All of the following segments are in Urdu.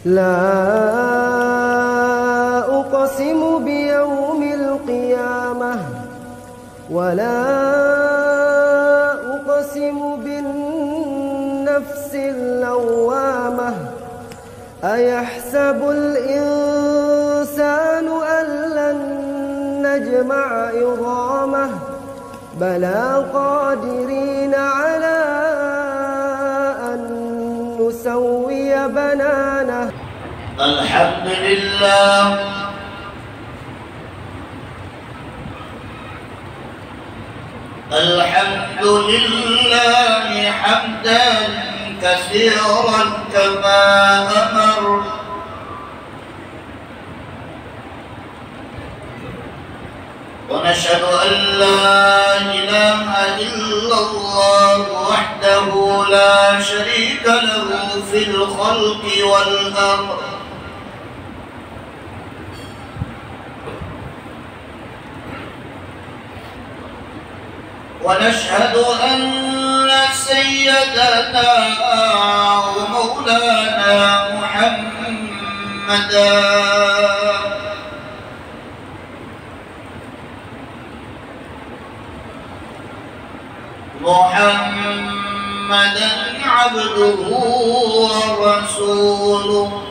لا أقسم بيوم القيامة ولا أقسم بالنفس اللوامة أيحسب الإنسان أن لن نجمع عظامه بلى قادرين على أن نسوي بنانه. الحمد لله الحمد لله حمدا كثيرا كما أمر ونشهد أن لا إله إلا الله وحده لا شريك له في الخلق والأمر ونشهد أن سيدنا ومولانا محمدا عبده ورسوله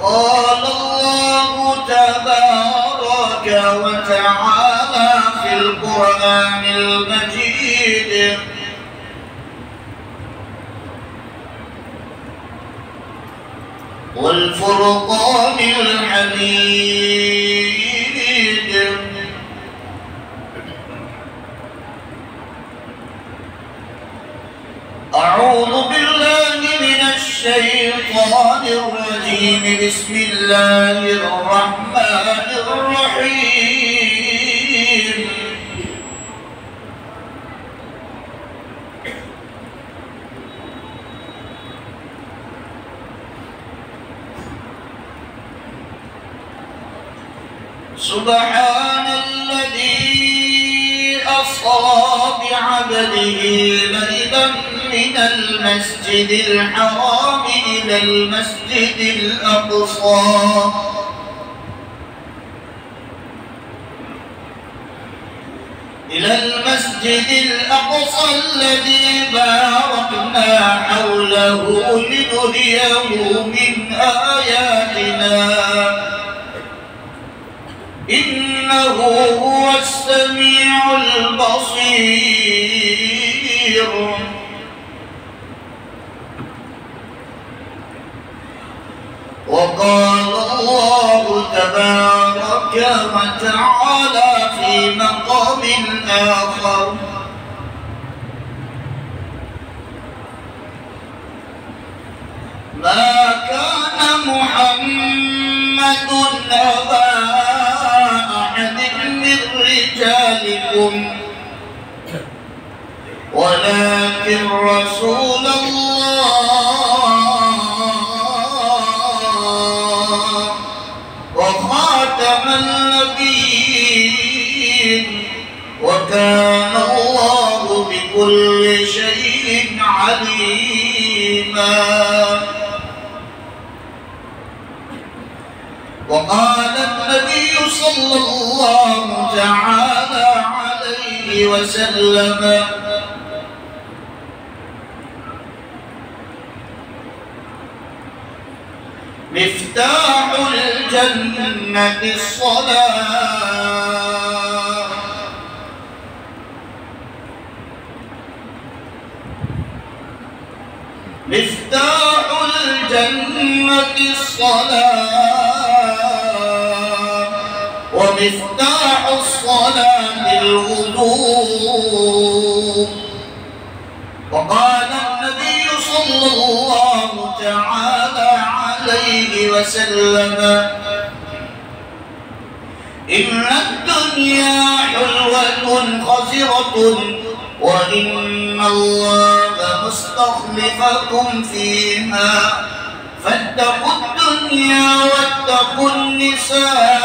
قال الله تبارك وتعالى في القرآن المجيد والفرقان الحميد أعوذ بالله من الشيطان الرجيم بسم الله الرحمن الرحيم سبحان الذي أسرى بعبده ليلا من المسجد الحرام إلى المسجد الأقصى الذي باركنا حوله لنريه من آياتنا إنه هو السميع البصير وقال الله تبارك وتعالى في مقام آخر ما كان محمد أبا أحد من رجالكم ولكن رسول الله وخاتم النبيين وكان الله بكل شيء عليما. وقال النبي صلى الله تعالى عليه وسلم مفتاح الجنة الصلاة مفتاح الجنة الصلاة ومفتاح الصلاة الوضوء. وقال النبي صلى الله تعالى عليه وسلم إن الدنيا حلوة خزرة وإن الله مستخلفكم فيها فاتقوا الدنيا واتقوا النساء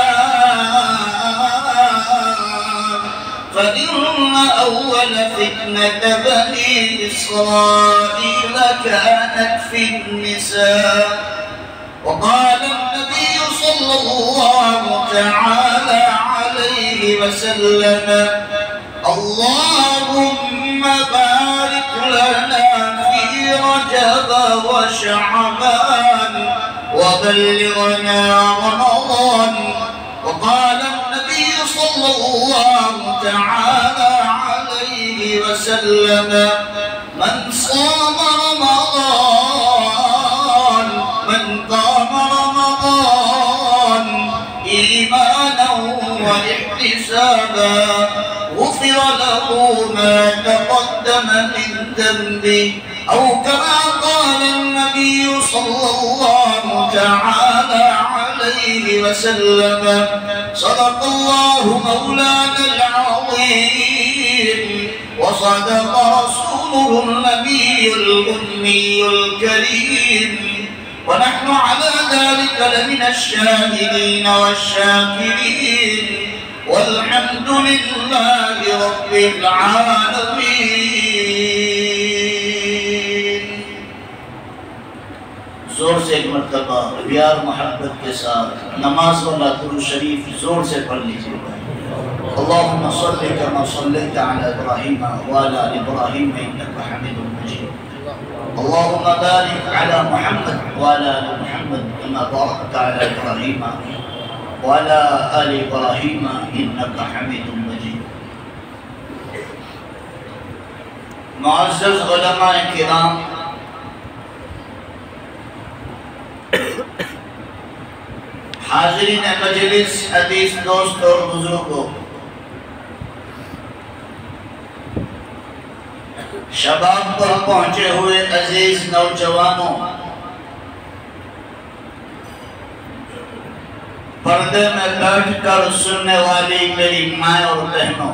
فإن أول فتنة بني إسرائيل كانت في النساء. وقال النبي صلى الله تعالى عليه وسلم: اللهم بارك لنا في رجب وشعبان وبلغنا رمضان. وقال النبي صلى الله تعالى عليه وسلم: من صام رمضان من قام رمضان إيمانا واحتسابا غفر له ما تقدم من ذنبه، أو كما قال النبي صلى الله تعالى عليه وسلم. صدق الله مولانا العظيم وصدق رسوله النبي الأمي الكريم، ونحن على ذلك لمن الشاهدين والشاكرين، والحمد لله رب العالمین. زور سے ایک مرتبہ پیار محبت کے ساتھ نماز والا درود شریف زور سے پڑھ لیجیے. اللهم صل كما صليت على إبراهيم وعلى آل إبراهيم إنك حميد مجيد. اللهم بارك على محمد وعلى آل محمد كما باركت على إبراهيم وعلى آل إبراهيم إنك حميد مجيد. معزز علماء کرام، حاضرین مجلس، عزیز دوست اور بزرگوں، شباب پر پہنچے ہوئے عزیز نوجوانوں، پردے میں بیٹھ کر سننے والی میری مائیں اور بہنوں،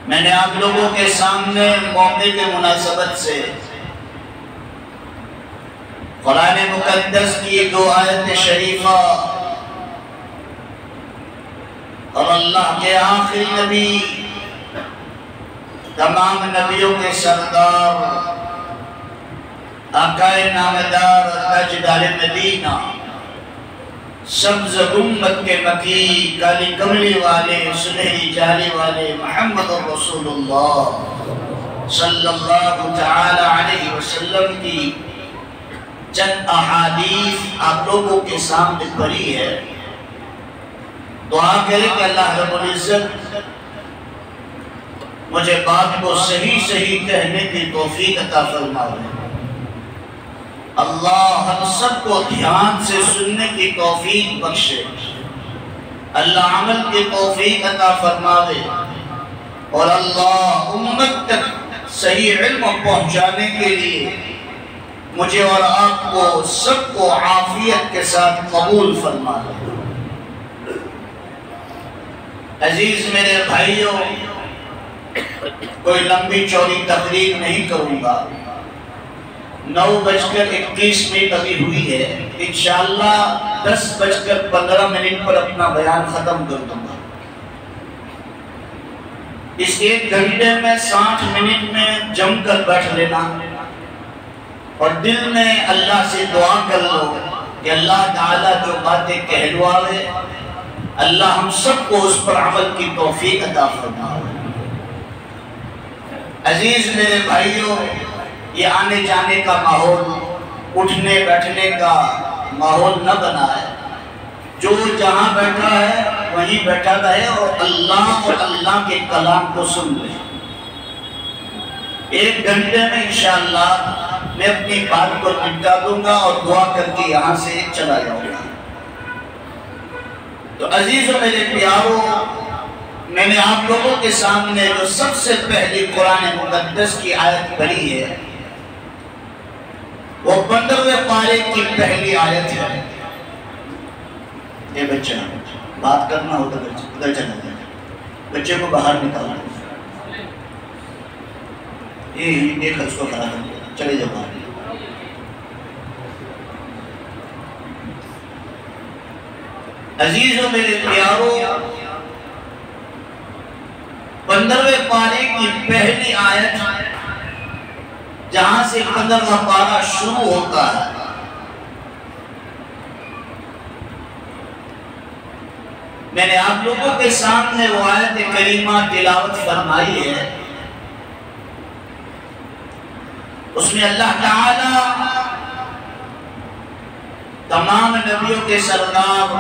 میں نے آپ لوگوں کے سامنے موقع کے مناسبت سے قرآن مقدس کی 2 آیت شریفہ اور اللہ کے آخری نبی، تمام نبیوں کے سردار، آقائے نامدار، تاجدار مدینہ، سبز گنبد کے مکی، کالی کملی والے، سنہری جالی والے محمد رسول اللہ صلی اللہ تعالی علیہ وسلم کی چند احادیث آپ لوگوں کے سامنے پڑھی ہے. دعا کریں کہ اللہ رب العزت مجھے بات کو صحیح صحیح کہنے کی توفیق عطا فرمائے. اللہ ہم سب کو دھیان سے سننے کی توفیق بخشے. اللہ عمل کی توفیق عطا فرمائے، اور اللہ امت تک صحیح علم پہنچانے کے لیے مجھے اور آپ کو سب کو عافیت کے ساتھ قبول فرمائے. عزیز میرے بھائیوں، کوئی لمبی چوڑی تقریر نہیں کروں گا. 9:21 ابھی ہوئی ہے. انشاءاللہ 10:15 پر اپنا بیان ختم کر دوں گا. اس 1 گھنٹے میں 60 منٹ میں جم کر بیٹھ لینا اور دل میں اللہ سے دعا کر لو کہ اللہ تعالیٰ جو باتیں کہلوائے، اللہ ہم سب کو اس پر عمل کی توفیق عطا فرمائے. عزیز میرے بھائیوں، یہ آنے جانے کا ماحول، اٹھنے بیٹھنے کا ماحول نہ بنا ہے. جو جہاں بیٹھا ہے وہیں بیٹھا رہے اور اللہ کے کلام کو سن لے. 1 گھنٹے میں انشاءاللہ میں اپنی بات کو نپٹا دوں گا اور دعا کر کے یہاں سے چلا جاؤں گا. تو عزیزوں میرے پیاروں، میں نے آپ لوگوں کے سامنے جو سب سے پہلی قرآن مقدس کی آیت پڑھی ہے، وہ 15ویں پارے کی پہلی آیت ہے. اے بچہ، بات کرنا ہو تو ادھر چلا جائے، بچے کو باہر نکالنا. یہ دیکھ اس کو کھڑا کر دیا، چلے جاؤ باہر. عزیزوں میرے پیاروں، 15ویں پارے کی پہلی آیت جہاں سے 15واں پارہ شروع ہوتا ہے، میں نے آپ لوگوں کے سامنے وہ آیت کریمہ تلاوت فرمائی ہے۔ اس میں اللہ تعالی تمام نبیوں کے سردار،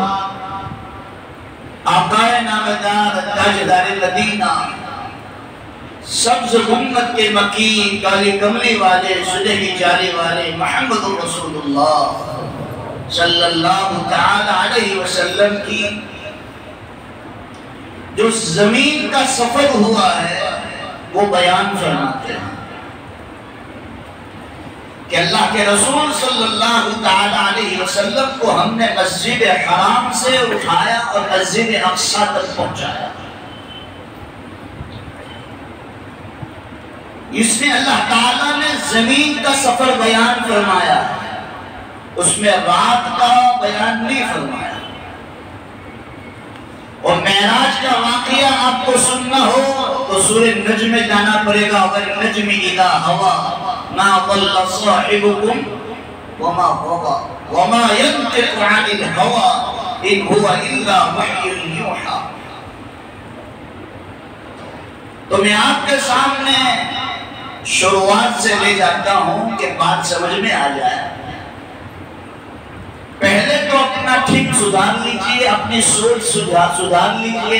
آقائے نامدار، تاجدار مدینہ، سبز امت کے مکی، کالی کملی والے، سنہری چالے والے محمد رسول اللہ صلی اللہ تعالی علیہ وسلم کی جو زمین کا سفر ہوا ہے وہ بیان فرماتے ہیں کہ اللہ کے رسول صلی اللہ تعالی علیہ وسلم کو ہم نے مسجد حرام سے اٹھایا اور مسجد اقصی تک پہنچایا۔ اس میں اللہ تعالیٰ نے زمین کا سفر بیان فرمایا، اس میں رات کا بیان نہیں فرمایا۔ اور معراج کا واقعہ آپ کو سننا ہو تو سورہ نجم میں جانا پڑے گا، وَالنَّجْمِ إِذَا هَوَىٰ مَا ضَلَّ صَاحِبُكُمْ وَمَا غَوَىٰ وَمَا يَنطِقُ عَنِ الْهَوَىٰ إِنْ هُوَ إِلَّا وَحْيٌ يُوحَىٰ۔ تو میں آپ کے سامنے شروعات سے لے جاتا ہوں کہ بات سمجھ میں آ جائے۔ پہلے تو اپنا ٹھیک سدھار لیجئے، اپنی سوچ سدھار لیجئے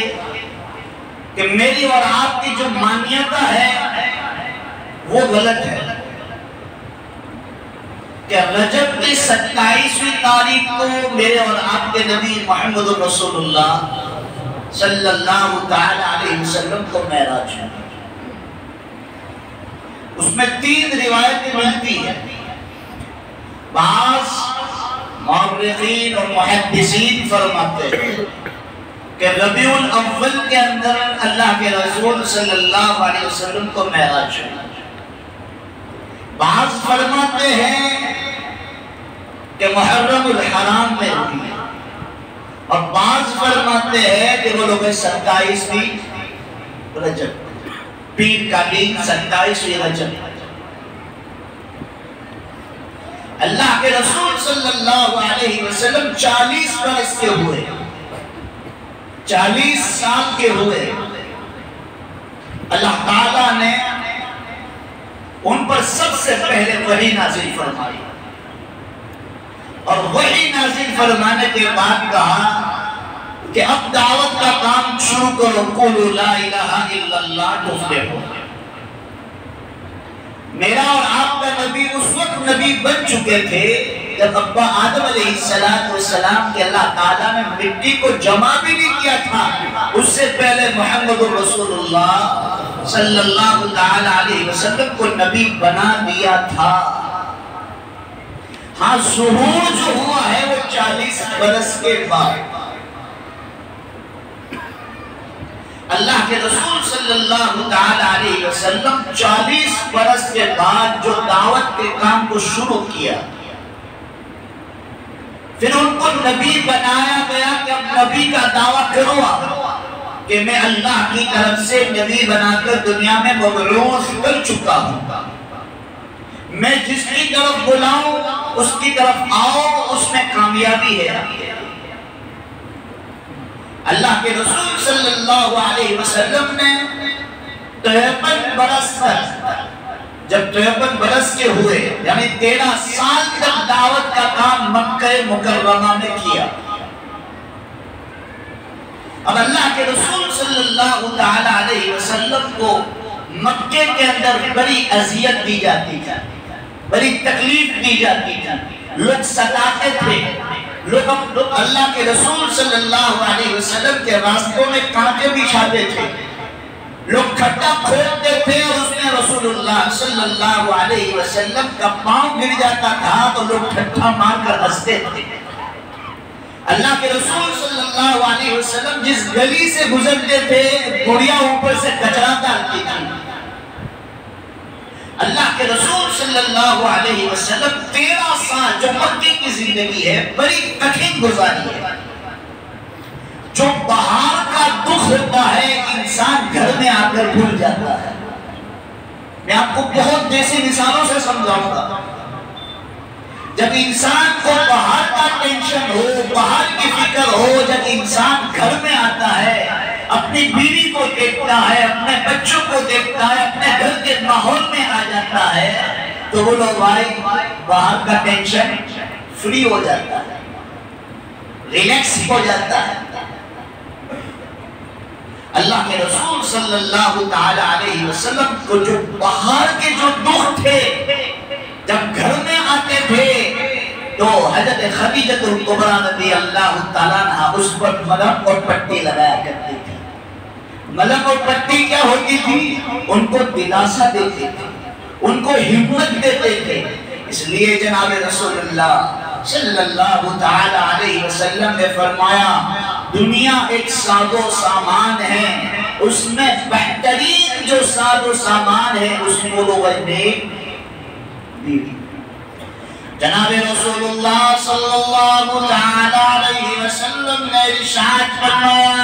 کہ میری اور آپ کی جو مانیتہ ہے وہ غلط ہے کہ رجب کی 27ویں تاریخ کو میرے اور آپ کے نبی محمد رسول اللہ صلی اللہ تعالی علیہ وسلم کو معراج ہے۔ اس میں 3 روایتیں ملتی ہیں۔ بعض مورخین اور محدثین فرماتے ہیں کہ ربیع الاول کے اندر اللہ کے رسول صلی اللہ علیہ وسلم کو معراج ہے۔ بعض فرماتے ہیں کہ محرم الحرام میں ہوئی، اور بعض فرماتے ہیں کہ وہ لوگ 27ویں رجب، پیر کا دن 27ویں رجب۔ اللہ کے رسول صلی اللہ علیہ وسلم 40 برس کے ہوئے، 40 سال کے ہوئے۔ اللہ تعالیٰ نے ان پر سب سے پہلے وحی نازل فرمائی، اور وحی نازل فرمانے کے بعد کہا کہ اب دعوت کا کام شروع کرو، قولوا لا الہ الا اللہ تفلحوا۔ میرا اور آپ کا نبی اس وقت نبی بن چکے تھے جب ابا آدم علیہ السلام کے اللہ تعالیٰ نے مٹی کو جمع بھی نہیں کیا تھا، اس سے پہلے محمد رسول اللہ صلی اللہ تعالی علیہ وسلم کو نبی بنا دیا تھا۔ ہاں ظہور جو ہوا ہے وہ 40 برس کے بعد۔ اللہ کے رسول صلی اللہ تعالی علیہ وسلم 40 برس کے بعد جو دعوت کے کام کو شروع کیا، پھر ان کو نبی بنایا گیا کہ اب نبی کا دعویٰ کرو کہ میں اللہ کی طرف سے نبی بنا کر دنیا میں مبعوث کر چکا ہوں، میں جس کی طرف بلاؤں اس کی طرف آؤ، اس میں کامیابی ہے۔ اللہ کے رسول صلی اللہ علیہ وسلم نے 53 برس تک، جب 53 برس کے ہوئے یعنی 13 سال تک دعوت کا کام مکہ مکرمہ میں کیا۔ اب اللہ کے رسول صلی اللہ تعالی علیہ وسلم کو مکے کے اندر بڑی اذیت دی جاتی تھی، بڑی تکلیف دی جاتی تھی، لوگ ستاتے تھے، لوگ اللہ کے رسول صلی اللہ علیہ وسلم کے راستوں میں کانٹے بچھاتے تھے، لوگ کھٹا کھودتے تھے، اور اس میں رسول اللہ صلی اللہ علیہ وسلم کا پاؤں گر جاتا تھا تو لوگ ٹھٹھا مار کر ہنستے تھے۔ اللہ کے رسول صلی اللہ علیہ وسلم جس گلی سے گزرتے تھے گڑیا اوپر سے کچرا ڈالتی تھی۔ اللہ کے رسول صلی اللہ علیہ وسلم 13 سال جو مکی کی زندگی ہے بڑی کٹھن گزاری ہے۔ جو بہار کا دکھ ہوتا ہے انسان گھر میں آ کر بھول جاتا ہے. میں آپ کو بہت جیسی مثالوں سے سمجھاؤں گا. جب انسان کو بہار کا ٹینشن ہو، بہار کی فکر ہو، جب انسان گھر میں آتا ہے، اپنی بیوی کو دیکھتا ہے، اپنے بچوں کو دیکھتا ہے، اپنے گھر کے ماحول میں آ جاتا ہے، تو وہ لوگ باہر کا ٹینشن فری ہو جاتا ہے، ریلیکس ہو جاتا ہے. اللہ کے رسول صلی اللہ تعالی علیہ وسلم کو جو باہر کے جو دکھ تھے جب گھر میں آتے تھے تو حضرت خدیجہ الکبریٰ رضی اللہ تعالیٰ عنہا اس پر ملک اور پٹی لگایا کرتی تھی. ملک اور پٹی کیا ہوتی تھی؟ ان کو دلاسا دیتے تھے، ان کو ہمت دیتے تھے. اس لیے جناب رسول اللہ صلی اللہ تعالی علیہ وسلم نے فرمایا دنیا ایک ساز و سامان ہے، اس میں بہترین جو ساز و سامان ہے اس کو لوگ بیوی. جناب رسول اللہ صلی اللہ تعالی علیہ وسلم نے ارشاد فرمایا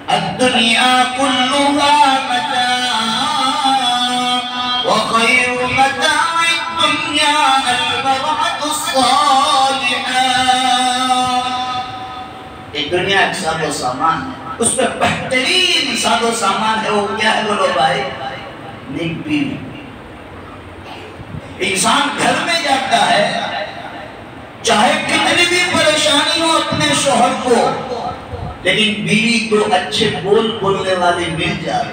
الدنیا کلها متاع وخیر متاع الدنیا المرأة الصالحة. یہ دنیا ایک ساز و سامان ہے، اس میں بہترین ساز و سامان ہے. وہ کیا ہے بولو بھائی؟ نیک بیوی. انسان گھر میں جاتا ہے چاہے کتنی بھی پریشانی ہو اپنے شوہر کو، لیکن بیوی کو اچھے بول بولنے والی مل جائے،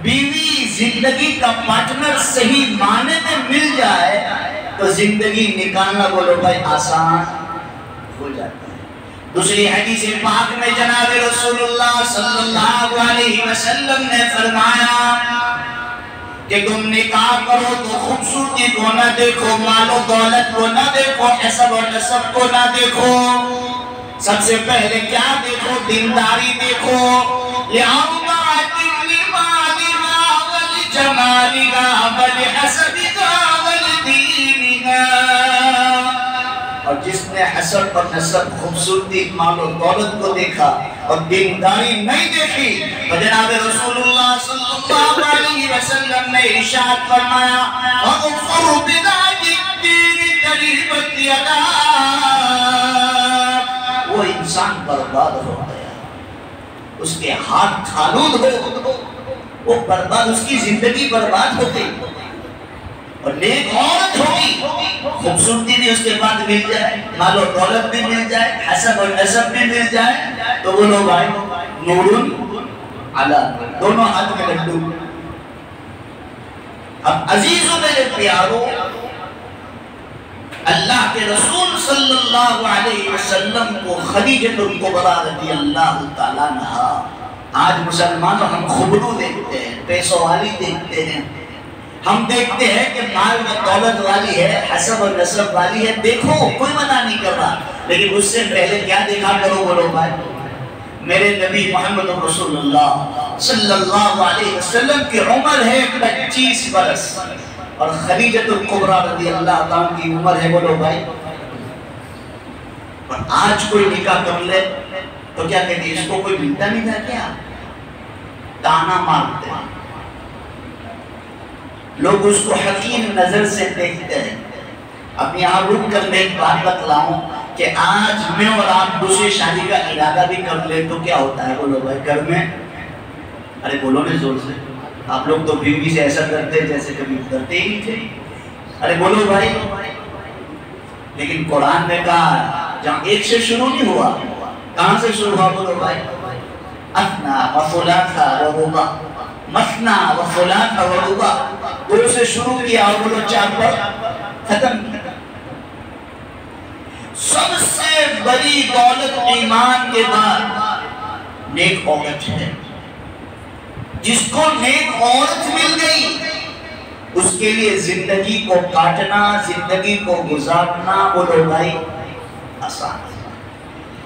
بیوی زندگی کا پارٹنر صحیح معنی میں مل جائے تو زندگی نکالنا بولو بھائی آسان ہو جاتا ہے. دوسری حدیث پاک میں جناب رسول اللہ صلی اللہ علیہ وسلم نے فرمایا کہ تم نکاح کرو تو خوبصورتی کو نہ دیکھو، مال و دولت کو نہ دیکھو، حسب و نسب کو نہ دیکھو، سب سے پہلے کیا دیکھو؟ دینداری دیکھو. لِأَرْبَعَةٍ لِمَالِهَا وَلِجَمَالِهَا وَلِحَسَبِهَا وَلِدِينِهَا. اور جس نے حسب اور نسب، خوبصورتی، مال و دولت کو دیکھا اور دینداری نہیں دیکھی تو جناب رسول اللہ صلی اللہ علیہ وسلم نے ارشاد فرمایا وَغُفُرُ بِذَاتِ الدِّينِ تَرِبَتْ يَدَاكَ. وہ انسان برباد ہو گیا، اس کے ہاتھ خالود ہو، وہ برباد، اس کی زندگی برباد ہو گئی. اور نیک عورت ہوگی، خوبصورتی بھی اس کے بعد مل جائے، مال و دولت بھی مل جائے، حسب اور نسب بھی مل جائے تو وہ لوگ آئے نورن علی، دونوں ہاتھ میں لڈو. اب عزیزوں میرے پیاروں، اللہ کے رسول صلی اللہ علیہ وسلم کو خدیجہ الکبریٰ رضی اللہ تعالیٰ عنہا، آج مسلمانوں ہم خبرو دیکھتے ہیں، پیسوں والی دیکھتے ہیں، ہم دیکھتے ہیں کہ مال و دولت والی ہے، حسب و نسب والی ہے، دیکھو کوئی منع نہیں کر رہا، لیکن اس سے پہلے کیا دیکھا کرو بولو بھائی؟ میرے نبی محمد رسول اللہ صلی اللہ علیہ وسلم کی عمر ہے 25 برس اور خدیجہ الکبریٰ رضی اللہ تعالیٰ کی عمر ہے بولو بھائی. اور آج کوئی نکاح کر لے تو کیا کہتے ہیں؟ اس کو کوئی ملتا نہیں تھا کیا؟ تانا مارتے ہیں لوگ، اس کو حقیر نظر سے دیکھتے ہیں. اب یہاں رک کر میں ایک بات بتلاؤں کہ آج میں اور آپ دوسری شادی کا ارادہ بھی کر لیں تو کیا ہوتا ہے بولو بھائی گھر میں؟ ارے بولو نا زور سے، آپ لوگ تو بیوی سے ایسا کرتے جیسے کبھی کرتے ہی نہیں تھے. ارے بولو بھائی. لیکن قرآن نے کہا جہاں ایک سے شروع نہیں ہوا، کہاں سے شروع ہوا بولو بھائی؟ اثنا و ثلاثا و رباع، مثنا و ثلاثا و رباع، دو سے شروع کیا اور بولو 4 پر ختم کیا. سب سے بڑی دولت ایمان کے بعد نیک عورت ہے. جس کو نیک عورت مل گئی اس کے لیے زندگی کو کاٹنا، زندگی کو گزارنا بولو بھائی آسان.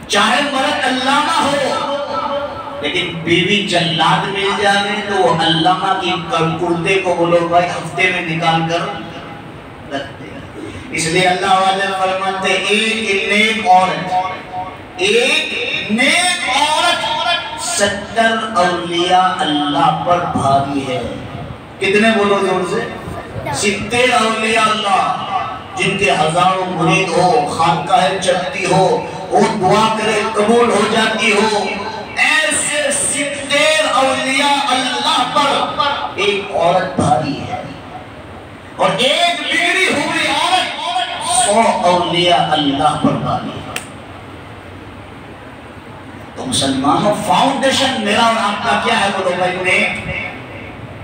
چاہے مرد علامہ ہو لیکن بیوی جلاد مل جائے تو وہ علامہ کی کرتے کو بولو بھائی ہفتے میں نکال کر رکھ دے. اس لیے اللہ والے فرماتے ایک نیک عورت ایک نیک عورت 70 اولیاء اللہ پر بھاری ہے. کتنے بولو زور سے؟ 70 اولیاء اللہ جن کے ہزاروں مرید ہو، خانقاہ چلتی ہو، وہ دعا کرے قبول ہو جاتی ہو. ایسے 70 اولیاء اللہ پر ایک عورت بھاری ہے، اور ایک بگڑی ہوئی عورت 100 اولیاء اللہ پر بھاری ہے. تو مسلمانوں، فاؤنڈیشن میرا اور آپ کا کیا ہے؟ بولو بھائی،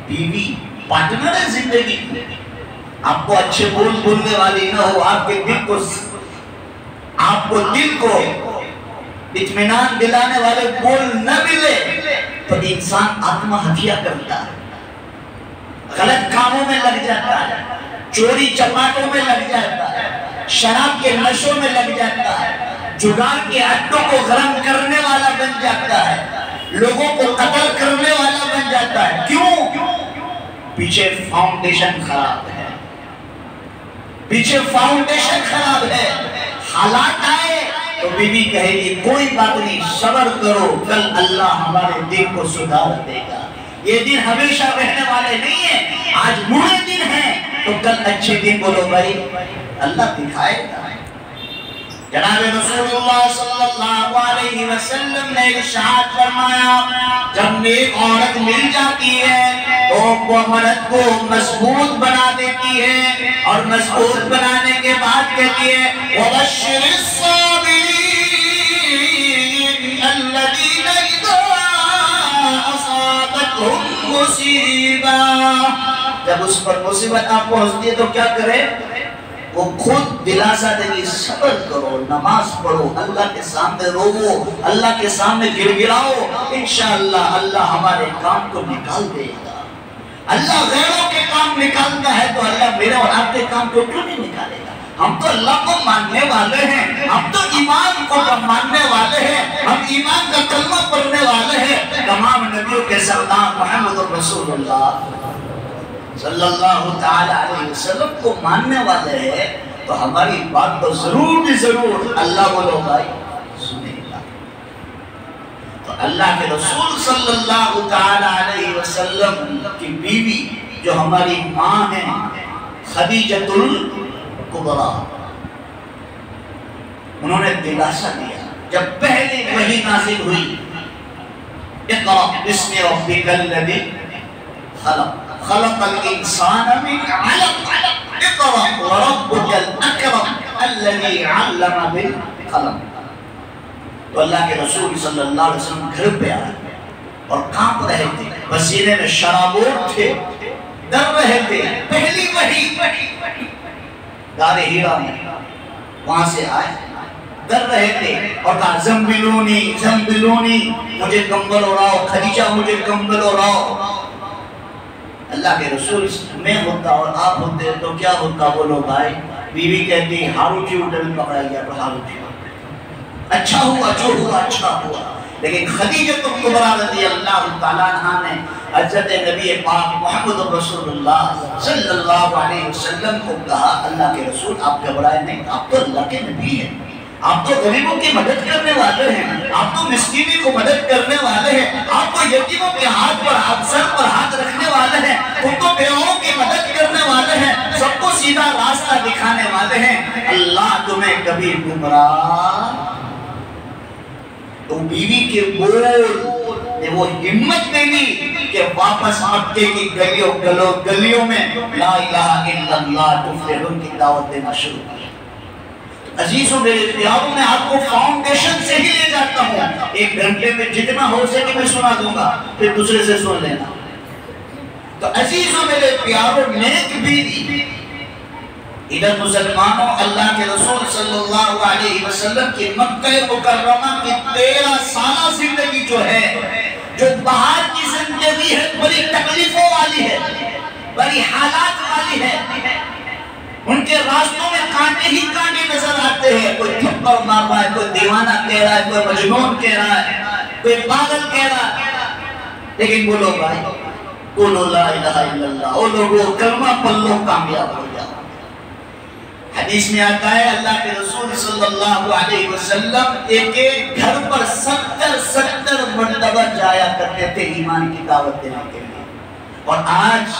بیوی پارٹنر ہے زندگی. آپ کو اچھے بولنے والی نہ ہو، آپ کے دل کو اطمینان دلانے والے بول نہ ملے تو انسان آتما ہتیا کرتا ہے، غلط کاموں میں لگ جاتا ہے، چوری چپاٹوں میں لگ جاتا ہے، شراب کے نشوں میں لگ جاتا ہے، جگار کے اڈوں کو گرم کرنے والا بن جاتا ہے، لوگوں کو قتل کرنے والا بن جاتا ہے. کیوں؟ پیچھے فاؤنڈیشن خراب ہے، پیچھے فاؤنڈیشن خراب ہے. حالات آئے تو بیوی کہے گی کوئی بات نہیں، صبر کرو، کل اللہ ہمارے دل کو سدھار دے گا. یہ دن ہمیشہ رہنے والے نہیں ہیں. آج برے دن ہیں تو کل اچھے دن. بولو بھائی، اللہ دکھائے گا. جناب رسول اللہ صلی اللہ علیہ وسلم نے ارشاد فرمایا، جب نیک عورت مل جاتی ہے تو وہ مرد کو مضبوط بنا دیتی ہے، اور مضبوط بنانے کے بعد کہتی ہے وَبَشِّرِ الصَّابِرِينَ الَّذِينَ إِذَا أَصَابَتْهُمْ مُصِيبَةٌ. جب اس پر مصیبت آپ پہنچتی ہے تو کیا کرے؟ وہ خود دلاسا دے گی، صبر کرو، نماز پڑھو، اللہ کے سامنے روو، اللہ کے سامنے گر گراؤ، انشاءاللہ اللہ ہمارے کام کو نکال دے گا. اللہ غیروں کے کام نکالتا ہے تو اللہ میرے اور آپ کے کام کو کیوں نہیں نکالے گا؟ ہم تو اللہ کو ماننے والے ہیں، ہم تو ایمان کو ماننے والے ہیں، ہم ایمان کا کلمہ پڑھنے والے ہیں. تمام نبیوں کے سردار محمد رسول اللہ صلی اللہ تعالی علیہ وسلم کو ماننے والے ہیں تو ہماری بات تو ضرور بھی ضرور اللہ بولو بھائی سنے گا. تو اللہ کے رسول صلی اللہ تعالی علیہ وسلم کی بیوی جو ہماری ماں ہے خدیجۃ الکبریٰ، انہوں نے دلاسا دیا جب پہلی وحی نازل ہوئی، اقرأ بسم ربک الذی خلق خلق الانسان من علق اقرأ وربك الاکرم الذی علم بالقلم. تو اللہ کے رسول صلی اللہ علیہ وسلم گھر پہ آئے اور کانپ رہے تھے، پسینے میں شرابور تھے، ڈر رہے تھے. پہلی وحی غار ہیرا میں وہاں سے آئے، ڈر رہے تھے اور کہا زنبلونی زنبلونی، مجھے کمبل اڑاؤ، خدیجہ مجھے کمبل اڑاؤ. اللہ کے رسول میں ہوتا اور آپ ہوتے تو کیا ہوتا؟ بولو بھائی. بیوی کہتی ہاروچی اٹھل پکڑا گیا تو ہاروچی، اچھا ہوا جو ہوا اچھا ہوا. لیکن خدیجۃ الکبریٰ رضی اللہ تعالیٰ عنہ نے حضرت نبی پاک محمد رسول اللہ صلی اللہ علیہ وسلم کو کہا اللہ کے رسول آپ گھبرائے نہیں، آپ تو اللہ کے نبی ہیں، آپ تو غریبوں کی مدد کرنے والے ہیں، آپ تو مسکینی کو مدد کرنے والے ہیں، آپ تو یتیموں کے ہاتھ پر سر پر ہاتھ رکھنے والے ہیں، تم تو بیوہوں کی مدد کرنے والے ہیں، سب کو سیدھا راستہ دکھانے والے ہیں. اللہ تمہیں کبھی گمراہ. تو بیوی کے بول نے وہ ہمت دے دی کہ واپس مکے کی گلیوں میں لا الہ الا اللہ تفلحون کی دعوت دینا شروع کی. عزیزوں میرے پیاروں، میں آپ کو فاؤنڈیشن سے ہی لے جاتا ہوں. 1 گھنٹے میں جتنا ہو سکے میں سنا دوں گا، پھر دوسرے سے سن لینا. تو عزیزوں میرے پیاروں، نیک بیوی ادھر مسلمانوں اللہ کے رسول صلی اللہ علیہ وسلم کی مکہ مکرمہ کی 13 سالہ زندگی جو ہے، جو باہر کی زندگی ہے، بڑی تکلیفوں والی ہے، بڑی حالات والی ہے. ان کے راستوں میں کانٹے ہی کانٹے نظر آتے ہیں. کوئی تھپڑ مار رہا ہے، کوئی دیوانہ کہہ رہا ہے، کوئی مجنون کہہ رہا ہے، کوئی پاگل کہہ رہا ہے. لیکن بولو بھائی، قولوا لا الہ الا اللہ، او لوگوں کلمہ پڑھ لو کامیاب ہو جاؤ. حدیث میں آتا ہے اللہ کے رسول صلی اللہ علیہ وسلم ایک ایک گھر پر 70 مرتبہ جایا کرتے تھے ایمان کی دعوت دینے کے لیے. اور آج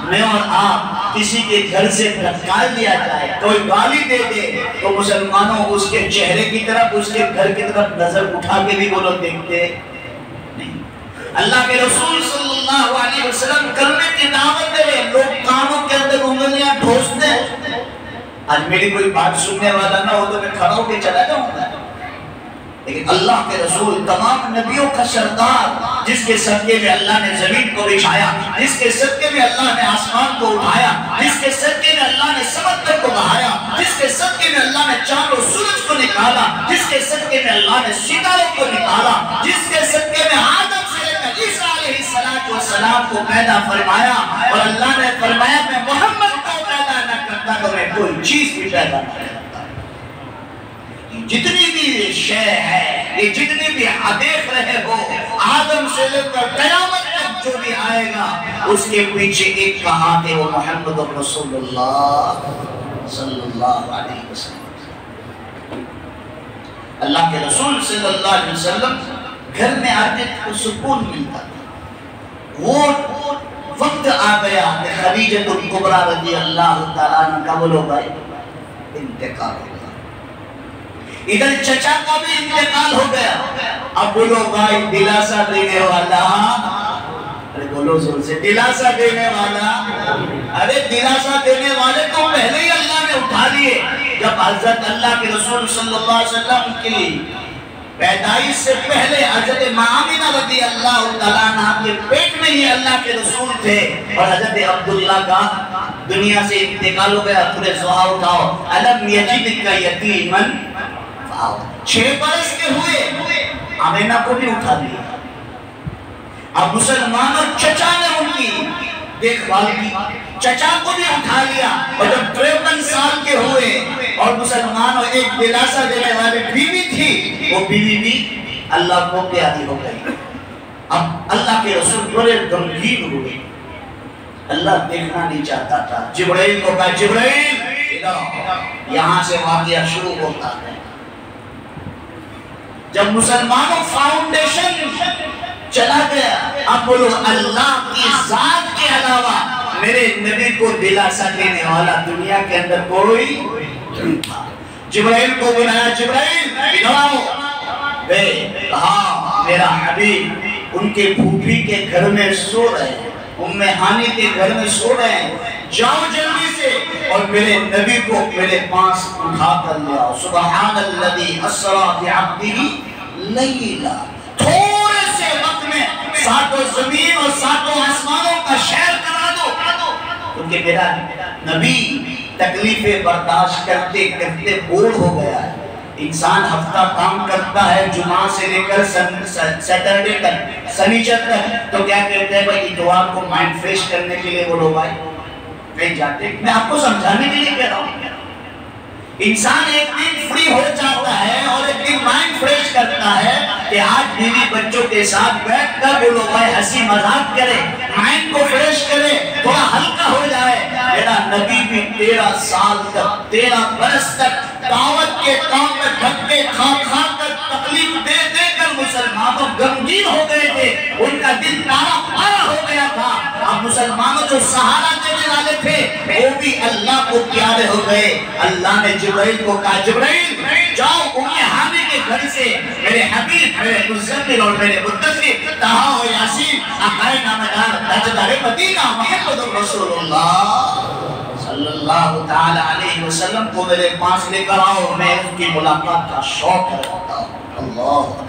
میں اور آپ کسی کے گھر سے نکال دیا جائے, کوئی گالی دے دے تو مسلمانوں اس کے چہرے کی طرف, اس کے گھر کی طرف نظر اٹھا کے بھی وہ لوگ دیکھتے نہیں. اللہ کے رسول صلی اللہ علیہ وسلم کرنے کی دعوت دے, لوگ کانوں کے اندر انگلیاں ٹھوستے. آج میری کوئی بات سننے والا نہ ہو تو میں کھڑا ہو کے چلا جاؤں گا, لیکن اللہ کے رسول تمام نبیوں کا سردار, جس کے صدقے میں اللہ نے زمین کو بچھایا, جس کے صدقے میں اللہ نے آسمان کو اٹھایا, جس کے صدقے میں اللہ نے سمندر کو بہایا, جس کے صدقے میں اللہ نے چاند و سورج کو نکالا, جس کے صدقے میں اللہ نے ستاروں کو نکالا, جس کے صدقے میں آدم سے لے کر عیسیٰ علیہ السلام کو پیدا فرمایا, اور اللہ نے فرمایا میں محمد کو پیدا نہ کرتا تو میں کوئی چیز بھی پیدا نہ کرتا. جتنی بھی شے ہے, یہ جتنی بھی دیکھ رہے ہو, آدم سے لے کر قیامت تک جو بھی آئے گا, اس کے پیچھے ایک کہانی ہے, وہ محمد رسول اللہ صلی اللہ علیہ وسلم. اللہ کے رسول صلی اللہ علیہ وسلم گھر میں آتے کو سکون ملتا تھا. وہ وقت آ گیا کہ خدیجہ الکبریٰ رضی اللہ تعالیٰ عنہ کا بولو بھائی انتقال ہو گیا, ادھر چچا کا بھی انتقال ہو گیا. اب بولو بھائی دلاسا دینے والا, ارے بولو زور سے, دلاسا دینے والا, ارے دلاسا دینے والے تو پہلے ہی اللہ نے اٹھا لیے. جب حضرت اللہ کے رسول صلی اللہ علیہ وسلم کی پیدائش سے پہلے حضرت آمنہ رضی اللہ تعالیٰ عنہ کے پیٹ میں ہی اللہ کے رسول تھے, اور حضرت عبداللہ کا دنیا سے انتقال ہو گیا. پورے زہا اٹھاؤ, الم یجدک یتیماً 6 برس کے ہوئے, آمنہ کو بھی اٹھا لیا. اب مسلمانوں چچا نے ان کی دیکھ بھال کی, چچا کو بھی اٹھا لیا, اور جب 53 سال کے ہوئے اور مسلمانوں ایک دلاسا دینے والے بیوی تھی, وہ بیوی بھی اللہ کو پیاری ہو گئی. اب اللہ کے رسول بڑے غمگین ہوئے, اللہ دیکھنا نہیں چاہتا تھا. جبرائیل کو کہا جبرائیل یہاں سے واقعہ شروع ہوتا ہے. جب مسلمانوں فاؤنڈیشن چلا گیا, اب بولو اللہ کی ذات کے علاوہ میرے نبی کو دلاسا دینے والا دنیا کے اندر کوئی نہیں تھا. جبرائیل کو بلایا, جبرائیل ادھر آؤ. کہا میرا حبیب ان کے پھوپھی کے گھر میں سو رہے ہیں, ام ہانی کے گھر میں سو رہے ہیں, جاؤ جلدی سے اور میرے نبی کو میرے پاس اٹھا کر لے آؤ. سبحان الذی اسریٰ بعبدہ لیلا, تھوڑے سے وقت میں 7 زمین اور 7 آسمانوں کا شہر کرا دو, کیونکہ میرا نبی تکلیفیں برداشت کرتے کرتے بور ہو گیا ہے. انسان ہفتہ کام کرتا ہے جمعہ سے لے کر سیٹرڈے تک, سنیچر تک, تو کیا کہتے ہیں بھائی اتوار کو مائنڈ فریش کرنے کے لیے بولو بھائی کہیں جاتے. میں آپ کو سمجھانے کے لیے کہہ رہا ہوں, انسان ایک دن فری ہو جاتا ہے اور ایک دن مائنڈ فریش کرتا ہے کہ آج بیوی بچوں کے ساتھ بیٹھ کر بولو بھائی ہنسی مذاق کرے, مائنڈ کو فریش کرے, تھوڑا ہلکا ہو جائے. میرا نبی بھی 13 سال تک, 13 برس تک دعوت کے کام میں دھکے کھا کھا کر, تکلیف دے دے کر مسلمانوں غمگین ہو گئے تھے. ان کا دل پارا پارا ہو گیا تھا. اب مسلمانوں جو سہارا دینے والے تھے وہ بھی اللہ کو پیارے ہو گئے. اللہ نے جبرائیل کو کہا جبرائیل جاؤ ام ہانی کے گھر سے میرے حبیب, میرے مزمل اور میرے مدثر طٰہٰ و یاسین آقائے نامدار تاجدار مدینہ محمد رسول اللہ صلی اللہ تعالی علیہ وسلم کو میرے پاس لے کر آؤ. میں اس کی ملاقات کا شوق رکھتا ہوں. اللہ,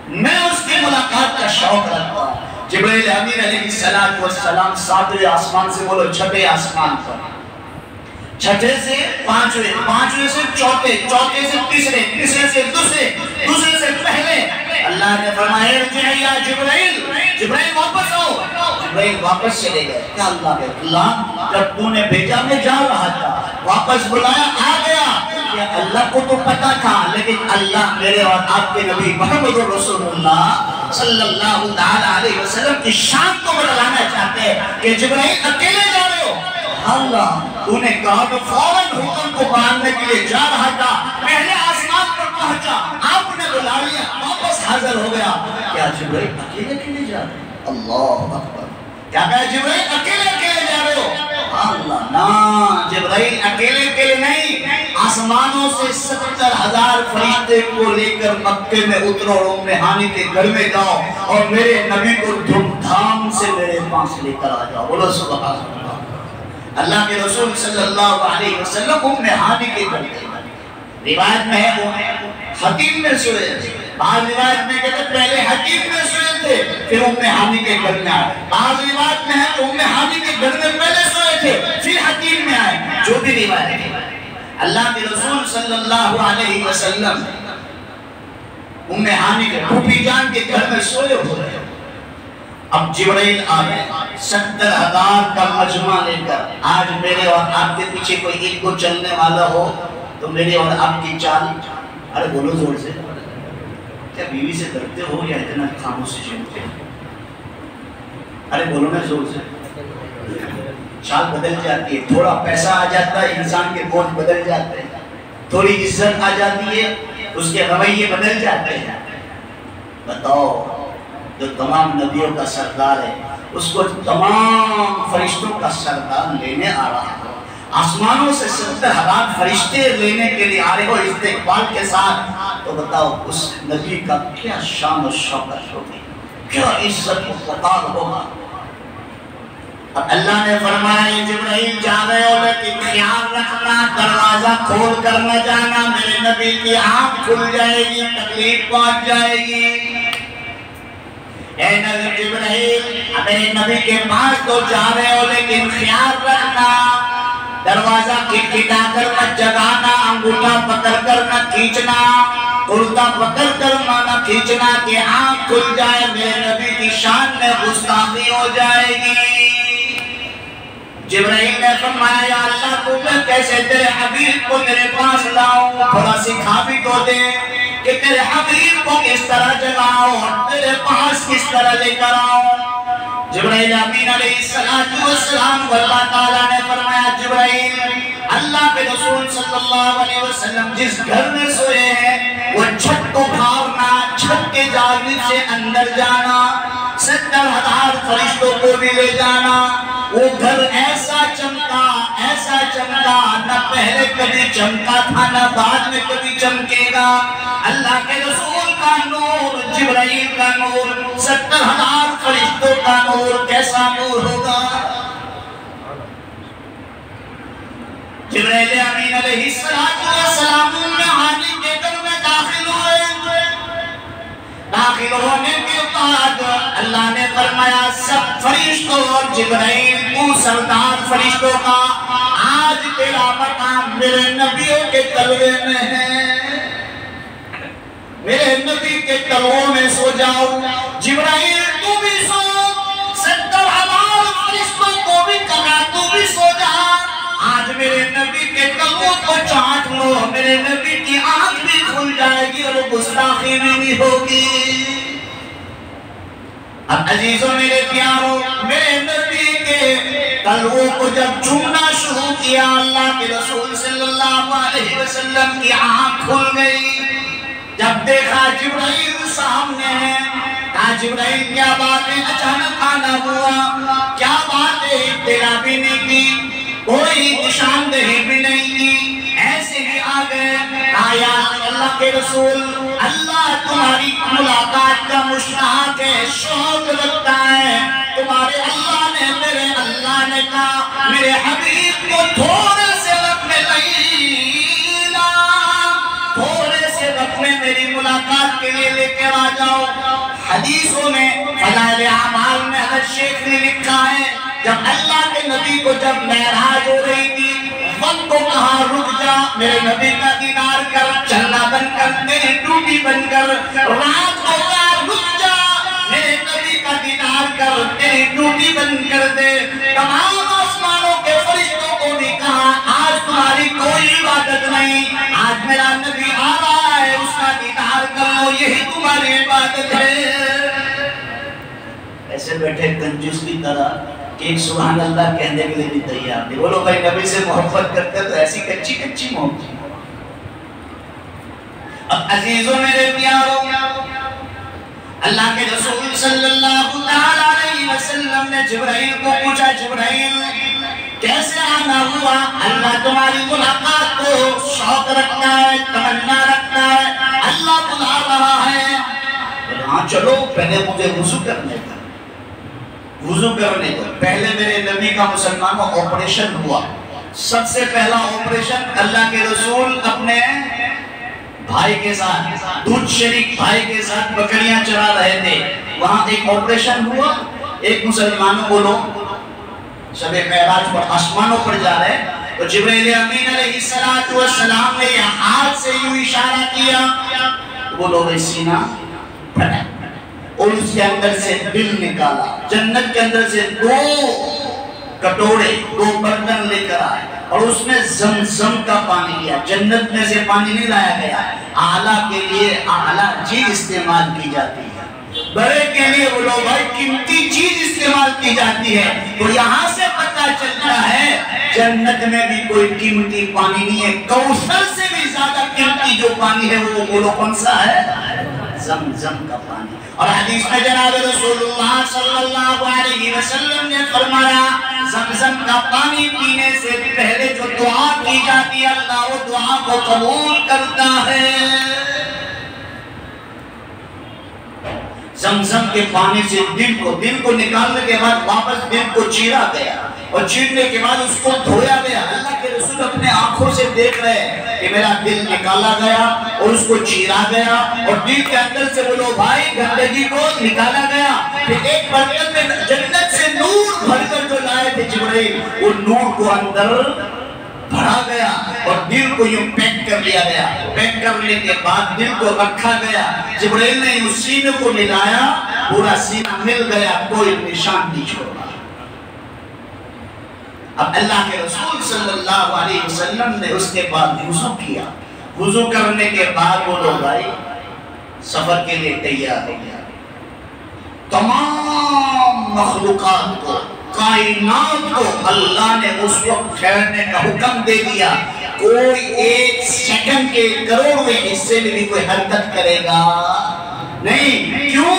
میں اس کی ملاقات کا شوق رکھتا ہوں. جبرائیل امین علیہ السلام 7ویں آسمان سے بولو 6ویں آسمان پر, 6 سے 5ویں, 5ویں سے 4, 4 سے 3, 3 سے 2, سے پہلے اللہ نے فرمایا ارجع یا جبرائیل, جبرائیل واپس آؤ. جبرائیل واپس چلے گئے. کیا اللہ ہے, اللہ جب تو نے بھیجا میں جا رہا تھا, واپس بلایا آ گیا. اللہ کو تو پتا تھا, لیکن اللہ میرے اور آپ کے نبی محمد رسول اللہ صلی اللہ علیہ وسلم کی شان کو بڑھانا چاہتے ہیں کہ جبرائیل اکیلے جا رہے ہو؟ اللہ انہیں کہا تو فوراً حکم کو باندھنے کے لیے جا رہا تھا، پہلے آسمان پر پہنچا، آپ نے بلا لیا، واپس حاضر ہو گیا. کیا جبرائیل اکیلے جا رہے ہیں؟ اللہ اکبر. کیا کہا جبرائیل اکیلے جا رہے ہو؟ اللہ نا، جبرائیل اکیلے نہیں، آسمانوں سے 70,000 فرشتے کو لے کر مکے میں اترو اور ام ہانی کے گھر میں جاؤ اور میرے نبی کو دھوم دھام سے میرے پاس لے کر آ جاؤ. بولو سبحان اللہ. اللہ کے رسول صلی اللہ علیہ وسلم ام ہانی کے گھر گئے. روایت میں ہے وہ حتیم میں سوئے تھے، بعض روایت میں کہتے پہلے حتیم میں سوئے تھے پھر ام ہانی کے گھر میں آئے، بعض روایت میں ہے تو ام ہانی کے گھر میں پہلے سوئے تھے پھر حتیم میں آئے. جو بھی روایت ہے، اللہ کے رسول صلی اللہ علیہ وسلم ام ہانی کے پھوپھی جان کے گھر میں سوئے ہوئے. اب جبرائیل آ گئے 70,000 کا مجمع لے کر. آج میرے اور آپ کے پیچھے کوئی ایک کو چلنے والا ہو تو میرے اور آپ کی چال، ارے بولو زور سے، کیا بیوی سے ڈرتے ہو یا اتنا خاموش سے چلتے ہو؟ ارے بولو نا زور سے. چال بدل جاتی ہے، تھوڑا پیسہ آ جاتا ہے انسان کے بوجھ بدل جاتے ہیں، تھوڑی عزت آ جاتی ہے اس کے رویے بدل جاتے ہیں. بتاؤ جو تمام نبیوں کا سردار ہے اس کو تمام فرشتوں کا سردار لینے آ رہا ہے، آسمانوں سے 70,000 فرشتے لینے کے لیے آ رہے ہو استقبال کے ساتھ، تو بتاؤ اس نبی کا کیا شان و شوکت ہوگی، کیا عزت و وقار ہوگا. اب اللہ نے فرمایا جبرائیل جا رہے ہو لیکن خیال رکھنا دروازہ کھول کر نہ جانا، میرے نبی کی آنکھ کھل جائے گی، تکلیف پہنچ جائے گی. اے جبرائیل میرے نبی کے پاس تو جا رہے ہو لیکن خیال رکھنا دروازہ کھٹکھٹا کر مت جگانا، انگوٹھا پکڑ کر نہ کھینچنا، الٹا پکڑ کر نہ کھینچنا کہ آنکھ کھل جائے، میرے نبی کی شان میں گستاخی ہو جائے گی. جبرائیل نے فرمایا یا اللہ تو میں کیسے تیرے حبیب کو میرے پاس لاؤں، تھوڑا سکھا بھی تو دے کہ تیرے حبیب کو کس طرح جگاؤں اور تیرے پاس کس طرح لے کر آؤں. جبرائیل امین علیہ السلام کو اللہ تعالیٰ نے فرمایا جبرائیل اللہ کے رسول صلی اللہ علیہ وسلم جس گھر میں سوئے ہیں وہ چھت کو پھاڑنا، چھت کے جانب سے اندر جانا، 70,000 فرشتوں کو بھی لے جانا. وہ گھر ایسا چمکا نہ پہلے کبھی چمکا تھا نہ بعد میں کبھی چمکے گا. اللہ کے رسول کا نور، جبرائیل کا نور، 70,000 فرشتوں کا نور، کیسا نور ہوگا. جبرائیل امین علیہ السلام میں حالی کے گھر میں داخل ہوئے. داخل ہونے کے بعد اللہ نے فرمایا سب فرشتوں اور جبرائیل کو سردار فرشتوں کا آج تیرا مقام میرے نبیوں کے تلوے میں ہے، میرے نبی کے تلووں میں سو جاؤ. جبرائیل تو بھی سو، 70,000 فرشتوں کو بھی کہا تو بھی سو جا. آج میرے نبی کے تلووں کو چاٹ لو، میرے نبی کی آنکھ بھی کھل جائے گی اور گستاخی بھی نہیں ہوگی. اب عزیزوں میرے پیاروں، میرے نبی کے تلووں کو جب چومنا شروع کیا اللہ کے رسول صلی اللہ علیہ وسلم کی آنکھ کھل گئی. جب دیکھا جبرائیل سامنے ہے، کہا جبرائیل کیا بات ہے، اچانک آنا ہوا، کیا بات ہے، تیرا بھی نہیں کی، کوئی نشاندہی بھی نہیں کی، ایسے ہی آ گئے. کہا یا اللہ کے رسول اللہ تمہاری ملاقات کا مشتاق ہے، شوق رکھتا ہے. تمہارے اللہ نے، میرے اللہ نے کہا میرے حبیب کو تھوڑے سے وقت میں لیلا، تھوڑے سے وقت میں میری ملاقات کے لیے لے کر آ جاؤ. حدیثوں میں فضائل اعمال میں حضرت شیخ نے لکھا ہے جب اللہ کے نبی کو جب معراج ہو رہی تھی وقت کو کہا رک جا، میرے نبی کا دیدار کر، چلنا بند کر، میری ڈیوٹی بند کر. رات کو کہا رک جا، میرے نبی کا دیدار کر، میری ڈیوٹی بند کر دے. تمام آسمانوں کے فرشتوں کو بھی کہا آج تمہاری کوئی عبادت نہیں، آج میرا نبی آ رہا ہے، اس کا دیدار کر لو، یہی تمہاری عبادت ہے. ایسے بیٹھے کنجوس کی طرح کہ ایک سبحان اللہ کہنے کے لیے بھی تیار نہیں. بولو بھائی نبی سے محبت کرتے تو ایسی کچی کچی محبت. اب عزیزوں میرے پیاروں، اللہ کے رسول صلی اللہ علیہ وسلم نے جبرائیل کو پوچھا، جبرائیل کیسے آنا ہوا؟ اللہ تمہاری ملاقات کو شوق رکھتا ہے، تمنا رکھتا ہے، اللہ بلا رہا ہے. ہاں چلو پہلے مجھے وضو کرنے کا، وضو کرنے کو. پہلے میرے نبی کا مسلمانوں آپریشن ہوا. سب سے پہلا آپریشن اللہ کے رسول اپنے بھائی کے ساتھ، دودھ شریک بھائی کے ساتھ بکریاں چرا رہے تھے. وہاں ایک آپریشن ہوا. ایک مسلمانوں بولو شب معراج پر آسمانوں پر جا رہے تو جبرائیل امین علیہ السلام نے ہاتھ سے یوں اشارہ کیا، بولو بھائی سینہ پھٹا، اور اس کے اندر سے دل نکالا. جنت کے اندر سے 2 کٹوڑے 2 برتن لے کر آئے اور اس میں زمزم کا پانی لیا. جنت میں سے پانی نہیں لایا گیا. اعلیٰ کے لیے اعلیٰ چیز استعمال کی جاتی ہے، بڑے کے لیے بولو بھائی قیمتی چیز استعمال کی جاتی ہے. تو یہاں سے پتہ چلتا ہے جنت میں بھی کوئی قیمتی پانی نہیں ہے. کوثر سے بھی زیادہ قیمتی جو پانی ہے وہ بولو کون سا ہے؟ زمزم کا پانی. اور حدیث میں جناب رسول اللہ صلی اللہ علیہ وسلم نے فرمایا زمزم کا پانی پینے سے پہلے جو دعا کی جاتی ہے اللہ وہ دعا کو قبول کرتا ہے. زمزم کے پانی سے دل کو نکالنے کے بعد واپس دل کو چیرا گیا اور چیرنے کے بعد اس کو دھویا گیا. اللہ کے رسول اپنے آنکھوں سے دیکھ رہے ہیں کہ میرا دل نکالا گیا اور اس کو چیرا گیا اور دل کے اندر سے بولو بھائی گندگی کو نکالا گیا. پھر ایک برتن میں جنت سے نور بھر کر جو لائے تھے جبرائیل، وہ نور کو اندر بھرا گیا اور دل کو یوں پیک کر لیا گیا. پیک کرنے کے بعد دل کو رکھا گیا. جبرائیل نے اس سینے کو ملایا، پورا سینہ مل گیا، کوئی نشان نہیں چھوڑا. اب اللہ کے رسول صلی اللہ علیہ وسلم نے اس کے بعد وضو کیا. وضو کرنے کے بعد وہ لوگ آئے سفر کے لیے تیار ہو گیا. تمام مخلوقات کو، کائنات کو اللہ نے اس وقت ٹھہرنے کا حکم دے دیا. کوئی ایک سیکنڈ کے کروڑویں حصے میں بھی کوئی حرکت کرے گا نہیں. کیوں؟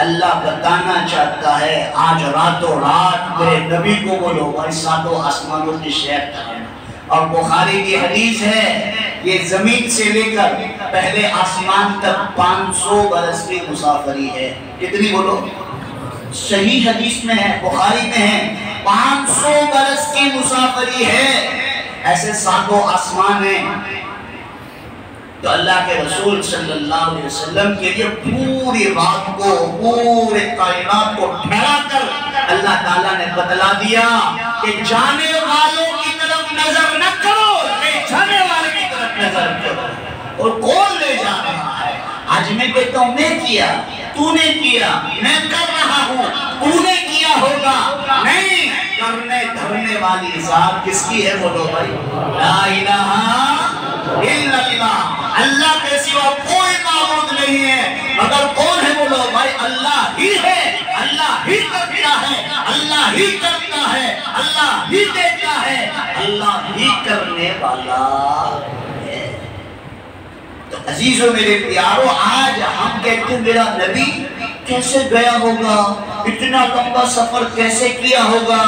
اللہ بتانا چاہتا ہے آج راتوں رات میرے نبی کو بولو بھائی ساتوں آسمانوں کی سیر کرنا. اور بخاری کی حدیث ہے یہ زمین سے لے کر پہلے آسمان تک 500 برس کی مسافری ہے. کتنی بولو؟ صحیح حدیث میں ہے، بخاری میں ہے، 500 برس کی مسافری ہے. ایسے ساتوں آسمان ہیں. تو اللہ کے رسول صلی اللہ علیہ وسلم کے لیے پوری رات کو، پورے کائنات کو ٹھہرا کر اللہ تعالیٰ نے بتلا دیا کہ جانے والوں کی طرف نظر نہ کرو، جانے والے کی طرف نظر کرو. اور کون لے جا رہا ہے؟ آج میں کہتا ہوں میں کیا، تو نے کیا، میں کر رہا ہوں، تو نے کیا ہوگا نہیں. کرنے دھرنے والی ذات کس کی ہے بولو بھائی؟ لا الہ الا اللہ. اللہ کے سوا کوئی معبود نہیں ہے. مگر کون ہے بولو بھائی؟ اللہ ہی ہے. اللہ ہی کرتا ہے، اللہ ہی کرتا ہے، اللہ ہی دیتا ہے، اللہ ہی کرنے والا ہے. تو عزیزوں میرے پیارو، آج ہم کہتے ہیں میرا نبی کیسے گیا ہوگا، اتنا لمبا سفر کیسے کیا ہوگا،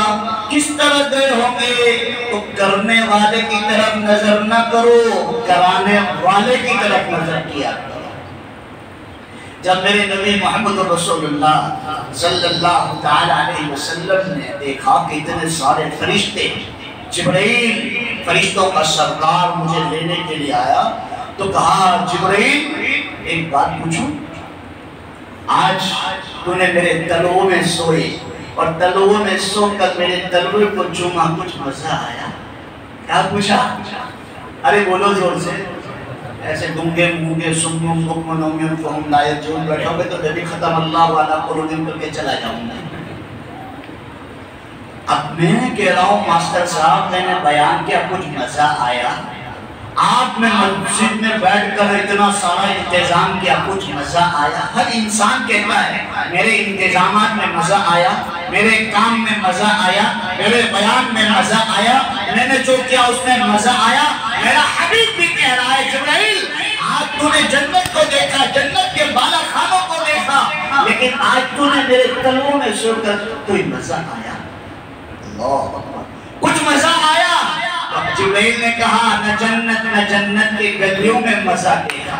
کس طرح گئے ہوں گے. تو کرنے والے کی طرف نظر نہ کرو، کرانے والے کی طرف نظر کیا کرو. جب میرے نبی محمد رسول اللہ صلی اللہ تعالی علیہ وسلم نے دیکھا کہ اتنے سارے فرشتے، جبرائیل فرشتوں کا سردار مجھے لینے کے لیے آیا، تو کہا جبرائیل ایک بات پوچھوں، آج تو نے میرے تلووں میں سوئے اور تلووں میں سو کر میرے تلوے کو چوما، کچھ مزہ آیا؟ کیا پوچھا؟ ارے بولو زور سے. ایسے گنگے مونگے سنگم مکمنومیوں کو ہم لائے جو بیٹھو گے تو نبی ختم اللہ والا قرآن کر کے چلا جاؤں گا. اب میں کہہ رہا ہوں ماسٹر صاحب میں نے بیان کیا، کچھ مزہ آیا؟ آپ نے مسجد میں بیٹھ کر اتنا سارا انتظام کیا، کچھ مزہ آیا؟ ہر انسان کہتا ہے میرے انتظامات میں مزہ آیا، میرے کام میں مزہ آیا، میرے بیان میں مزہ آیا، میں نے جو کیا اس میں مزہ آیا۔ میرا حبیب بھی کہہ رہا ہے جبرائیل آج تو نے جنت کو دیکھا، جنت کے بالا خانوں کو دیکھا، لیکن آج تو نے میرے تلووں میں سو کر کوئی مزہ آیا؟ اللہ اکبر، کچھ مزہ آیا؟ جبرائیل نے کہا نہ جنت کی گلیوں میں مزہ دیکھا،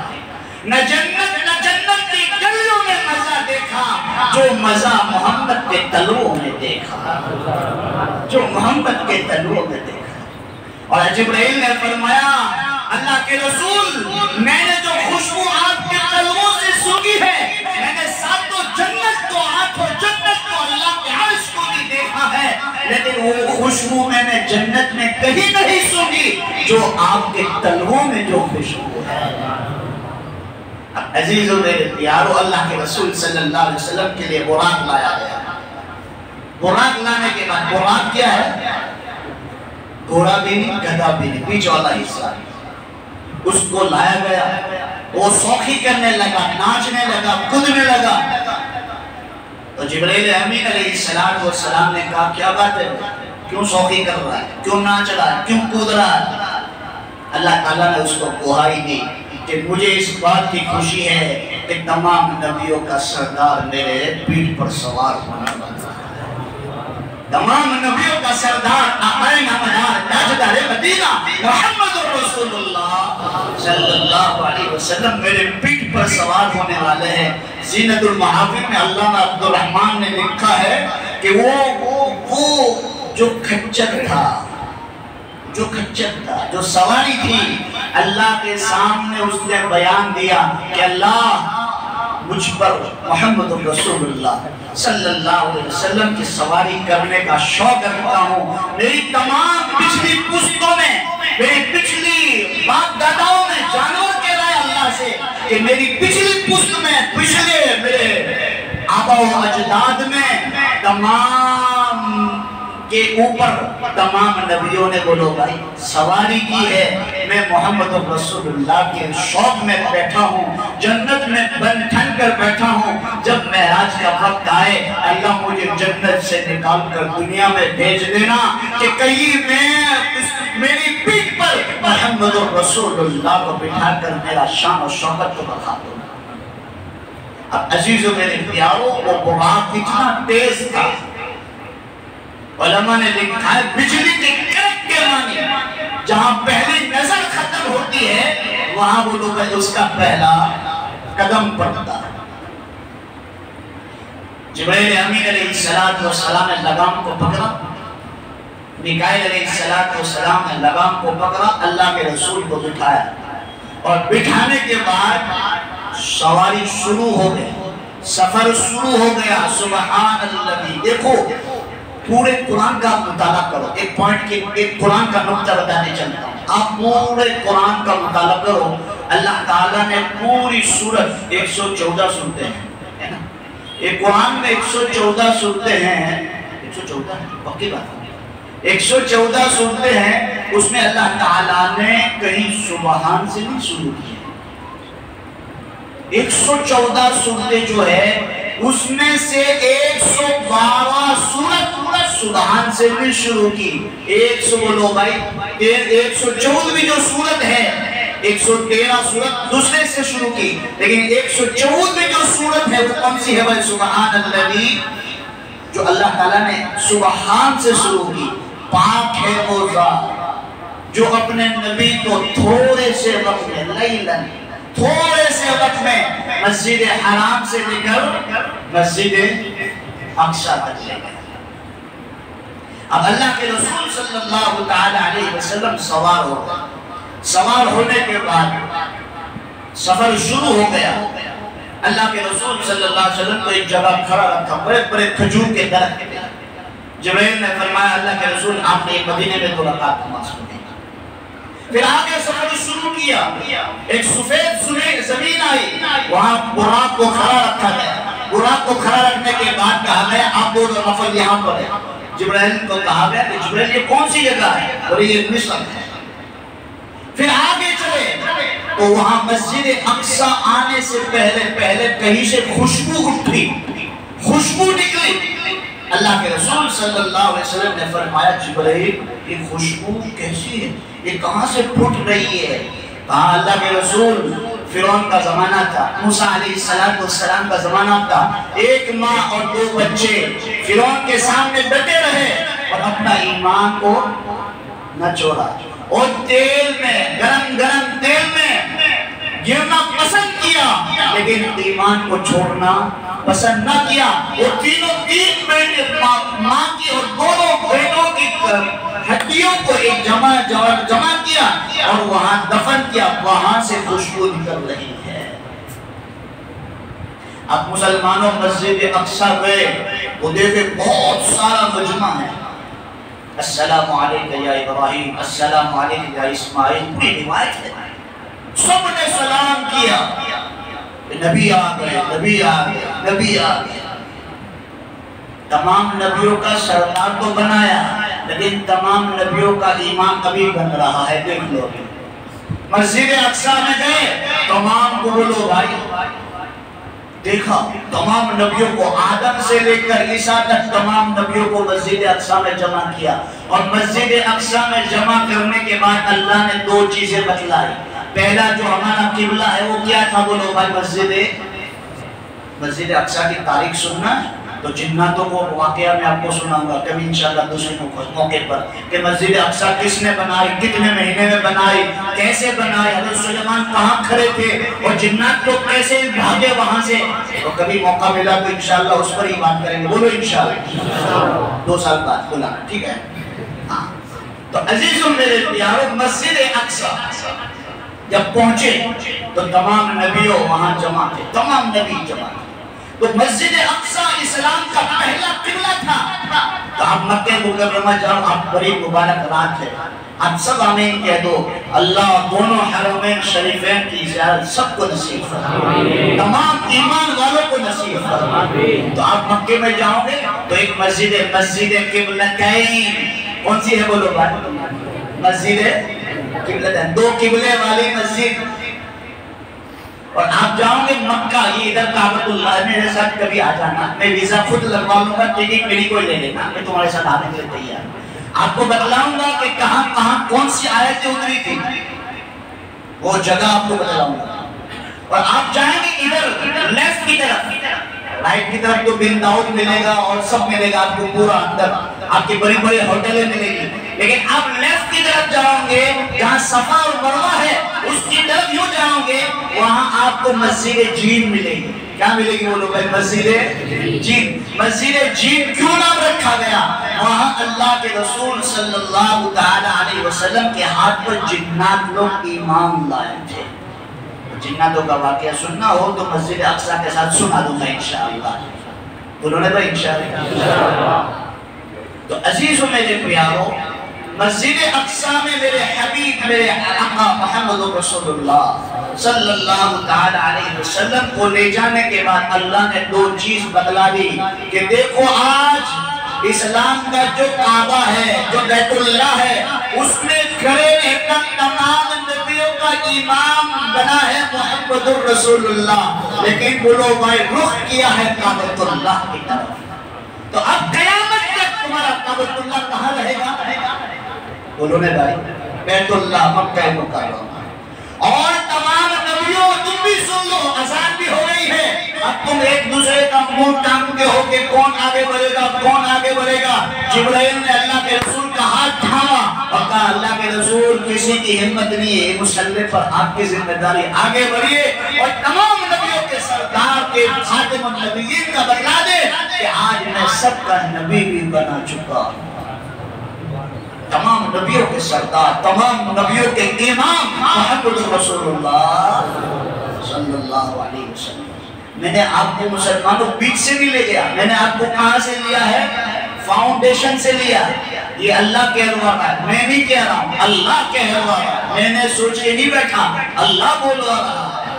نہ جنت کی گلیوں میں مزہ دیکھا، جو مزہ محمد کے تلووں میں دیکھا، جو محمد کے تلووں میں دیکھا۔ اور جبرائیل نے فرمایا اللہ کے رسول میں نے جو خوشبو آپ کے تلووں سے سونگھی ہے، میں نے ساتوں جنت کو، آٹھوں جنت کو، اللہ کے عرش کو بھی دیکھا ہے، لیکن وہ خوشبو میں نے جنت میں کہیں نہیں سونگھی جو آپ کے تلووں میں جو خوشبو ہے۔ عزیزو میرے پیارو، اللہ کے رسول صلی اللہ علیہ وسلم کے لیے براق لایا گیا۔ براق لانے کے بعد، براق کیا ہے؟ گھوڑا بھی نہیں، گدھا بھی نہیں، پیچھے والا حصہ، اس کو لایا گیا، وہ سوکھی کرنے لگا، ناچنے لگا، کودنے لگا۔ تو جبرائیل امین علیہ السلام نے کہا کیا بات ہے، کیوں سوکھی کر رہا ہے، کیوں ناچ رہا ہے، کیوں کود رہا ہے؟ اللہ تعالیٰ نے اس کو گواہی دی کہ مجھے اس بات کی خوشی ہے کہ تمام نبیوں کا سردار میرے پیٹھ پر سوار ہونے والا ہے۔ تمام نبیوں کا سردار، آقائے نامدار، تاجدار مدینہ محمد رسول اللہ صلی اللہ علیہ وسلم میرے پیٹھ پر سوار ہونے والے ہیں۔ زینت المحافظ میں علامہ عبدالرحمن نے لکھا ہے کہ وہ جو کھچر تھا، جو سواری تھی، اللہ کے سامنے اس نے بیان دیا کہ اللہ مجھ پر محمد رسول اللہ صلی اللہ علیہ وسلم کی سواری کرنے کا شوق رکھتا ہوں۔ میری تمام پچھلی پشتوں میں، میری پچھلی باپ داداؤں میں جانور کہہ رہا ہے اللہ سے کہ میری پچھلی پشت میں، پچھلے میرے آبا و اجداد میں تمام کے اوپر تمام نبیوں نے بولو بھائی سواری کی ہے، میں محمد رسول اللہ کے شوق میں بیٹھا ہوں، جنت میں بن ٹھن کر بیٹھا ہوں۔ جب معراج کا وقت آئے اللہ مجھے جنت سے نکال کر دنیا میں بھیج دینا کہ کہیں میں میری پیٹھ پر محمد رسول اللہ کو بٹھا کر میرا شان و شوکت کو بتا دوں۔ اب عزیزو میرے پیارو، وہ براق اتنا تیز تھا، علماء نے لکھا ہے بجلی کے کرک کے معنی، جہاں پہلی نظر ختم ہوتی ہے وہاں وہ لوگ اس کا پہلا قدم پڑتا ہے۔ جبرائیل امین علیہ السلام نے لگام کو پکڑا، میکائیل علیہ السلام نے لگام کو پکڑا، اللہ کے رسول کو بٹھایا، اور بٹھانے کے بعد سواری شروع ہو گئی، سفر شروع ہو گیا۔ سبحان اللہ، دیکھو پورے قرآن کا مطالعہ کرو، ایک پوائنٹ کی ایک قرآن کا نقطہ بتانے چلتا ہوں، آپ پورے قرآن کا مطالعہ کرو۔ اللہ تعالیٰ نے پوری سورت 114 سورتیں ہیں، ایک قرآن میں 114 سورتیں ہیں، 114 پکی بات، 114 سورتیں ہیں، اس میں اللہ تعالیٰ نے کہیں سبحان سے نہیں شروع کی، 114 سورتیں جو ہے اس میں سے 112 سورت سبحان سے بھی شروع کی، 100 بولو بھائی 114 جو سورت ہے، 113 سورت دوسرے سے شروع کی، لیکن 114 جو سورت ہے وہ کون سی ہے بھائی؟ سبحان اللہ، جو اللہ تعالیٰ نے سبحان سے شروع کی۔ پاک ہے وہ ذات جو اپنے نبی کو تھوڑے سے وقت میں لیلاً، تھوڑے سے وقت میں مسجد حرام سے لے کر مسجد اقصیٰ تک لے گئے۔ اب اللہ کے رسول صلی اللہ تعالی علیہ وسلم سوار ہو گئے، سوار ہونے کے بعد سفر شروع ہو گیا۔ اللہ کے رسول صلی اللہ علیہ وسلم کو ایک جگہ کھڑا رکھا، بڑے بڑے کھجور کے درخت پہ۔ جبرائیل نے فرمایا اللہ کے رسول آپ نے مدینے میں 2 رکعت نماز پڑھی۔ پھر آگے سفر شروع کیا، ایک سفید زمین آئی، وہاں براق کو کھڑا رکھا گیا۔ براق کو کھڑا رکھنے کے بعد کہا گیا آپ 2 نفل یہاں پر ہے۔ جبرائیل کو کہا گیا کہ جبرائیل یہ کون سی جگہ ہے؟ اور یہ مصر ہے۔ پھر آگے تو وہاں مسجد اقصی آنے سے پہلے کہیں سے خوشبو اٹھی، خوشبو نکلی۔ اللہ کے رسول صلی اللہ علیہ وسلم نے فرمایا جبرائیل یہ خوشبو کیسی ہے، یہ کہاں سے پھوٹ رہی ہے؟ کہا اللہ کے رسول فرعون کا زمانہ تھا، موسیٰ علیہ السلام کا زمانہ تھا، ایک ماں اور 2 بچے فرعون کے سامنے ڈٹے رہے اور اپنا ایمان کو نہ چھوڑا، اور تیل میں گرم تیل میں گرنا پسند کیا لیکن ایمان کو چھوڑنا پسند نہ کیا۔ وہ تین بیٹے ماں کی اور دونوں بیٹوں کی ہڈیوں کو ایک جمع کیا اور وہاں دفن کیا، وہاں سے خوشبو نکل رہی ہے۔ اب مسلمانوں مسجد اقصی گئے، وہ دیکھے بہت سارا مجمع ہے، السلام علیکم یا ابراہیم، السلام علیکم یا اسماعیل، پوری روایت ہے۔ سب نے سلام کیا، نبی آ گئے۔ تمام نبیوں کا سردار تو بنایا لیکن تمام نبیوں کا ایمان ابھی بن رہا ہے، دیکھ لو۔ مسجد اقصی میں گئے، تمام کو بولو بھائی، دیکھا تمام نبیوں کو آدم سے لے کر عیسیٰ تک تمام نبیوں کو مسجد اقصی میں جمع کیا، اور مسجد اقصی میں جمع کرنے کے بعد اللہ نے 2 چیزیں بتلائی۔ پہلا جو ہمارا قبلہ ہے وہ کیا تھا، بولو بھائی، مسجد اقصی کی تاریخ سننا تو جناتوں کو واقعہ میں آپ کو سناؤں گا کبھی انشاءاللہ دوسرے موقع پر، کہ مسجد اقصی کس نے بنائی، کتنے مہینے میں بنائی، کیسے بنائی، حضرت سلیمان کہاں کھڑے تھے اور جنات لوگ کیسے بھاگے وہاں سے، تو کبھی موقع ملا تو انشاءاللہ اس پر ہی بات کریں گے، بولو انشاءاللہ 2 سال بعد بلانا، ٹھیک ہے؟ تو عزیزوں میرے پیارو، مسجد اقصی جب پہنچے تو تمام نبیوں وہاں جمع تھے، تمام نبی جمع تھے۔ تو مسجد اقصی اسلام کا پہلا قبلہ تھا۔ تو آپ مکہ مکرمہ جاؤ، آپ بڑی مبارک رات ہے، آپ سب آمین کہہ دو، اللہ دونوں حرمین شریفین کی زیارت سب کو نصیب فرمائے، تمام ایمان والوں کو نصیب فرمائے۔ تو آپ مکہ میں جاؤ گے تو ایک مسجد قبلتین، کون سی ہے بولو بھائی؟ مسجد قبلتین، 2 قبلے والی مسجد۔ اور آپ جاؤں گے مکہ، یہ ادھر کعبۃ اللہ، میرے ساتھ کبھی آ جانا، میں ویزا خود لگوا لوں گا، ٹکٹ میری کوئی لے لینا، میں تمہارے ساتھ آنے کے لیے تیار ہوں۔ آپ کو بتلاؤں گا کہ کہاں کون سی آیتیں اتری تھی، وہ جگہ آپ کو بتلاؤں گا۔ اور آپ جائیں گے ادھر لیفٹ کی طرف، رائٹ کی طرف تو بن داؤد ملے گا اور سب ملے گا آپ کو، پورا اندر آپ کی بڑی بڑی ہوٹلیں ملے گی، لیکن آپ لیفٹ کی طرف جاؤں گے جہاں صفا اور مروہ ہے، اس کی طرف یوں جاؤں گے، وہاں آپ کو مسجد جین ملے گی۔ کیا ملے گی بولو بھائی؟ مسجد جین۔ مسجد جین کیوں نام رکھا گیا؟ وہاں اللہ کے رسول صلی اللہ علیہ وسلم کے ہاتھ پر جنات لوگ ایمان لائے تھے۔ جناتوں کا واقعہ سننا ہو تو مسجد اقصی کے ساتھ سنا دوں گا انشاءاللہ، بولو نا بھائی انشاءاللہ۔ تو عزیزوں میرے پیارو، مسجد اقصی میں میرے حبیب، میرے آقا محمد رسول اللہ صلی اللہ علیہ وسلم کو لے جانے کے بعد اللہ نے 2 چیز بتلا دی کہ دیکھو آج اسلام کا جو کعبہ ہے، جو بیت اللہ ہے، اس میں کھڑے رہ کر تمام نبیوں کا امام بنا ہے محمد رسول اللہ، لیکن بولو بھائی رخ کیا ہے کعبۃ اللہ کی طرف۔ تو اب قیامت تک تمہارا کعبۃ اللہ کہاں رہے گا؟ بولو نے بھائی، بیت اللہ مکہ مکرمہ۔ اور تمام نبیوں، تم بھی سن لو، اذان بھی ہو رہی ہے، اب تم ایک دوسرے کا منہ ٹانگتے ہو کہ کون آگے بڑھے گا، کون آگے بڑھے گا۔ جبرائیل نے اللہ کے رسول کا ہاتھ تھاما اور کہا اللہ کے رسول کسی کی ہمت نہیں ہے، مسلح پر آپ کی ذمہ داری، آگے بڑھیے اور تمام نبیوں کے سردار کے خاتم النبیین کا بتلا دے کہ آج میں سب کا نبی بھی بنا چکا ہوں۔ تمام نبیوں کے سردار، تمام نبیوں کے امام محمد رسول اللہ صلی اللہ علیہ وسلم۔ میں نے آپ کو مسلمانوں بیچ سے نہیں لے گیا، میں نے آپ کو کہاں سے لیا ہے؟ فاؤنڈیشن سے لیا۔ یہ اللہ کہہ رہا ہے، میں نہیں کہہ رہا ہوں، اللہ کہہ رہا ہے، میں نے سوچ کے نہیں بیٹھا، اللہ بول رہا ہے۔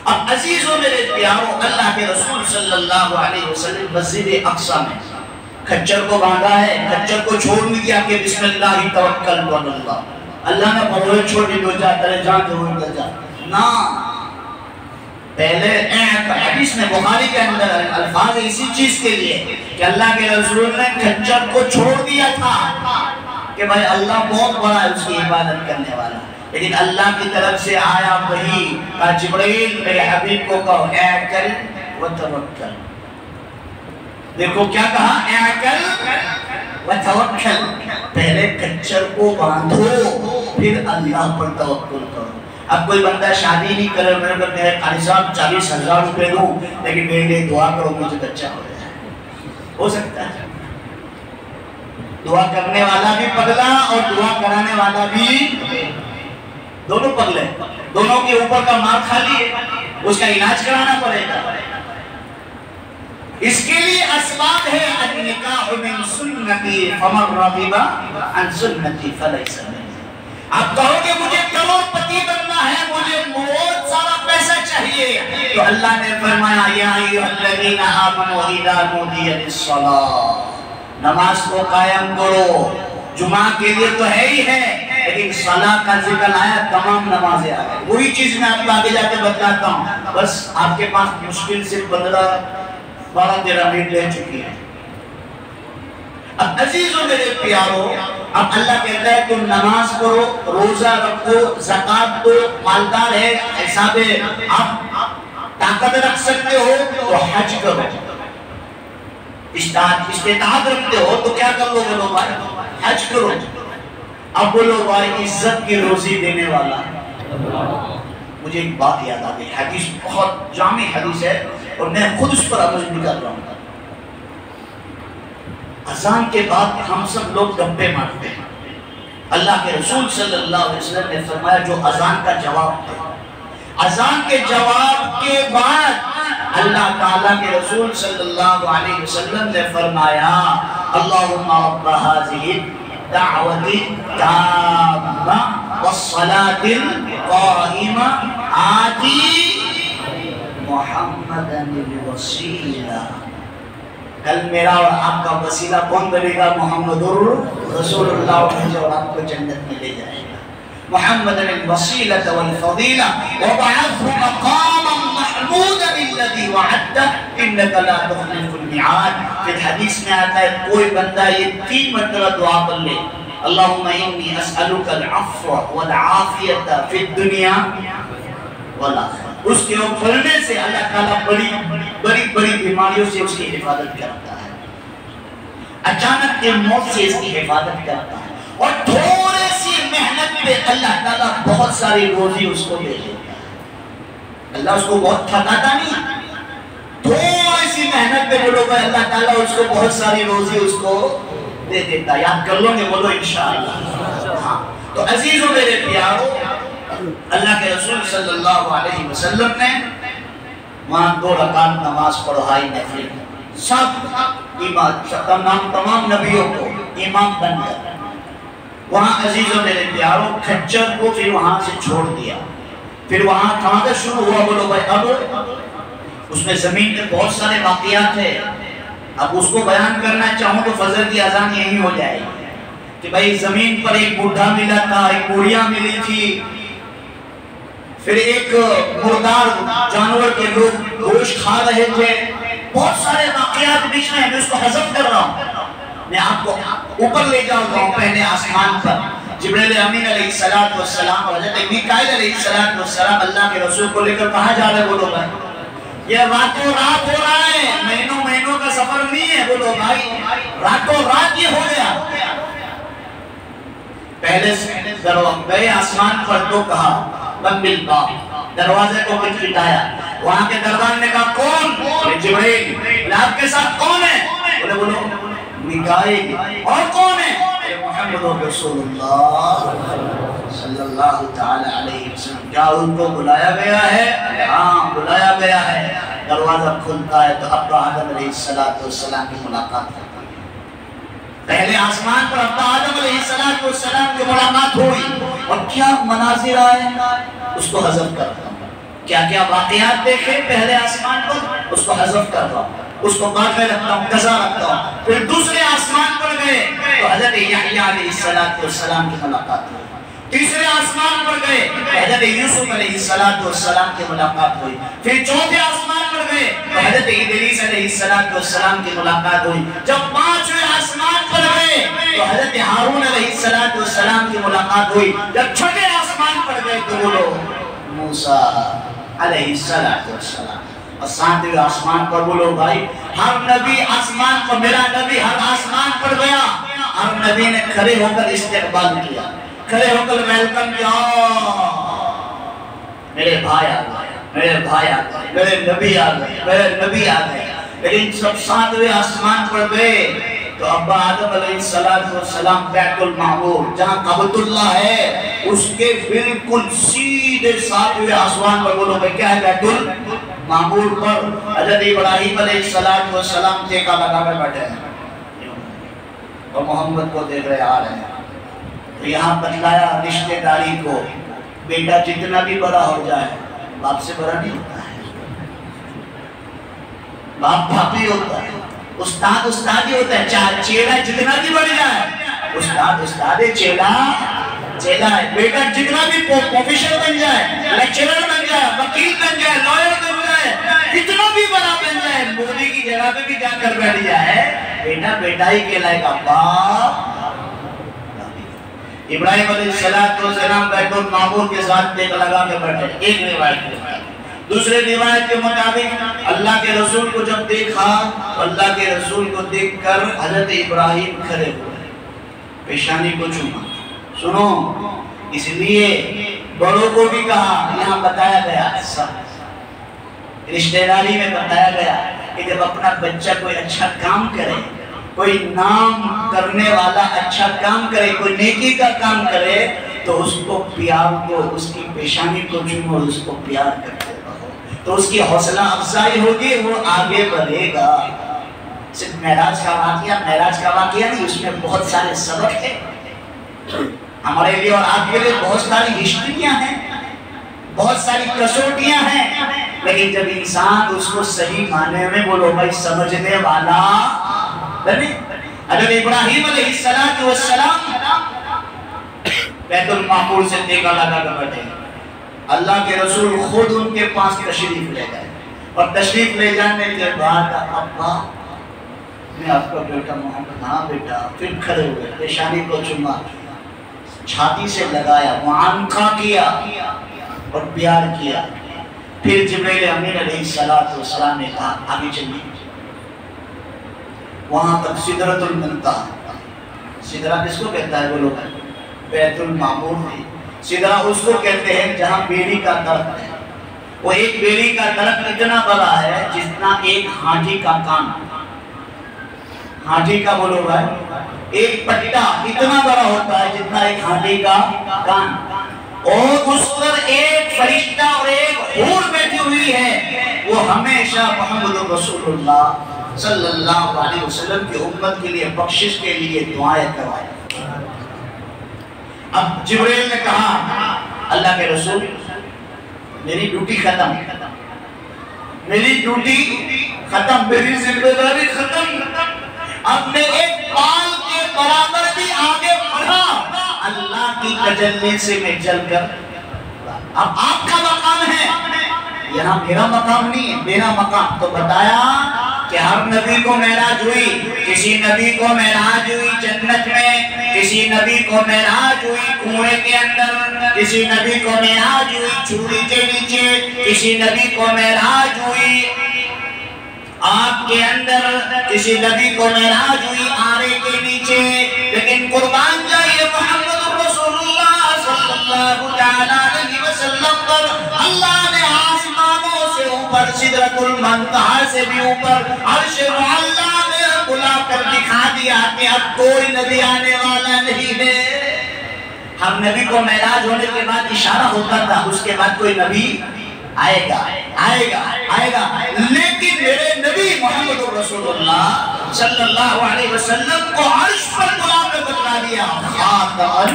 اب عزیزوں میرے پیاروں، اللہ کے رسول صلی اللہ علیہ وسلم مسجد اقصی میں کھچر کو باندھا ہے، کھچر کو چھوڑ نہیں دیا کہ بسم اللہ توکلت علی اللہ، اللہ نے بڑھوئے چھوٹی دو جا ترے جان کے ہوئی کر جا نا پہلے حدیث میں بخاری کے اندر الفاظ اسی چیز کے لیے کہ اللہ کے رسول نے کھچر کو چھوڑ دیا تھا کہ بھائی اللہ بہت بڑا ہے اس کی عبادت کرنے والا، لیکن اللہ کی طرف سے آیا وہی کہا جبرائیل میرے حبیب کو کہو اعقل وتوکل. دیکھو کیا کہا اعقل وتوکل، پہلے کچر کو باندھو پھر اللہ پر توکل کرو. اب کوئی بندہ شادی نہیں کرے میرے کو میرے قاری صاحب 40,000 روپے دوں لیکن میرے لیے دعا کرو مجھے بچہ ہو جائے، ہو سکتا ہے؟ دعا کرنے والا بھی پگلا اور دعا کرانے والا بھی دونوں پگلے، دونوں کے اوپر کا مال خالی ہے، اس کا علاج کرانا پڑے گا. اس کے لیے اسباب ہے النکاح من سنتی فمن رغب عن سنتی فلیس منی. آپ کہو کہ مجھے کروڑ پتی بننا ہے، مجھے بہت سارا پیسہ چاہیے، تو اللہ نے فرمایا یا ایھا الذین آمنوا اذا نودی للصلاۃ، نماز کو قائم کرو. جمعہ کے لیے تو ہے ہی ہے لیکن صلاۃ کا ذکر آیا تمام نمازیں آ گئی. وہی چیز میں آپ کو آگے جا کے بتاتا ہوں، بس آپ کے پاس مشکل سے 12-13 منٹ لے چکی ہے. اب عزیزوں میرے پیارو، اب اللہ کہتا ہے تم نماز پڑھو، روزہ رکھو، زکوٰۃ دو، مالدار ہے حساب آپ طاقت رکھ سکتے ہو تو حج کرو، استطاعت رکھتے ہو تو کیا کر لو؟ بولو بھائی حج کرو. اب بولو بھائی عزت کی روزی دینے والا. مجھے ایک بات یاد آ گئی، حدیث بہت جامع حدیث ہے اور میں خود اس پر عمل بھی کر رہا ہوں. اذان کے بعد ہم سب لوگ ڈبے مارتے ہیں. اللہ کے رسول صلی اللہ علیہ وسلم نے فرمایا جو اذان کا جواب دے، اذان کے جواب کے بعد اللہ تعالیٰ کے رسول صلی اللہ علیہ وسلم نے فرمایا اللہم رب هذه الدعوة التامة والصلاة القائمة آتی محمدا الوسیلہ. کل میرا اور آپ کا وسیلہ کون بنے گا؟ محمد رسول اللہ، مجھے اور آپ کو جنت میں لے جائے گا. محمد الوسیلۃ والفضیلہ وبعثہ مقاما محمودا الذی وعدتہ انک لا تخلف الميعاد. پھر حدیث میں آتا ہے کوئی بندہ یہ 3 مرتبہ دعا کر لے اللہم انی اسألک العفو والعافیۃ فی الدنیا والآخرہ، اس کے پڑھنے سے اللہ تعالیٰ بڑی بیماریوں سے اس کی حفاظت کرتا ہے، اچانک کے موت سے اس کی حفاظت کرتا ہے، اور تھوڑے سی محنت پہ اللہ تعالیٰ بہت ساری روزی اس کو دے دیتا ہے. اللہ اس کو بہت تھکاتا نہیں، تھوڑی سی محنت پہ بولو گے اللہ تعالیٰ اس کو بہت ساری روزی اس کو دے دیتا ہے. یاد کر لو گے؟ بولو انشاءاللہ. ہاں تو عزیزوں میرے پیارو، اللہ کے رسول صلی اللہ علیہ وسلم نے وہاں 2 رکعت نماز پڑھائی نفل، سب امام تمام نبیوں کو امام بن کر. وہاں عزیزوں میرے پیارو کھچر کو پھر وہاں سے چھوڑ دیا. پھر وہاں کہاں سے شروع ہوا؟ بولو بھائی اب اس میں زمین کے بہت سارے واقعات ہیں. اب اس کو بیان کرنا چاہوں تو فجر کی اذان یہی ہو جائے گی کہ بھائی زمین پر ایک بوڑھا ملا تھا، ایک بوڑھیا ملی تھی، پھر ایک مردار جانور کے لوگ گوشت کھا رہے تھے. بہت سارے واقعات بیچ میں اس کو حذف کر رہا ہوں. میں آپ کو اوپر لے جاؤں گا پہلے آسمان پر. جبریل امین علیہ السلام اور حضرت میکائیل علیہ السلام اللہ کے رسول کو لے کر کہاں جا رہے؟ بولو بھائی یہ راتوں رات ہو رہا ہے، مہینوں کا سفر نہیں ہے. بولو بھائی راتوں رات یہ ہو گیا. پہلے گئے آسمان پر تو کہا بند بالباب، دروازے کو کھٹکھٹایا. وہاں کے دربان نے کہا کون؟ جبریل. آپ کے ساتھ کون ہے؟ بولو میکائیل. اور کون ہے؟ محمد رسول اللہ صلی اللہ تعالی علیہ وسلم. کیا ان کو بلایا گیا ہے؟ ہاں بلایا گیا ہے. دروازہ کھلتا ہے تو ابا آدم علیہ السلام کی ملاقات ہوتی ہے. پہلے آسمان پر ابا آدم علیہ السلام کی ملاقات ہوئی اور کیا مناظر آئے اس کو حذف کرتا ہوں. کیا کیا واقعات دیکھے پہلے آسمان پر اس کو حذف کرتا ہوں، اس کو بعد میں رکھتا ہوں، قضا رکھتا ہوں. پھر دوسرے آسمان پر گئے تو حضرت یحییٰ علیہ السلام کی ملاقات ہوئی. تیسرے آسمان پر گئے، حضرت یوسف علیہ السلام کی ملاقات ہوئی۔ پھر چوتھے آسمان پر گئے تو حضرت ادریس علیہ السلام کی ملاقات ہوئی۔ جب پانچویں آسمان پر گئے تو حضرت ہارون علیہ السلام کی ملاقات ہوئی۔ جب چھٹے آسمان پر گئے تو وہ لوگ موسیٰ علیہ السلام، اور ساتویں آسمان پر بولو بھائی، ہر نبی آسمان پر، میرا نبی ہر آسمان پر گیا، ہر نبی نے کھڑے ہو کر استقبال کیا، کھڑے ہو کر ویلکم کیا، میرے بھائی آ گئے، میرے بھائی آ گئے، میرے نبی آ گئے، میرے نبی آ گئے۔ لیکن سب ساتویں آسمان پر گئے تو ابا آدم علیہ السلام بیت المعمور جہاں کعبۃ اللہ ہے اس کے بالکل سیدھے ساتویں آسمان پر، بولو بھائی کیا ہے، بیت المعمور پر حضرت ابراہیم علیہ السلام ٹیکا لگا کر بیٹھے ہیں اور محمد کو دیکھ رہے آ رہے ہیں۔ تو یہاں بتلایا رشتہ داری کو، بیٹا جتنا بھی بڑا ہو جائے باپ سے بڑا نہیں ہوتا ہے، باپ باپ ہی ہوتا ہے، استاد استاد ہی ہوتا ہے، چیلا جتنا بھی بڑھ جائے استاد استاد ہے، چیلا چیلا ہے۔ بیٹا جتنا بھی پروفیسر بن جائے، لیکچرر بن جائے، وکیل بن جائے، لائر بن جائے، کتنا بھی بڑا بن جائے، مودی کی جگہ پہ بھی جا کر بیٹھ جائے، بیٹا بیٹا ہی کہلائے گا، باپ۔ ابراہیم علیہ السلام بیت المعمور کے ساتھ ٹیک لگا کے بیٹھے، ایک روایت کے بعد دوسرے روایت کے مطابق اللہ کے رسول کو جب دیکھا تو اللہ کے رسول کو دیکھ کر حضرت ابراہیم کھڑے ہوئے، پیشانی کو چوما۔ سنو، اس لیے بڑوں کو بھی کہا، یہاں بتایا گیا، رشتہ داری میں بتایا گیا کہ جب اپنا بچہ کوئی اچھا کام کرے، کوئی نام کرنے والا اچھا کام کرے، کوئی نیکی کا کام کرے تو اس کو پیار کو، اس کی پیشانی کو چومو اور اس کو پیار کرتے رہو، تو اس کی حوصلہ افزائی ہوگی، وہ آگے بڑھے گا۔ صرف معراج کا واقعہ نہیں، اس میں بہت سارے سبق ہیں ہمارے لیے اور آپ کے لیے، بہت ساری ہسٹریاں ہیں، بہت ساری کسوٹیاں ہیں، لیکن جب انسان اس کو صحیح معنی میں، بولو بھائی، سمجھنے والا حضرت ابراہیم علیہ السلام بیت المعمور سے ٹیکا لگا کر بیٹھے، اللہ کے رسول خود ان کے پاس تشریف لے گئے، اور تشریف لے جانے کے بعد ابا میں آپ کا بیٹا محمد، ہاں بیٹا، پھر کھڑے ہوئے، پیشانی کو چوما، چھاتی سے لگایا، معانقہ کیا اور پیار کیا۔ پھر جبریل امین علیہ السلام نے کہا آگے چلیے، وہاں تک سدرۃ المنتہا، سدرہ کس کو کہتا ہے بولو بھائی، بیت المعمور میں سدرہ اس کو کہتے ہیں جہاں بیری کا درخت ہے، وہ ایک بیری کا درخت اتنا بڑا ہے جتنا ایک ہانڈی کا کان، ہانڈی کا بولو بھائی، ایک پٹا اتنا بڑا ہوتا ہے جتنا ایک ہانڈی کا کان، اور اس پر ایک فرشتہ اور ایک حور بیٹھی ہوئی ہے، وہ ہمیشہ محمد رسول اللہ صلی اللہ علیہ وسلم کی امت کے لیے، بخشش کے لیے دعائیں کروائے۔ اب جبریل نے کہا اللہ کے رسول، میری ڈیوٹی ختم، میری ڈیوٹی ختم، میری ذمہ داری ختم، اب میں ایک بال کے برابر بھی آگے بڑھا، اللہ کی تجلی سے میں جل کر، اب آپ کا مقام ہے، یہاں میرا مقام نہیں ہے، میرا مقام تو بتایا کہ ہر نبی کو معراج ہوئی، کسی نبی کو معراج ہوئی جنت میں، کسی نبی کو معراج ہوئی کنویں کے اندر، کسی نبی کو معراج ہوئی چوڑی کے نیچے، کسی نبی کو معراج ہوئی آگ کے اندر، کسی نبی کو معراج ہوئی آرے کے نیچے، لیکن قربان جائیے محمد رسول اللہ صلی اللہ علیہ وسلم پر اللہ نے آسمانوں سے اوپر، سدرۃ المنتہا سے بھی اوپر، عرش معلی نے بلا کر دکھا دیا کہ اب کوئی نبی آنے والا نہیں ہے۔ ہر نبی کو معراج ہونے کے بعد اشارہ ہوتا تھا اس کے بعد کوئی نبی آئے گا آئے گا آئے گا، لیکن میرے نبی محمد رسول اللہ صلی اللہ علیہ وسلم کو عرش پر بلا کر بتلا دیا، خاتم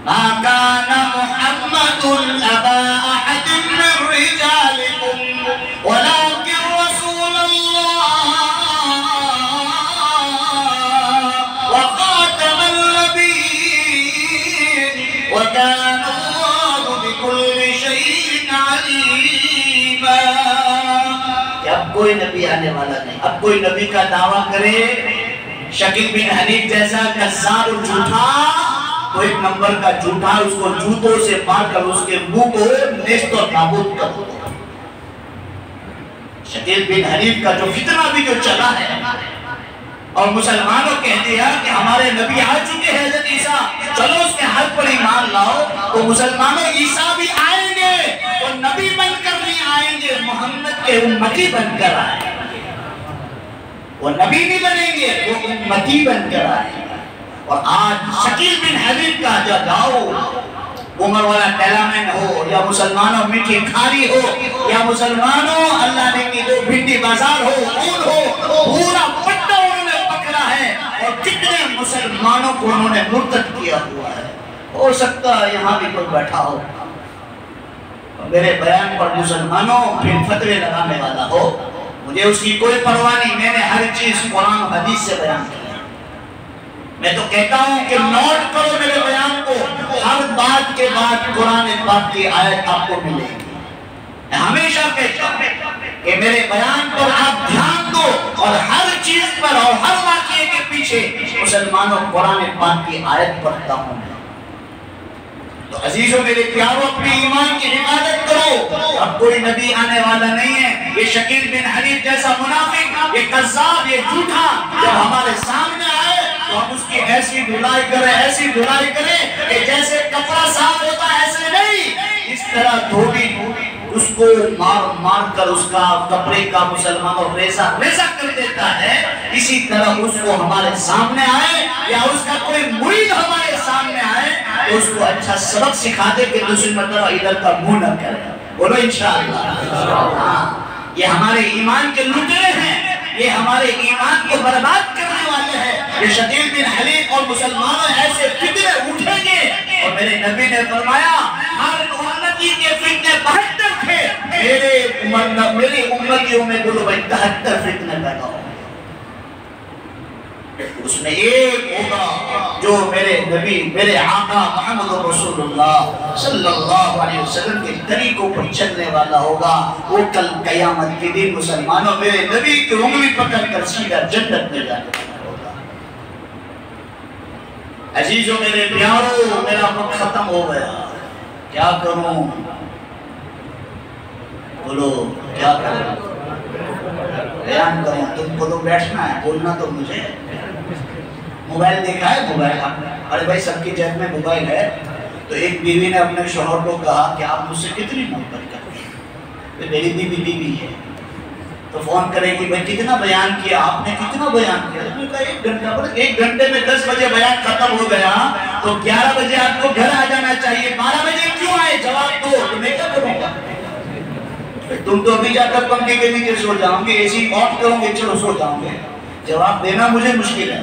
ما كان محمد أبا أحد من رجالكم ولكن رسول الله وخاتم النبيين کوئی نبی آنے والا نہیں۔ اب کوئی نبی کا دعویٰ کرے شکیل بن حنیف جیسا کذاب اور جھوٹا، تو ایک نمبر کا جھوٹا، اس کو جوتوں سے مار کر اس کے منہ کو نیست و نابود کر دو۔ شکیل بن حنیف کا جو فتنہ بھی جو چلا ہے اور مسلمانوں کہہ دیا کہ ہمارے نبی آ چکے ہیں حضرت عیسیٰ، چلو اس کے حق پر ایمان لاؤ، تو مسلمانوں عیسیٰ بھی آئیں گے، وہ نبی بن کر نہیں آئیں گے، محمد کے امتی بن کر آئیں گے۔ وہ نبی نہیں بنیں گے، وہ امتی بن کر آئیں گے۔ اور آج شکیل بن حنیف کا جو جاؤ عمر والا ٹیلامن ہو یا مسلمانوں میٹھی کھاری ہو یا مسلمانوں اللہ نے کی دو بھنڈی بازار ہو، اون ہو، پورا پٹا انہوں نے پکڑا ہے اور کتنے مسلمانوں کو انہوں نے مرتد کیا ہوا ہے۔ ہو سکتا ہے یہاں بھی کوئی بیٹھا ہو میرے بیان پر مسلمانوں پھر فتوے لگانے والا ہو، مجھے اس کی کوئی پرواہ نہیں، میں نے ہر چیز قرآن و حدیث سے بیان کی۔ میں تو کہتا ہوں کہ نوٹ کرو میرے بیان کو، ہر بات کے بعد قرآن پاک کی آیت آپ کو ملے گی۔ میں ہمیشہ کہتا ہوں کہ میرے بیان پر آپ دھیان دو اور ہر چیز پر اور ہر واقعے کے پیچھے مسلمانوں قرآن پاک کی آیت پڑھتا ہوں۔ تو عزیزوں میرے پیاروں، اپنی ایمان کی حفاظت کرو۔ اب کوئی نبی آنے والا نہیں ہے۔ یہ شکیل بن حنیف جیسا منافق، یہ کذاب، یہ جھوٹا جب ہمارے سامنے آئے تو ہم اس کی ایسی دھلائی کریں، ایسی دھلائی کریں کہ جیسے کپڑا صاف ہوتا ہے ایسے نہیں، اس طرح دھوبی اس کو مار مار کر اس کا کپڑے کا مسلمانوں ریزہ کر دیتا ہے، اسی طرح اس کو ہمارے سامنے آئے یا اس کا کوئی مرید ہمارے سامنے آئے تو اس کو اچھا سبق سکھا دے کہ دوسری مرتبہ ادھر کا منہ نہ کرے۔ بولو انشاءاللہ۔ یہ ہمارے ایمان کے لٹیرے ہیں، یہ ہمارے ایمان کو برباد کرنے والے ہیں۔ یہ شکیل بن حنیف اور مسلمانوں ایسے فتنے اٹھیں گے، اور میرے نبی نے فرمایا ہر امتی کے فتنے 72 تھے، میری امتیوں میں بولو بھائی 73 فتنے پیدا ہوں، اس میں ایک ہوگا جو میرے نبی میرے آقا محمد رسول اللہ صلی اللہ علیہ وسلم کے طریقوں پر چلنے والا ہوگا، وہ کل قیامت کے دن مسلمانوں میرے نبی کی انگلی پکڑ کر سیدھا جنت میں جانے والا ہوگا۔ عزیزوں میرے پیاروں، میرا وقت ختم ہو گیا، کیا کروں؟ بولو کیا کروں؟ بیان کروں؟ تم کو تو بیٹھنا ہے، بولنا تو مجھے۔ موبائل دیکھا ہے؟ موبائل ارے بھائی سب کی جیب میں موبائل ہے۔ تو ایک بیوی نے اپنے شوہر کو کہا کہ آپ مجھ سے کتنی محبت کرتے ہیں؟ میری بیوی ہے تو فون کرے گی بھائی کتنا بیان کیا آپ نے، کتنا بیان کیا؟ اس نے کہا 1 گھنٹہ۔ بولے 1 گھنٹے میں 10 بجے بیان ختم ہو گیا تو 11 بجے آپ کو گھر آ جانا چاہیے، 12 بجے کیوں آئے؟ جواب دو۔ تو میں کیا کروں گا؟ تم تو ابھی جا کر پنکھے کے نیچے سو جاؤں گے، اے سی آف کروں گے، چلو سو جاؤں گے، جواب دینا مجھے مشکل ہے۔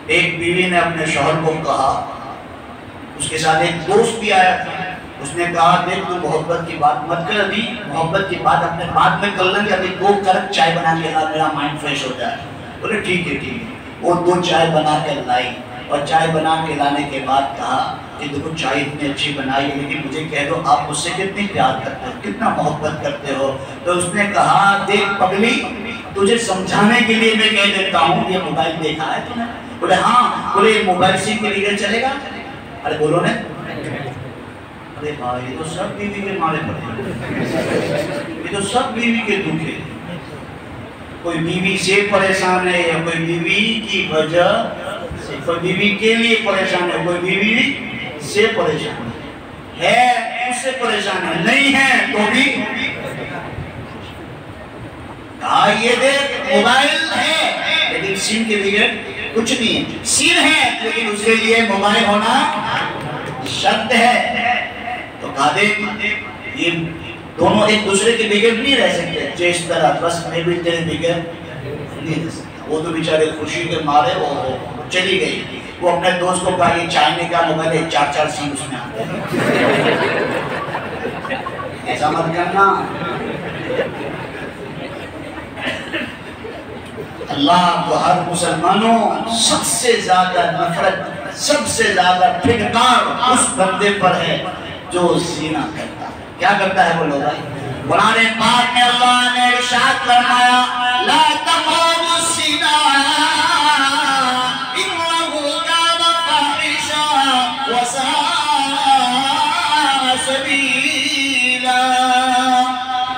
ایک بیوی نے اپنے شوہر کو کہا، اس کے ساتھ ایک دوست بھی آیا تھا، اس نے کہا دیکھ تو محبت کی بات مت کر، ابھی محبت کی بات اپنے بعد میں کر لیں گے، ابھی 2 کرک چائے بنا کے لا، میرا مائنڈ فریش ہو جائے۔ بولے ٹھیک ہے۔ وہ 2 چائے بنا کے لائی، اور چائے بنا کے لانے کے بعد کہا کہ دیکھو چائے اتنی اچھی بنائی ہے لیکن مجھے کہہ دو آپ مجھ سے کتنی پیار کرتے ہو، کتنا محبت کرتے ہو؟ تو اس نے کہا دیکھ پگلی، تجھے سمجھانے کے لیے میں کہہ دیتا ہوں، یہ موبائل دیکھا ہے تم نے؟ بولے ہاں۔ بولے یہ موبائل سی کے لیے چلے گا؟ ارے بولو نے، ارے بھائی یہ تو سب بیوی کے مارے پڑے، یہ تو سب بیوی کے دکھ ہے۔ کوئی بیوی سے پریشان ہے یا کوئی بیوی کی وجہ سے، کوئی بیوی کے لیے پریشان ہے، کوئی بیوی سے پریشان ہے، اس سے پریشان ہے، نہیں ہے تو بھی کہا یہ دیکھ موبائل ہے لیکن سیم کے بغیر کچھ نہیں ہے، سیم ہے لیکن اس کے لیے موبائل ہونا شرط ہے۔ تو کہا دیکھ یہ دونوں ایک دوسرے کے بغیر نہیں رہ سکتے، جس طرح بس میں بھی تیرے بغیر نہیں رہ سکتا۔ وہ تو بیچارے خوشی کے مارے وہ چلی گئی، وہ اپنے دوست کو کہا یہ چائنے کا موبائل ہے، 4 سیم اس میں آتے ہیں، ایسا مت کرنا۔ اللہ کو ہر مسلمانوں سب سے زیادہ نفرت، سب سے زیادہ پھٹکار اس بندے پر ہے جو زنا کرتا ہے۔ کیا کرتا ہے بولو بھائی؟ قرآن پاک میں اللہ نے ارشاد فرمایا لا تقربوا الزنا انه كان فاحشا وساء سبیلا۔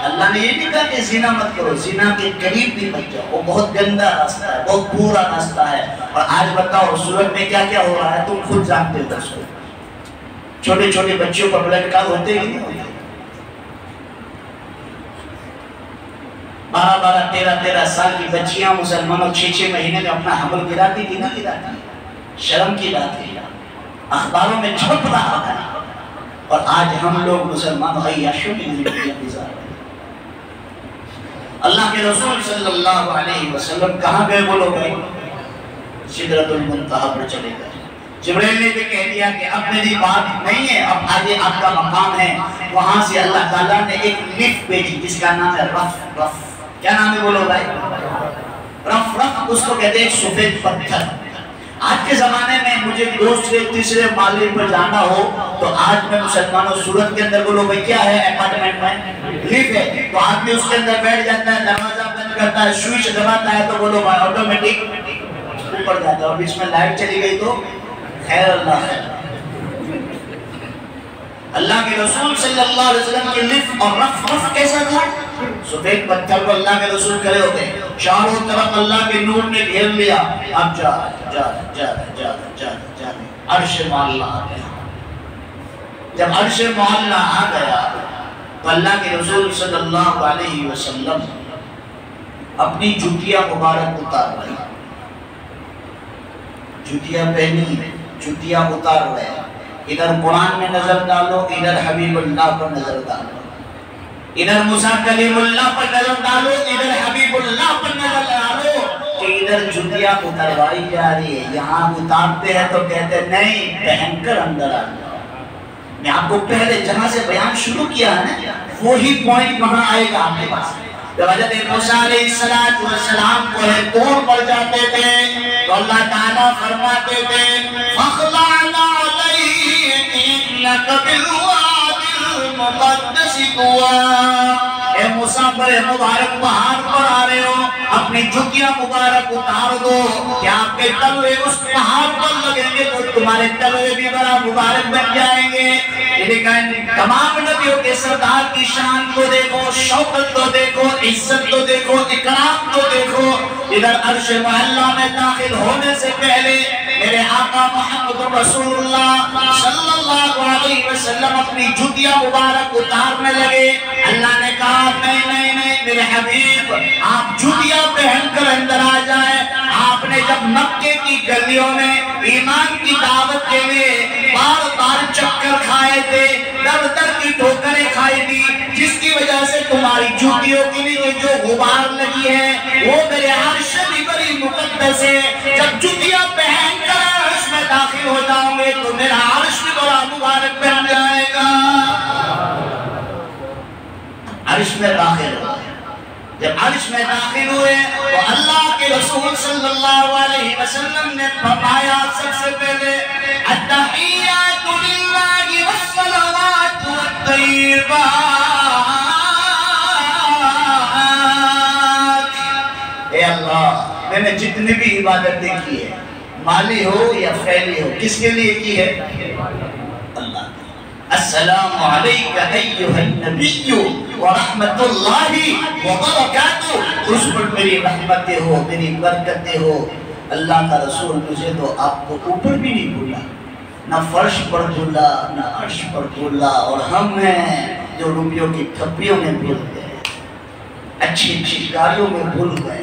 اللہ نے یہ نہیں کہا کہ زنا مت کرو، زنا کے قریب بھی مت جاؤ، وہ بہت گندا راستہ ہے، بہت برا راستہ ہے۔ اور آج بتاؤ صورت میں کیا کیا ہو رہا ہے، تم خود جانتے ہو۔ اس کو چھوٹے چھوٹے بچوں پر بلاٹکار ہوتے ہی نہیں ہوتے، 12 13 سال کی بچیاں مسلمانوں 6 مہینے میں اپنا حمل گراتی تھی، نہ گراتی، شرم کی بات ہے، اخباروں میں چھپ رہا ہے۔ اور آج ہم لوگ مسلمان عیاشوں کی زندگی گزار رہے ہیں۔ اللہ کے رسول صلی اللہ علیہ وسلم کہاں گئے؟ وہ لوگ گئے سدرۃ المنتہا پر چلے گئے۔ جبرائیل نے بھی کہہ دیا کہ اب میری بات نہیں ہے، اب آگے آپ کا مقام ہے۔ وہاں سے اللہ تعالیٰ نے ایک لفٹ بھیجی جس کا نام ہے رف۔ رف کیا نام ہے؟ وہ لوگ آئے رف۔ رف اس کو کہتے ہیں ایک سفید پتھر۔ آج کے زمانے میں مجھے دوسرے تیسرے مالے پر جانا ہو تو آج میں مسلمانوں صورت کے اندر بولو بھائی کیا ہے اپارٹمنٹ میں لفٹ ہے، تو آدمی اس کے اندر بیٹھ جاتا ہے، دروازہ بند کرتا ہے، سوئچ دباتا ہے تو بولو بھائی آٹومیٹک اوپر جاتا ہے۔ اور اس میں لائٹ چلی گئی تو خیر اللہ ہے۔ اللہ کے رسول صلی اللہ علیہ وسلم کی لفٹ اور رف۔ رف کیسا تھا؟ سفید پتھر کو اللہ کے رسول کھڑے ہوتے، چاروں طرف اللہ کے نور نے گھیر لیا۔ اب جا جا جا جا جا جا عرش معلّہ آ گیا۔ جب عرش معلّہ آ گیا تو اللہ کے رسول صلی اللہ علیہ وسلم اپنی جوتیاں مبارک اتار رہے، جوتیاں پہنی، جوتیاں اتار رہے۔ ادھر قرآن میں نظر ڈالو، ادھر حبیب اللہ پر نظر ڈالو، ادھر موسیٰ کلیم اللہ پر نظر ڈالو، ادھر حبیب اللہ پر نظر ڈالو کہ ادھر جوتیاں اتروائی جا رہی ہے۔ یہاں اتارتے ہیں تو کہتے ہیں نہیں، پہن کر اندر آ جاؤ۔ میں آپ کو پہلے جہاں سے بیان شروع کیا ہے نا وہی پوائنٹ وہاں آئے گا آپ کے پاس۔ جب حضرت موسیٰ علیہ السلام کو طور پر جاتے تھے تو اللہ تعالیٰ فرماتے تھے فَخْلَعْنَا عَلَيْهِ إِنَّكَ بِالْوَادِ الْمُقَدَّسِ طُوًى۔ اے موسیٰ بڑے مبارک پہاڑ پر آ رہے ہو، اپنی جوتیاں مبارک اتار دو کہ آپ کے تلوے اس پہاڑ پر لگیں گے تو تمہارے تلوے بھی بڑا مبارک بن جائیں گے۔ لیکن تمام نبیوں کے سردار کی شان کو دیکھو، شوکت کو دیکھو، عزت کو دیکھو، اکرام کو دیکھو۔ ادھر عرش معلّہ میں داخل ہونے سے پہلے میرے آقا محمد رسول اللہ صلی اللہ علیہ وسلم اپنی جوتیاں مبارک اتارنے لگے۔ اللہ نے کہا نہیں نہیں نہیں میرے حبیب، آپ جوتیاں پہن کر اندر آ جائیں۔ آپ نے جب مکے کی گلیوں میں ایمان کی دعوت کے لیے بار بار چکر کھائے تھے، در در کی ٹھوکریں کھائی تھی، جس کی وجہ سے تمہاری جوتیوں کے لیے جو غبار لگی ہے وہ میرے عرش بھی بڑی مقدس ہے۔ جب جوتیاں پہن کر عرش میں داخل ہو جاؤں گے تو میرا عرش بھی بڑا مبارک بن جائے گا۔ عرش میں داخل ہو، جب عرش میں داخل ہوئے تو اللہ کے رسول صلی اللہ علیہ وسلم نے فرمایا سب سے پہلے التحیات للہ والصلوات والطیبات۔ اے اللہ، میں نے جتنی بھی عبادتیں کی ہے، مالی ہو یا فعلی ہو، کس کے لیے کی ہے؟ اللہ۔ السلام علیکہ ایہا النبی ورحمت اللہ وبرکاتہ۔ اس پر میری رحمتیں ہو، میری برکتیں ہو۔ اللہ کا رسول مجھے تو آپ کو اوپر بھی نہیں بھولا، نہ فرش پر بھولا، نہ عرش پر بھولا، اور ہم ہیں جو روپیوں کی تھپیوں میں بھول گئے، اچھی اچھی گاڑیوں میں بھول گئے،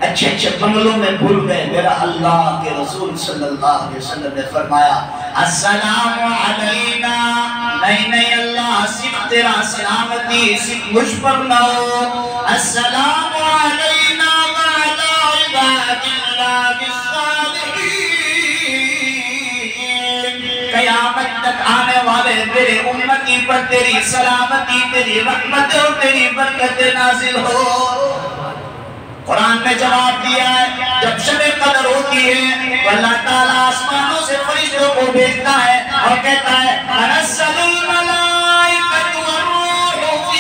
اچھے اچھے بنگلوں میں بھول گئے۔ میرا اللہ کے رسول صلی اللہ علیہ وسلم نے فرمایا السلام علینا، نہیں نہیں اللہ صرف تیرا سلامتی صرف مجھ پر نہ ہو، السلام علینا وعلی عباد اللہ الصالحین۔ قیامت تک آنے والے میرے امتی پر تیری سلامتی، تیری رحمت اور تیری برکت نازل ہو۔ قرآن نے جواب دیا ہے جب شب قدر ہوتی ہے تو اللہ تعالیٰ آسمانوں سے فرشتوں کو بھیجتا ہے اور کہتا ہے تنزل الملائکۃ والروح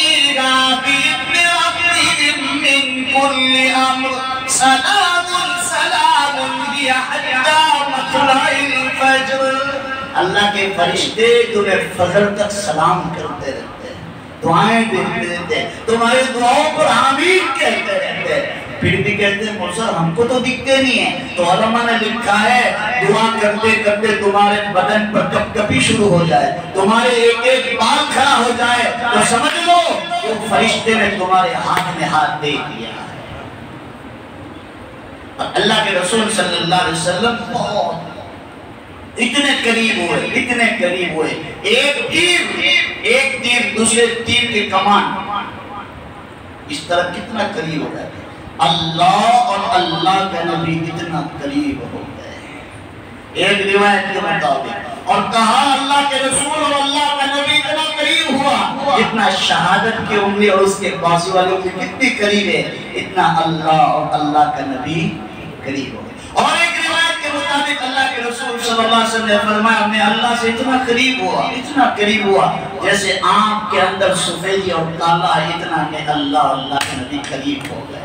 امر سلام سلام ہی حتی مطلع الفجر. اللہ کے فرشتے تمہیں فجر تک سلام کرتے رہتے ہیں، دعائیں دیتے رہتے ہیں، تمہاری دعاؤں پر آمین کہتے رہتے ہیں. پھر بھی کہتے ہیں موسیٰ ہم کو تو دکھتے نہیں ہیں. تو علماء نے لکھا ہے دعا کرتے کرتے تمہارے بدن پر کپ کپی شروع ہو جائے، تمہارے ایک ایک بال کھڑا ہو جائے تو سمجھ لو وہ فرشتے نے تمہارے ہاتھ میں ہاتھ دے دیا. اور اللہ کے رسول صلی اللہ علیہ وسلم بہت اتنے قریب ہوئے. ایک تیر دوسرے تیر کے کمان اس طرح کتنا قریب ہو گئے. اللہ اور اللہ کا نبی اتنا قریب ہو گئے ایک روایت کے مطابق. اور کہا اللہ کے رسول اور اللہ کا نبی اتنا قریب ہوا جتنا شہادت کی انگلی اور اس کے بازو والے انگلی کتنی قریب ہے اتنا اللہ اور اللہ کا نبی قریب ہو گئے. اور ایک روایت کے مطابق اللہ کے رسول صلی اللہ علیہ وسلم نے فرمایا میں اللہ سے اتنا قریب ہوا جیسے آنکھ کے اندر سفیدی اور کالا اتنا میں اللہ کے نبی قریب ہو گئے.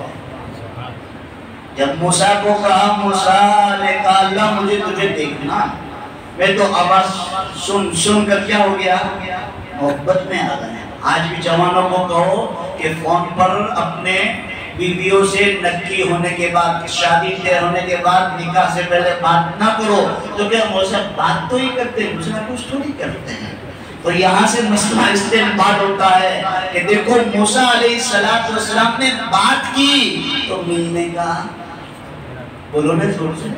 جب موسیٰ کو کہا موسیٰ نے کہا اللہ مجھے تجھے دیکھنا میں تو آواز سن کر کیا ہو گیا محبت میں آ گئے. آج بھی جوانوں کو کہو کہ فون پر اپنے بیویوں سے نکی ہونے کے بعد شادی طے ہونے کے بعد نکاح سے پہلے بات نہ کرو. تو کیا موسیٰ بات تو ہی کرتے ہیں موسیٰ کچھ تھوڑی کرتے ہیں. تو یہاں سے مسئلہ استنباط ہوتا ہے کہ دیکھو موسیٰ علیہ السلام نے بات کی تو ملنے کا بولو میں زور سے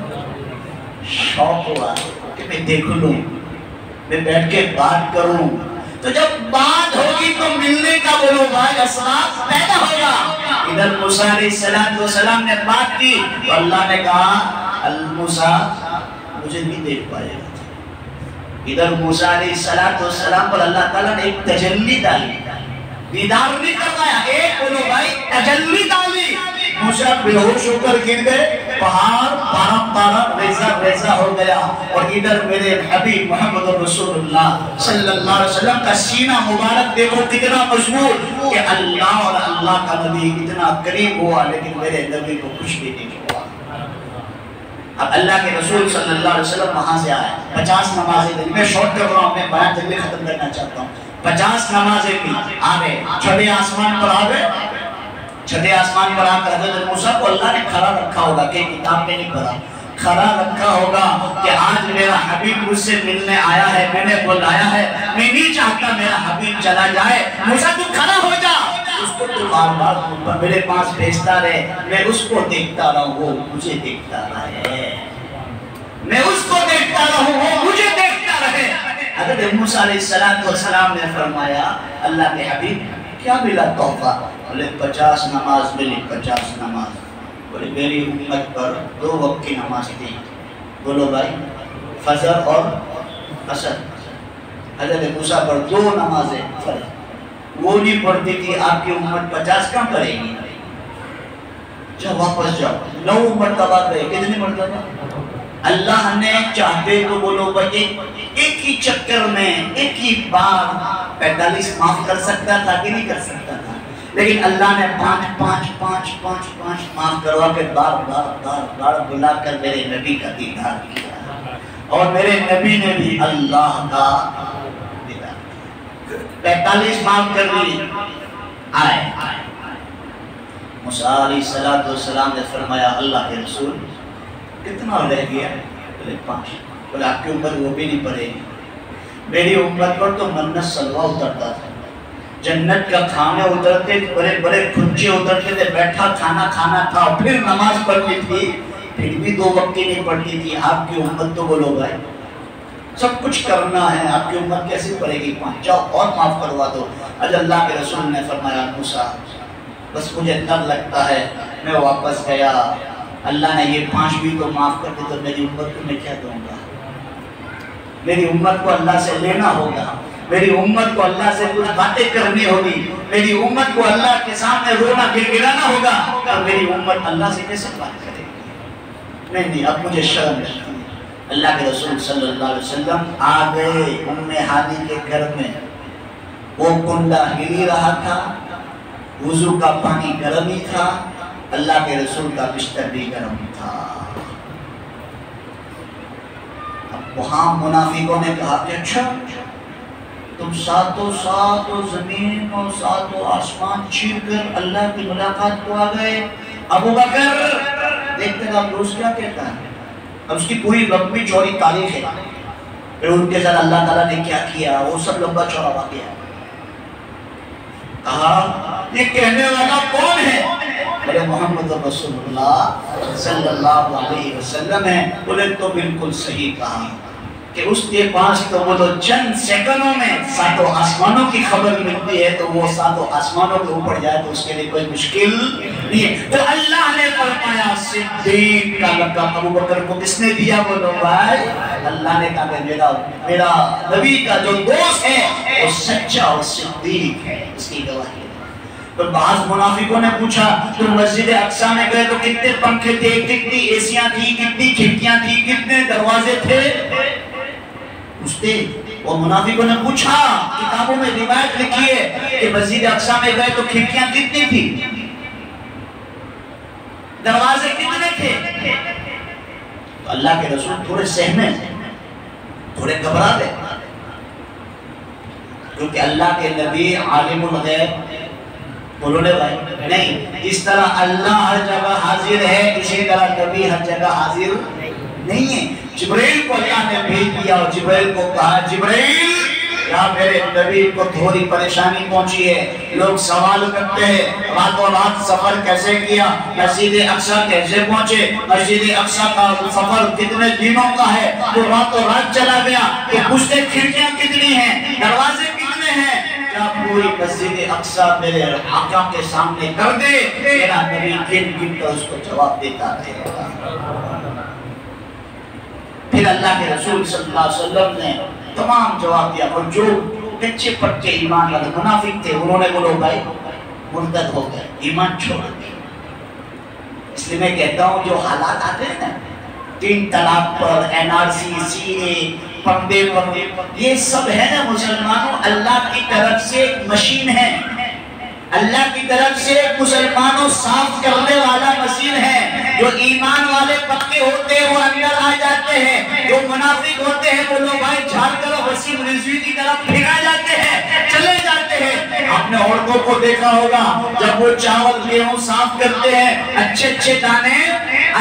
شوق ہوا کہ میں دیکھ لوں میں بیٹھ کے بات کروں. تو جب بات ہوگی تو ملنے کا بولو بھائی اسباب پیدا ہوگا. ادھر موسیٰ علیہ السلام نے بات کی تو اللہ نے کہا موسیٰ مجھے نہیں دیکھ پائے گا. ادھر موسیٰ علیہ السلام پر اللہ تعالیٰ نے ایک تجلی ڈالی دیدار نہیں کروایا. ایک بولو بھائی تجلی ڈالی. موسیٰ بے ہوش ہو کر گر گئے پہاڑ پارا ریزہ ہو گیا. اور ادھر میرے حبیب محمد رسول اللہ صلی اللہ علیہ وسلم کا سینہ مبارک دیکھو کتنا مضبوط کہ اللہ اور اللہ کا نبی اتنا قریب ہوا لیکن میرے نبی کو کچھ بھی نہیں ہوا. اب اللہ کے رسول صلی اللہ علیہ وسلم وہاں سے آئے 50 نمازیں دن میں شارٹ کر رہا ہوں میں بیان جلدی ختم کرنا چاہتا ہوں. 50 نمازیں بھی آگئے چھٹے آسمان پر آگئے. چھٹے آسمان پر آ کر حضرت موسیٰ کو اللہ نے کھڑا رکھا ہوگا کہ کتاب میں نہیں پڑھا کھڑا رکھا ہوگا کہ آج میرا حبیب مجھ سے ملنے آیا ہے میں نے بلایا ہے میں نہیں چاہتا میرا حبیب چلا جائے. موسیٰ تو کھڑا ہو جا اس کو تو بار بار میرے پاس بھیجتا رہے میں اس کو دیکھتا رہا ہوں وہ مجھے دیکھتا رہے میں اس کو دیکھتا رہا ہوں وہ مجھے دیکھتا رہے. حضرت موسیٰ علیہ السلام نے فرمایا اللہ کے حبیب کیا ملا تحفہ؟ بولے 50 نماز ملی 50 نماز. بولے میری امت پر 2 وقت کی نماز تھی. بولو بھائی فجر اور عصر. حضرت موسیٰ پر 2 نمازیں فرض وہ نہیں پڑھتی تھی. آپ کی امت 50 کم کرے گی. جب واپس جاؤ 9 مرتبہ گئے کتنی مرتبہ اللہ نے چاہتے تو بولو بھائی ایک ہی چکر میں ایک ہی بار 45 معاف کر سکتا تھا کہ نہیں کر سکتا تھا. لیکن اللہ نے 5 معاف کروا کے بار بلا کر میرے نبی کا دیدار کیا اور میرے نبی نے بھی اللہ کا دیدار کیا. 45 معاف کر لی آئے. موسیٰ علیہ السلام نے فرمایا اللہ کے رسول کتنا رہ گیا؟ بولے 5. بولے آپ کی امت وہ بھی نہیں پڑے گی. میری امت پر تو منت سلوہ اترتا تھا جنت کا کھانے اترتے بڑے بڑے کھنچے اترتے تھے بیٹھا کھانا تھا پھر نماز پڑھتی تھی پھر بھی 2 وقت کی نہیں پڑھتی تھی. آپ کی امت تو بولو بھائی سب کچھ کرنا ہے آپ کی امت کیسے پڑے گی 5 جاؤ اور معاف کروا دو. آج اللہ کے رسول نے فرمایا موسیٰ بس مجھے ڈر لگتا ہے. میں واپس گیا اللہ نے یہ 5 بھی تو معاف کر دی تو میری امت کو میں کیا دوں گا. میری امت کو اللہ سے لینا ہوگا میری امت کو اللہ سے کچھ باتیں کرنی ہوگی میری امت کو اللہ کے سامنے رونا گڑگڑانا ہوگا. اور میری امت اللہ سے کیسے بات کرے گی؟ نہیں اب مجھے شرم لگتی ہے. اللہ کے رسول صلی اللہ علیہ وسلم آ گئے ام ہانی کے گھر میں. وہ کنڈا ہلی رہا تھا وضو کا پانی گرم ہی تھا اللہ کے رسول کا بستر بھی گرم تھا۔ اب وہاں منافقوں نے کہا کہ اچھا تم ساتوں زمین اور ساتوں آسمان چیر کر اللہ کی ملاقات کو آ گئے۔ ابو بکر دیکھتے گا دوست کیا کہتا ہے، اب اس کی پوری لمبی چوڑی تاریخ ہے، پھر ان کے ساتھ اللہ تعالیٰ نے کیا کیا وہ سب لمبا چوڑا واقعہ۔ کہا یہ کہنے والا کون ہے؟ بولے محمد رسول اللہ صلی اللہ علیہ وسلم ہے۔ بولے تو بالکل صحیح کہا کہ اس کے پاس تو وہ تو چند سیکنڈوں میں ساتوں آسمانوں کی خبر ملتی ہے، تو وہ ساتوں آسمانوں کے اوپر جائے تو اس کے لیے کوئی مشکل نہیں ہے۔ تو اللہ نے فرمایا صدیق کا لقب ابو بکر کو کس نے دیا؟ بولو بھائی اللہ نے کہا کہ میرا نبی کا جو دوست ہے وہ سچا اور صدیق ہے، اس کی گواہی۔ تو بعض منافقوں نے پوچھا تم مسجد اقصی میں گئے تو کتنے پنکھے تھے، کتنی ایسیاں تھی، کتنی کھڑکیاں تھی، کتنے دروازے تھے؟ وہ منافقوں نے پوچھا، کتابوں میں روایت لکھی ہے کہ مسجد اقصی میں گئے تو کھڑکیاں کتنی تھی، دروازے کتنے تھے؟ تو اللہ کے رسول تھوڑے سہمے، تھوڑے گھبرا گئے، کیونکہ اللہ کے نبی عالم الغیب بولو نے بھائی نہیں، اس طرح اللہ ہر جگہ حاضر ہے اسی طرح نبی ہر جگہ حاضر نہیں ہے۔ جبرائیل کو اللہ نے بھیج دیا اور جبرائیل کو کہا جبرائیل یا میرے نبی کو تھوڑی پریشانی پہنچی ہے، لوگ سوال کرتے ہیں راتوں رات سفر کیسے کیا، مسجد اقصی کیسے پہنچے، مسجد اقصی کا سفر کتنے دنوں کا ہے، تو راتوں رات چلا گیا، تو پوچھتے کھڑکیاں کتنی ہیں، دروازے کتنے ہیں؟ کیا پوری مسجد اقصی میرے آقا کے سامنے کر دے، میرا نبی گن گن کر اس کو جواب دیتا رہے گا۔ پھر اللہ کے رسول صلی اللہ علیہ وسلم نے تمام جواب دیا، اور جو کچے پکے ایمان والے منافق تھے انہوں نے بولو بھائی مرتد ہو گئے، ایمان چھوڑ دے۔ اس لیے میں کہتا ہوں جو حالات آتے ہیں نا، 3 طلاق پر، NRC، CA، پردے پر، یہ سب ہے نا مسلمانوں اللہ کی طرف سے مشین ہے، اللہ کی طرف سے مسلمانوں صاف کرنے والا مشین ہے۔ جو ایمان والے پکے ہوتے ہیں وہ اندر آ جاتے ہیں، جو منافق ہوتے ہیں وہ لوگ بھائی جھاڑ کر وسیم رضوی کی طرف پھینکا جاتے ہیں، چلے جاتے ہیں۔ آپ نے عورتوں کو دیکھا ہوگا جب وہ چاول گیہوں صاف کرتے ہیں اچھے اچھے دانے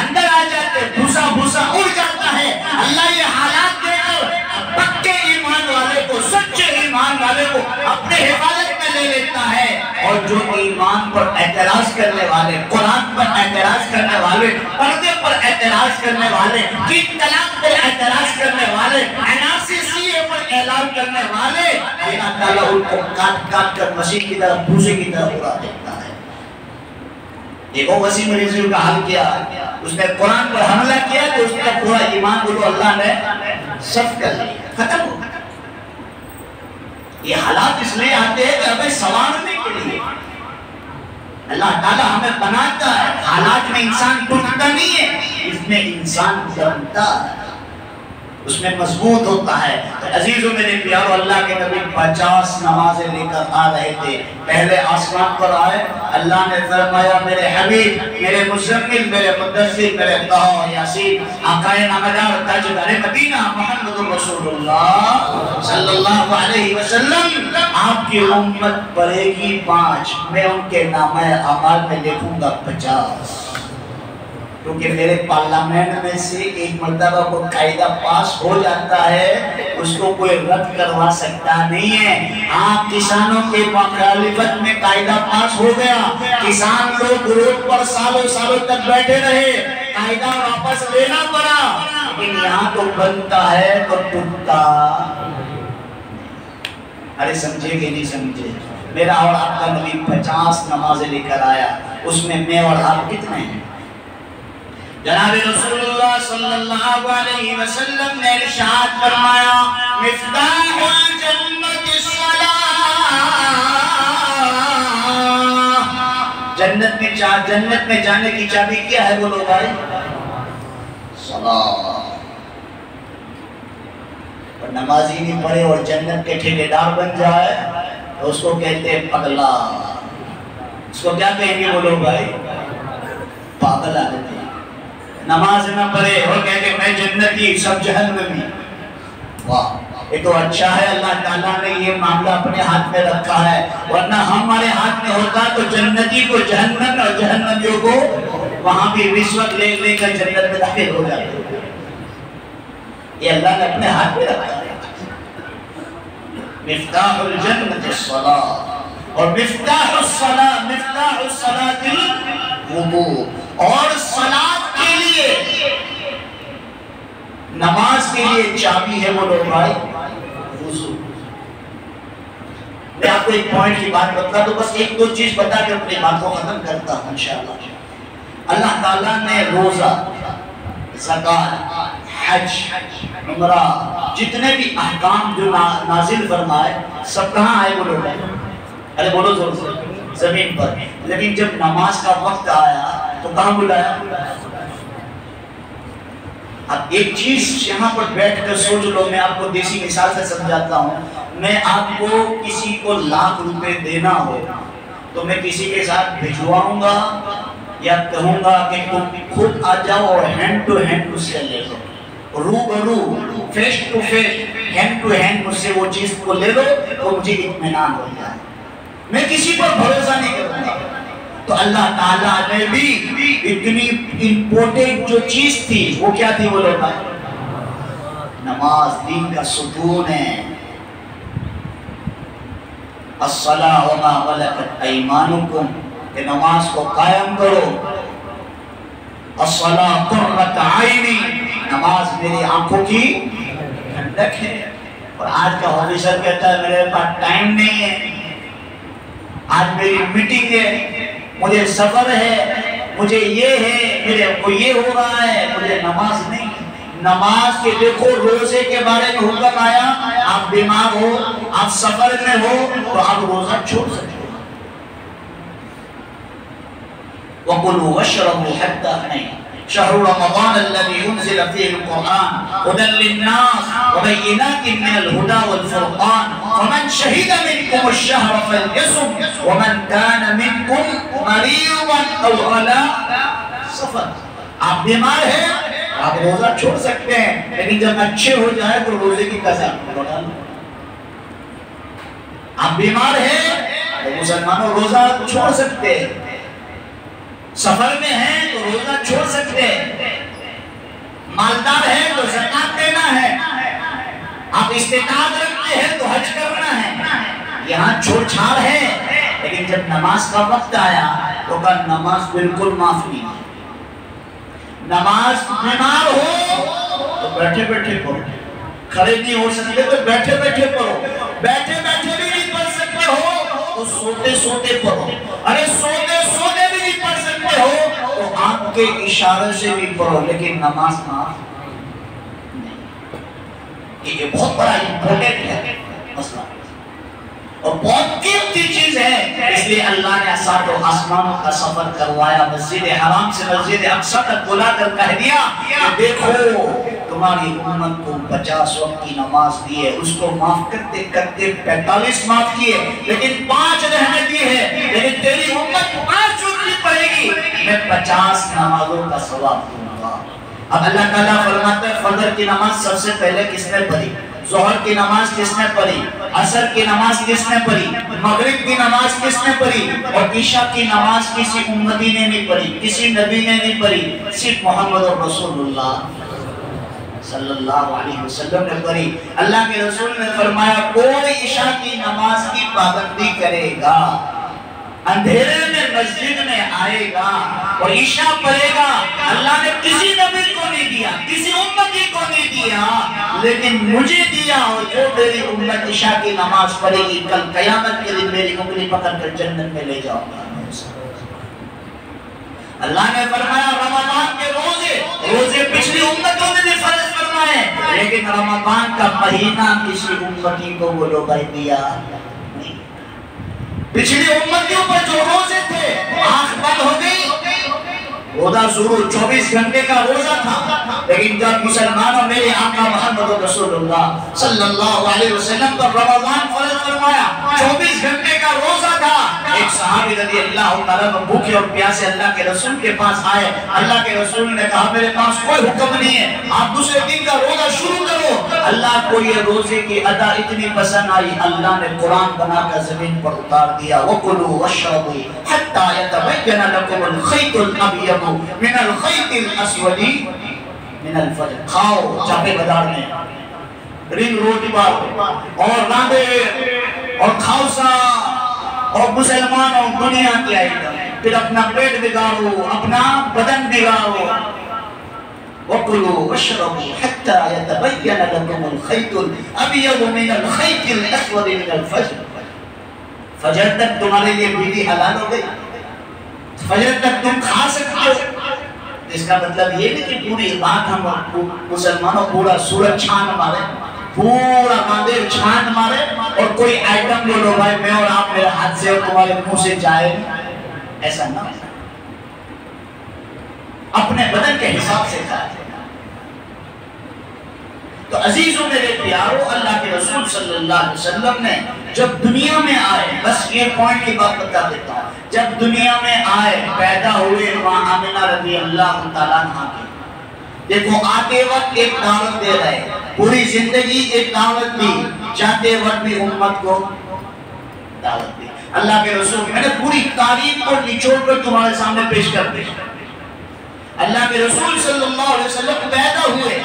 اندر آ جاتے ہیں، بھوسا بھوسا اڑ جاتا ہے۔ اللہ یہ حالات دے کر پکے ایمان والے کو، سچے ایمان والے کو اپنے حفاظت میں لے لیتا ہے، اور جو ایمان پر اعتراض کرنے والے، قرآن پر اعتراض کرنے والے، پردے پر اعتراض کرنے والے، 3 طلاق پر اعتراض کرنے والے، NRC پر اعلان کرنے والے، اللہ تعالیٰ ان کو کاٹ کاٹ کر مسیح کی طرف، بھوسے کی طرف اڑا دیتا ہے۔ دیکھو وسیم رضوی کا حال کیا، اس نے قرآن پر حملہ کیا تو اس کا پورا ایمان کو تو اللہ نے صف کر لیا، ختم ہو گیا۔ یہ حالات اس لیے آتے ہیں کہ ہمیں سنوارنے کے لیے اللہ تعالیٰ ہمیں بناتا ہے۔ حالات میں انسان ٹوٹتا نہیں ہے، اس میں انسان جمتا ہے، اس میں مضبوط ہوتا ہے۔ عزیزوں میرے پیارو، اللہ کے نبی 50 نمازیں لے کر آ رہے تھے، پہلے آسمان پر آئے، اللہ نے فرمایا میرے حبیب، میرے مزمل، میرے مدثر، میرے طہ یاسین، آقائے نامدار تاجدار مدینہ محمد رسول اللہ صلی اللہ علیہ وسلم، آپ کی امت پڑھے گی 5، میں ان کے نامہ اعمال میں لکھوں گا 50، کیونکہ میرے پارلیمنٹ میں سے ایک مرتبہ کو قاعدہ پاس ہو جاتا ہے، اس کو کوئی رد کروا سکتا نہیں ہے۔ آپ کسانوں کے مخالفت میں قاعدہ پاس ہو گیا، کسان لوگ روڈ پر سالوں سالوں تک بیٹھے رہے، قاعدہ واپس لینا پڑا، لیکن یہاں تو بنتا ہے تو ٹوٹتا۔ ارے سمجھے کہ نہیں سمجھے؟ میرا اور آپ کا نبی 50 نمازیں لے کر آیا، اس میں میں اور آپ کتنے ہیں؟ جناب رسول اللہ صلی اللہ علیہ وسلم نے ارشاد فرمایا مفتاح الجنت الصلاۃ، جنت میں جانے کی چابی کیا ہے بولو بھائی؟ صلاۃ۔ اور نمازی نہیں پڑھے اور جنت کے ٹھیکیدار بن جائے تو اس کو کہتے ہیں پگلا، اس کو کیا کہیں گے بولو بھائی؟ پاگل آدمی نماز نہ پڑھے اور کہتے میں جنتی سب جہنمی. واہ یہ تو اچھا ہے اللہ تعالیٰ نے یہ معاملہ اپنے ہاتھ میں رکھا ہے، ورنہ ہمارے ہاتھ میں ہوتا تو جنتی کو جہنم اور جہنمیوں کو وہاں بھی رشوت لے لے کر جنت میں داخل ہو جاتے. یہ اللہ نے اپنے ہاتھ میں رکھا ہے. مفتاح الجنت الصلاۃ اور مفتاح الصلاۃ الوضوء. اور صلاۃ کے لیے نماز کے لیے چابی ہے وہ لوگ بھائی وضو. میں آپ کو ایک پوائنٹ کی بات بتا دوں، بس ایک دو چیز بتا کے اپنی بات کو ختم کرتا ہوں انشاءاللہ. اللہ تعالیٰ نے روزہ، زکوٰۃ، حج، عمرہ جتنے بھی احکام جو نازل فرمائے سب کہاں آئے بولو بھائی؟ ارے بولو زور سے، زمین پر. لیکن جب نماز کا وقت آیا تو کہاں بلایا؟ اب ایک چیز یہاں پر بیٹھ کر سوچ لو، میں آپ کو دیسی مثال سے سمجھاتا ہوں. میں آپ کو کسی کو لاکھ روپے دینا ہو تو میں کسی کے ساتھ بھجواؤں گا یا کہوں گا کہ تم خود آ جاؤ اور ہینڈ ٹو ہینڈ مجھ سے لے لو، روبرو face to face hand to hand مجھ سے وہ چیز کو لے لو تو مجھے اطمینان ہو جائے. میں کسی پر بھروسہ نہیں کروں گا. تو اللہ تعالیٰ نے بھی اتنی امپورٹنٹ جو چیز تھی وہ کیا تھی وہ لوگ؟ نماز دین کا ستون ہے. الصلاۃ وما ملکت ایمانکم، کہ نماز کو قائم کرو. الصلاۃ قرۃ عینی، نماز میری آنکھوں کی ٹھنڈک ہے. اور آج کا آفیسر کہتا ہے میرے پاس ٹائم نہیں ہے، آج میری میٹنگ ہے، مجھے سفر ہے، مجھے یہ ہے، میرے کو یہ ہو رہا ہے، مجھے نماز نہیں. نماز کے دیکھو روزے کے بارے میں حکم آیا، آپ بیمار ہو، آپ سفر میں ہو تو آپ روزہ چھوڑ سکتے ہو. وَقُلُوا وَاشْرَبُوا حَتَّى حِينٍ شَهْرُ رَمَضَانَ الَّذِي أُنزِلَ فِيهِ الْقُرْآنُ هُدًى لِلنَّاسِ وَبَيِّنَاتٍ مِّنَ الْهُدَى وَالْفُرْقَانِ فَمَنْ شَهِدَ مِنكُمُ الشَّهْرَ فَلْيَصُمْ وَمَنْ كَانَ مِنكُمْ مَرِيضًا أَوْ عَلَىٰ سَفَرٍ. آپ بیمار ہیں آپ روزہ چھوڑ سکتے ہیں، لیکن جب اچھے ہو جائے تو روزے کی قضا لوٹا لو. آپ بیمار ہیں تو مسلمانوں روزہ چھوڑ سکتے ہیں، سفر میں ہیں تو روزہ چھوڑ سکتے ہیں، مالدار ہیں تو زکات دینا ہے، آپ استطاعت رکھتے ہیں تو حج کرنا ہے. یہاں چھوڑ چھاڑ ہے. لیکن جب نماز کا وقت آیا تو کہا نماز بالکل معاف نہیں. نماز بیمار ہو تو بیٹھے بیٹھے پڑھو، کھڑے نہیں ہو سکتے تو بیٹھے بیٹھے پڑھو، بیٹھے بیٹھے بھی نہیں پڑھ سکتے ہو تو سوتے سوتے پڑھو، ارے سوتے سوتے بھی نہیں پڑھ سکتے ہو تو آنکھ کے اشارے سے بھی پڑھو، لیکن نماز معاف نہیں. یہ بہت بڑا امپورٹنٹ ہے مسئلہ اور بہت قیمتی چیز ہے. اس لیے اللہ نے سات و آسمانوں کا سفر کروایا، مسجد حرام سے مسجد اقصی تک بلا کر کہہ دیا کہ دیکھو تمہاری امت کو 50 وقت کی نماز دی ہے، اس کو معاف کرتے کرتے 45 معاف کیے، لیکن 5 رہنے دی ہے. لیکن تیری امت 5 وقت کی پڑھے گی، میں 50 نمازوں کا ثواب دوں گا. اب اللہ تعالیٰ فرماتا ہے فجر کی نماز سب سے پہلے کس نے پڑھی، ظہر کی نماز کس نے پڑھی، عصر کی نماز کس نے پڑھی، مغرب کی نماز کس نے پڑھی، اور عشاء کی نماز کسی امتی نے نہیں پڑھی، کسی نبی نے نہیں پڑھی، صرف محمد رسول اللہ صلی اللہ علیہ وسلم نے پڑھی. اللہ کے رسول نے فرمایا کوئی عشاء کی نماز کی پابندی کرے گا، اندھیرے میں مسجد میں آئے گا اور عشاء پڑھے گا، اللہ نے کسی نبی کو نہیں دیا، کسی امتی کو نہیں دیا، لیکن مجھے دیا. اور جو میری امت عشاء کی نماز پڑھے گی کل قیامت کے دن میری انگلی پکڑ کر جنت میں لے جاؤں گا. اللہ نے فرمایا رمضان کے روزے پچھلی امتوں نے بھی فرض فرمائے، لیکن رمضان کا مہینہ کسی امتی کو وہ لوگ دیا نہیں. پچھلی امتیوں پر جو روزے تھے آنکھ بند ہو گئی، روزہ ضرور 24 گھنٹے کا روزہ تھا، لیکن جب مسلمانوں میرے آقا محمد رسول اللہ صلی اللہ علیہ وسلم پر رمضان فرض فرمایا، 24 گھنٹے کا روزہ تھا، ایک صحابی رضی اللہ تعالیٰ بھوکے اور پیاسے اللہ کے رسول کے پاس آئے۔ اللہ کے رسول نے کہا میرے پاس کوئی حکم نہیں ہے، آپ دوسرے دن کا روزہ شروع کرو۔ اللہ کو یہ روزے کی ادا اتنی پسند آئی، اللہ نے قرآن بنا کر زمین پر اتار دیا، وَكُلُوا وَاشْرَبُوا حَتَّى يَتَبَيَّنَ لَكُمُ الْخَيْطُ الْأَبْيَضُ مِنَ الْخَيْطِ الْأَسْوَدِ مِنَ الْفَجْرِ۔ کھاؤ چاپے بازار میں، رنگ روٹی بات اور راندے اور کھاؤسا اور مسلمانوں دنیا کی آئیٹم، پھر اپنا پیٹ بگاڑو، اپنا بدن بگاڑو۔ وَكُلُوا وَاشْرَبُوا حَتَّى يَتَبَيَّنَ لَكُمُ الْخَيْطُ الْأَبْيَضُ مِنَ الْخَيْطِ الْأَسْوَدِ مِنَ الْفَجْرِ۔ فجر تک تمہارے لیے بیوی حلال ہو گئی، فجر تک تم کھا سکتے ہو۔ اس کا مطلب یہ نہیں کہ پوری رات ہم مسلمانوں پورا سورج چھان مارے، پورا مندر چھان مارے اور کوئی آئٹم بولو بھائی میں اور آپ میرے ہاتھ سے اور تمہارے منہ سے جائے، ایسا نہ ہو۔ اپنے بدن کے حساب سے کھائے۔ تو عزیزوں میرے پیارو، اللہ کے رسول صلی اللہ علیہ وسلم نے جب دنیا میں آئے، بس یہ پوائنٹ کی بات بتا دیتا ہوں، جب دنیا میں آئے پیدا ہوئے ماں آمنہ رضی اللہ تعالیٰ عنہ کی، دیکھو آتے وقت ایک دعوت دے رہے، پوری زندگی ایک دعوت دی، جاتے وقت بھی امت کو دعوت دی۔ اللہ کے رسول میں نے پوری تاریخ کو نچوڑ کر تمہارے سامنے پیش کر دی۔ اللہ کے رسول صلی اللہ علیہ وسلم پیدا ہوئے،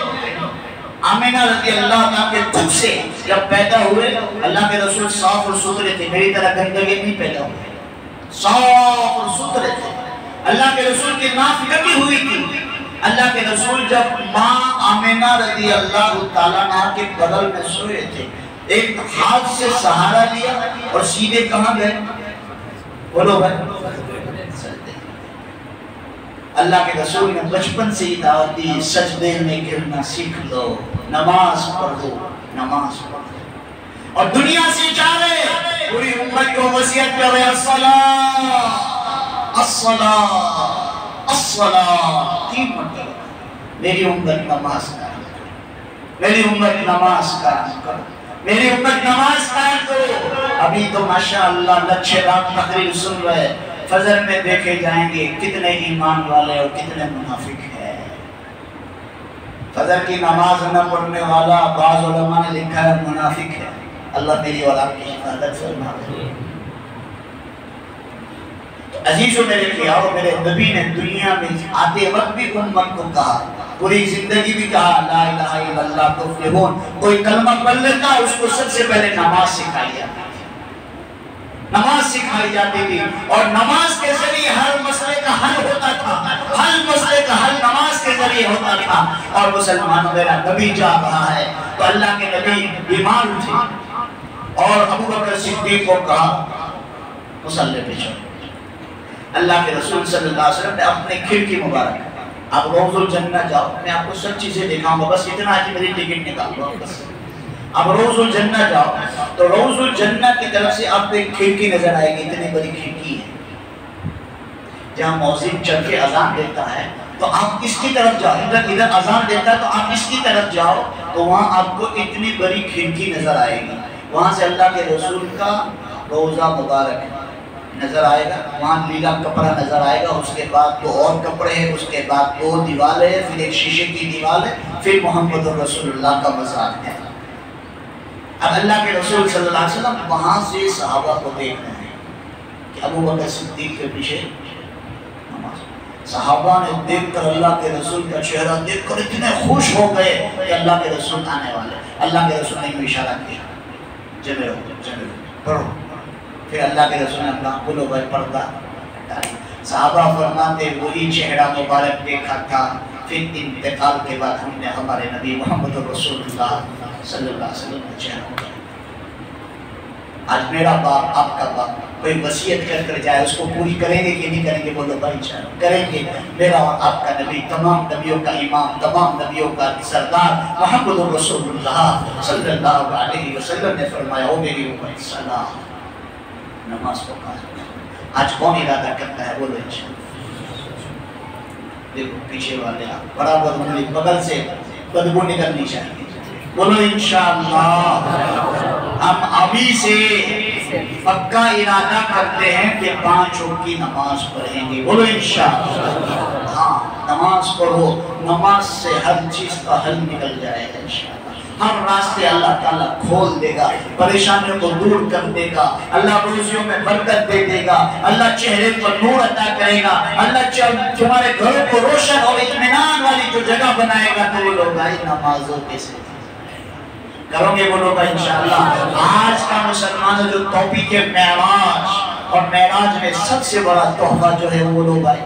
آمنہ رضی اللہ عنہ کے دکھ سے جب پیدا ہوئے، اللہ کے رسول صاف اور ستھرے تھے، میری طرح گندگی نہیں پیدا ہوئے، صاف اور ستھرے تھے۔ اللہ کے رسول کی ناف کٹی ہوئی تھی۔ اللہ کے رسول جب ماں آمنہ رضی اللہ تعالیٰ عنہ کے بغل میں سوئے تھے، ایک ہاتھ سے سہارا لیا اور سیدھے کہاں گئے؟ بولو بھائی، اللہ کے رسول نے بچپن سے ہی دعوت دی، سجدے میں گرنا سیکھ لو، نماز پڑھو، نماز پڑھو۔ اور دنیا سے جا رہے پوری امت کو وصیت کر رہے، الصلاۃ الصلاۃ الصلاۃ، 3 مرتبہ میری امت نماز قائم کرو، میری امت نماز قائم کرو، میری امت نماز قائم کرو۔ ابھی تو ماشاءاللہ لچھے رات تقریر سن رہے، فجر میں دیکھے جائیں گے کتنے ایمان والے اور کتنے منافق ہیں۔ فجر کی نماز نہ پڑھنے والا بعض علماء نے لکھا ہے منافق ہے۔ اللہ میری اور آپ کی حفاظت فرمائے۔ عزیزوں میرے پیارو، میرے نبی نے دنیا میں آتے وقت بھی امت کو کہا، پوری زندگی بھی کہا لا الہ الا اللہ تفلحون۔ کوئی کلمہ پڑھ لیتا اس کو سب سے پہلے نماز سکھائی جاتی، نماز سکھائی جاتی تھی، اور نماز کے ذریعے ہر مسئلے کا حل ہوتا تھا، ہر مسئلے کا حل نماز کے ذریعے ہوتا تھا۔ اور مسلمانوں میرا نبی جا رہا ہے تو اللہ کے نبی بیمار تھے اور ابو بکر صدیق کو کہا مصلی پہ چلو۔ اللہ کے رسول صلی اللہ علیہ وسلم نے اپنے کھڑکی مبارک، آپ روز الجنہ جاؤ، میں آپ کو سب چیزیں دکھاؤں گا، بس اتنا ہے کہ میری ٹکٹ نکال دو بس۔ اب روز الجنہ جاؤ تو روز الجنہ کی طرف سے آپ کو ایک کھڑکی نظر آئے گی، اتنی بڑی کھڑکی ہے، جہاں مؤذن چل کے اذان دیتا ہے تو آپ اس کی طرف جاؤ، ادھر اذان دیتا ہے تو آپ اس کی طرف جاؤ تو وہاں آپ کو اتنی بڑی کھڑکی نظر آئے گی، وہاں سے اللہ کے رسول کا روضہ مبارک نظر آئے گا، وہاں نیلا کپڑا نظر آئے گا، اس کے بعد 2 اور کپڑے ہیں، اس کے بعد 2 دیوالیں ہیں، پھر ایک شیشے کی دیوال ہے، پھر محمد رسول اللہ کا مزار ہے۔ اب اللہ کے رسول صلی اللہ علیہ وسلم وہاں سے صحابہ کو دیکھ رہے ہیں کہ ابو بکر صدیق کے پیچھے نماز۔ صحابہ نے دیکھ کر اللہ کے رسول کا چہرہ دیکھ کر اتنے خوش ہو گئے کہ اللہ کے رسول آنے والے۔ اللہ کے رسول نے یوں اشارہ کیا، جمع ہو پڑھو۔ پھر اللہ کے رسول نے اپنا بولو بھائی پردہ ہٹایا۔ صحابہ فرماتے وہی چہرہ مبارک دیکھا تھا، پھر انتقال کے بعد ہم نے ہمارے نبی محمد رسول اللہ صلی اللہ علیہ وسلم کا چہرہ ہو گیا۔ آج میرا باپ، آپ کا باپ کوئی وصیت کر جائے، اس کو پوری کریں گے کہ نہیں کریں گے؟ بولو بھائی چلو کریں گے۔ میرا اور آپ کا نبی، تمام نبیوں کا امام، تمام نبیوں کا سردار محمد رسول اللہ صلی اللہ علیہ وسلم نے فرمایا او میری امت صلاۃ، نماز کو قائم کرو۔ آج کون ارادہ کرتا ہے؟ بولو انشاءاللہ۔ دیکھو پیچھے والے آپ برابر انگلی بغل سے بدبو نکلنی چاہیے. بولو انشاءاللہ. ہم ابھی سے پکا ارادہ کرتے ہیں کہ 5 وقت کی نماز پڑھیں گے. بولو انشاءاللہ. ہاں نماز پڑھو، نماز سے ہر چیز کا حل نکل جائے گا انشاءاللہ. ہر راستے اللہ تعالیٰ کھول دے گا، پریشانیوں کو دور کر دے گا، اللہ روزیوں میں برکت دے دے گا، اللہ چہرے پر نور عطا کرے گا، اللہ تمہارے گھروں کو روشن اور اطمینان والی جو جگہ بنائے گا. تو وہ لوگ آئی نمازوں کے سے کرو گے. بولو گا انشاءاللہ. آج کا مسلمانوں جو ٹاپک ہے معراج، اور معراج میں سب سے بڑا تحفہ جو ہے وہ لوگ آئے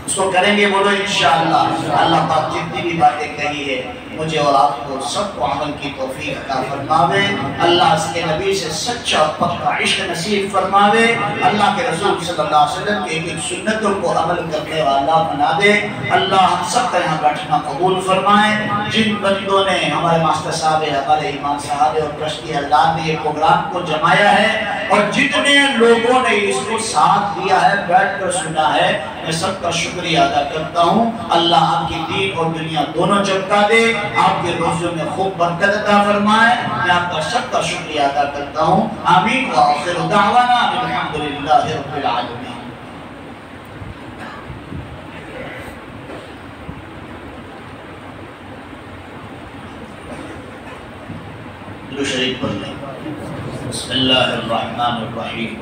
اس کو کریں گے. بولو انشاءاللہ. اللہ پاک جتنی بھی باتیں کہی ہے مجھے اور آپ کو سب کو عمل کی توفیق عطا فرماوے. اللہ اس کے نبی سے سچا اور پکا عشق نصیب فرماوے. اللہ کے رسول صلی اللہ علیہ وسلم کے ایک سنتوں کو عمل کرنے والا بنا دے. اللہ ہم سب کا یہاں بیٹھنا قبول فرمائے. جن بندوں نے ہمارے ماسٹر صاحب، ہمارے امام صاحب اور ٹرسٹی حضرات نے یہ پروگرام کو جمایا ہے، اور جتنے لوگوں نے اس کو ساتھ دیا ہے، بیٹھ کر سنا ہے، میں سب کا شکریہ ادا کرتا ہوں. اللہ آپ کی دین اور دنیا دونوں چمکا دے، آپ کے روزوں میں خوب برکت عطا فرمائے. میں آپ کا سب کا شکریہ ادا کرتا ہوں. آمین. وآخر دعوانا الحمدللہ رب العالمین. درود شریف پڑھ لیں. بسم اللہ الرحمن الرحیم.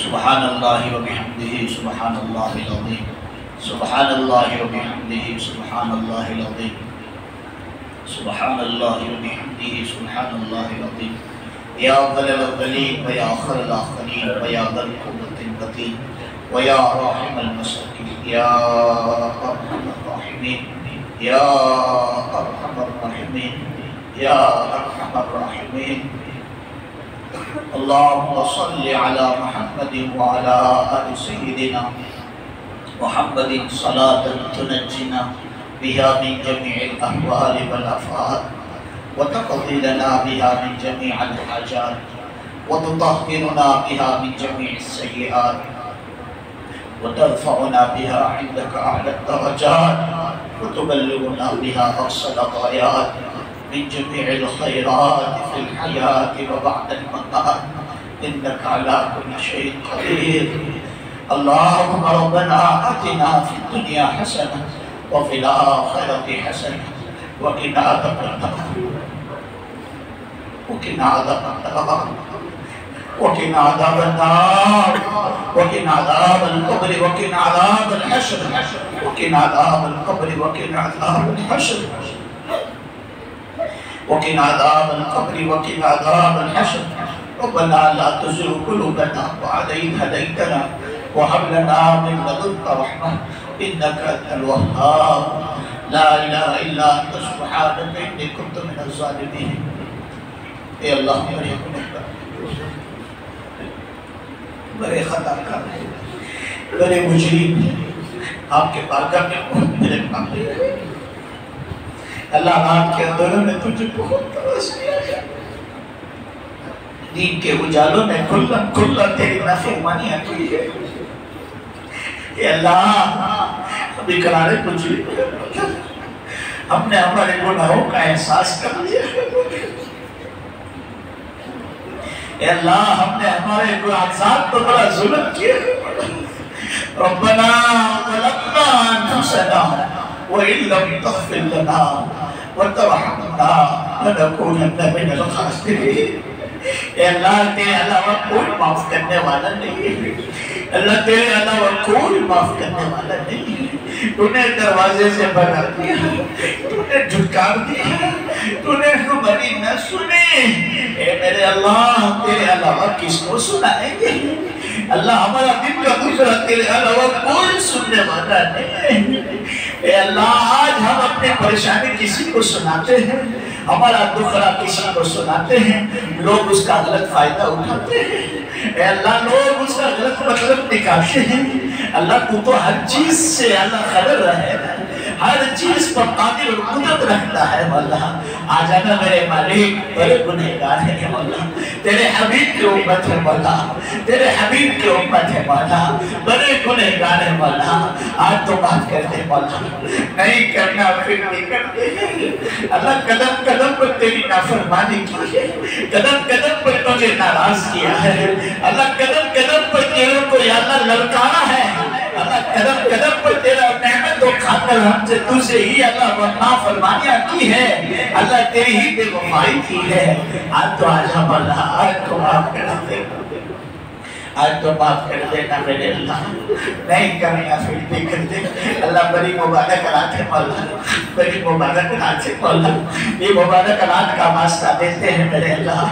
سبحان اللہ و بحمدہ سبحان اللہ العظیم. سبحان اللہ و بحمدہ سبحان اللہ العظیم. سبحان اللہ و بحمدہ سبحان اللہ العظیم. یا اول الاولین و یا آخر الاخرین و یا ذا القوة المتین و یا راحم المساکین. یا ارحم الراحمین. یا ارحم الراحمین. یا ارحم الراحمین. اللهم صل على محمد وعلى آل سيدنا محمد صلاة تنجنا بها من جميع الأهوال والآفات، وتقضي لنا بها من جميع الحاجات، وتطهرنا بها من جميع السيئات، وترفعنا بها عندك أعلى الدرجات، وتبلغنا بها أقصى الغايات من جميع الخيرات في الحياة وبعد الممات، إنك على كل شيء قدير. اللهم ربنا آتنا في الدنيا حسنة وفي الآخرة حسنة وقنا عذاب النار. وقنا عذاب النار. وقنا عذاب النار. وقنا عذاب القبر. وقنا عذاب الحشر. وقنا عذاب القبر. وقنا عذاب الحشر. وقنا عذاب القبر. وقنا عذاب الحشر. ربنا لا تزغ قلوبنا بعد إذ هديتنا وهب لنا من لدنك رحمة إنك أنت الوهاب. لا إله إلا أنت سبحانك إني كنت من الظالمين. اے اللہ میرے گنہگار، بڑے خطا کار، بڑے مجرم، آپ کے بارگاہ میں بہت میرے مانگے. اللہ رات کے اندروں نے تجھے بہت ترس کیا ہے. دین کے اجالوں میں کھلن کھلن تیری نافرمانیاں کی ہے. اے اللہ ابھی قرارے مجرم ہم نے ہمارے گناہوں کا احساس کر لیا. اے اللہ ہم نے ہمارے گناہات پر بڑا ظلم کیا. ربنا ظلمنا انفسنا وإن لم تغفر لنا وترحمنا لنكونن من الخاسرين. اے اللہ تیرے علاوہ کوئی معاف کرنے والا نہیں. اللہ تیرے علاوہ کوئی معاف کرنے والا نہیں. تو نے دروازے سے بنا دیا، تو نے جھٹکار دیا، تو نے ہماری نہ سنے. اے میرے اللہ تیرے علاوہ کس کو سنائیں گے؟ اللہ ہمارا دن کا دوسرا تیرے علاوہ کوئی سننے والا نہیں. اے اللہ آج ہم اپنے پریشانی کسی کو سناتے ہیں، ہمارا دکھڑا کسی کو سناتے ہیں، لوگ اس کا غلط فائدہ اٹھاتے ہیں. اے اللہ لوگ اس کا غلط مطلب نکالتے ہیں. اللہ تو ہر چیز سے اللہ خبر رہے. ہر چیز پر قادر اور قدرت رکھتا ہے مولا. آ جانا میرے مالک, بڑے گنہگار ہیں مولا, تیرے حبیب کی امت ہے مولا, تیرے حبیب کی امت ہے مولا, بڑے گنہگار ہیں مولا. آج تو بات کر دے مولا, نہیں کرنا پھر نہیں کرتے. اللہ قدم قدم پر تیری نافرمانی کی ہے, قدم قدم پر تجھے ناراض کیا ہے. اللہ قدم قدم پر تیروں کو یا اللہ لڑکارا ہے. اللہ قدم قدم پر تیرا نعمت کو کھا کر ہم سے تجھے ہی اللہ نافرمانیاں کی ہے. اللہ تیری ہی بے وفائی کی ہے. آج تو آجا مولا, آج تو معاف کر دے, آج تو معاف کر دینا میرے اللہ, نہیں کرنا پھر بھی کر دے. اللہ بڑی مبارک رات ہے مولا, بڑی مبارک رات ہے مولا, یہ مبارک رات کا واسطہ دیتے ہیں میرے اللہ.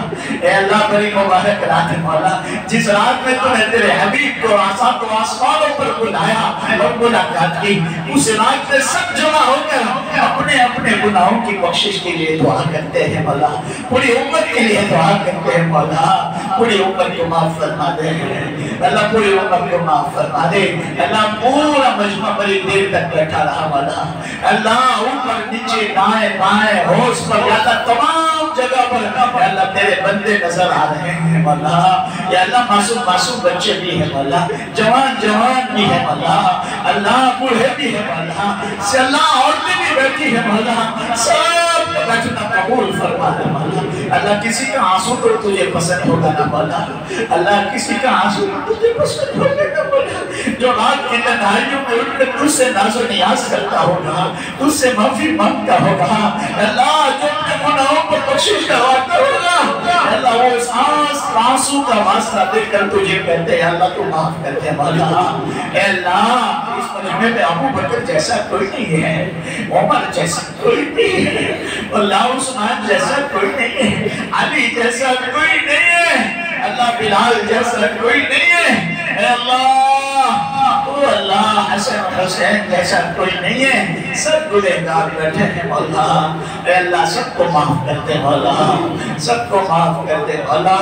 اے اللہ بڑی مبارک رات ہے مولا, جس رات میں تو نے تیرے حبیب کو آسمانوں پر بلایا اور ملاقات کی, اس رات میں سب جمع ہو کر اپنے اپنے گناہوں کی بخشش کے لیے دعا کرتے ہیں مولا, پوری امت کے لیے دعا کرتے ہیں مولا. پوری امت کو معاف فرما دے اللہ, پوری امت کو معاف فرما دے اللہ. پورا مجمع بڑی دیر تک بیٹھا رہا مولا. اللہ اوپر نیچے دائیں بائیں ہوش پر یا اللہ تمام جگہ پر یا اللہ تیرے بندے نظر آ رہے ہیں مولا. یا اللہ معصوم معصوم بچے بھی ہیں مولا, جوان جوان بھی ہیں مولا, اللہ بوڑھے بھی ہیں مولا, سے اللہ عورتیں بھی بیٹھی ہیں مولا. سب بیٹھنا قبول فرما دے مولا. اللہ کسی کا آنسو تو تجھے پسند ہوگا نا مولا, اللہ کسی کا آنسو تو تجھے پسند ہوگا نا مولا. جو رات کی تنہائیوں میں اٹھ کر تجھ سے ناز و نیاز کرتا ہوگا, تجھ سے معافی مانگتا ہوگا اللہ, جو اپنے گناہوں پر بخشش کرواتا ہوگا اللہ, وہ اس آنسو کا واسطہ دے کر تجھے کہتے ہیں اللہ تو معاف کرتے مولا. اے اللہ اس مجمع میں ابو بکر جیسا کوئی نہیں ہے, عمر جیسا کوئی نہیں ہے, اللہ عثمان جیسا کوئی نہیں ہے, علی جیسا کوئی نہیں ہے, اللہ بلال جیسا کوئی نہیں ہے. اے اللہ, او اللہ حسن حسین جیسا کوئی نہیں ہے. سب گنہگار بیٹھے ہیں مولا. اے اللہ سب کو معاف کر دے مولا, سب کو معاف کر دے مولا.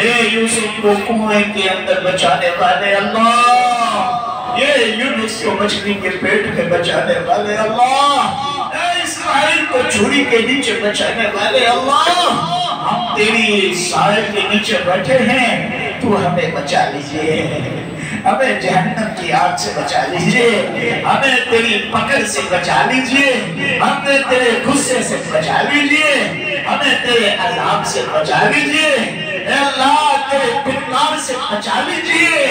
اے یوسف کو کنویں کے اندر بچانے والے اللہ, یہ یونس کو مچھلی کے پیٹ میں بچانے والے اللہ, اے اسماعیل کو چھری کے نیچے بچانے والے اللہ, ہم تیری سائے کے نیچے بیٹھے ہیں, تو ہمیں بچا لیجئے, ہمیں جہنم کی آگ سے بچا لیجئے, ہمیں تیری پکڑ سے بچا لیجئے, ہمیں تیرے غصے سے بچا لیجئے, ہمیں تیرے عذاب سے بچا لیجئے. اے اللہ تیرے پتکار سے بچا لیجئے.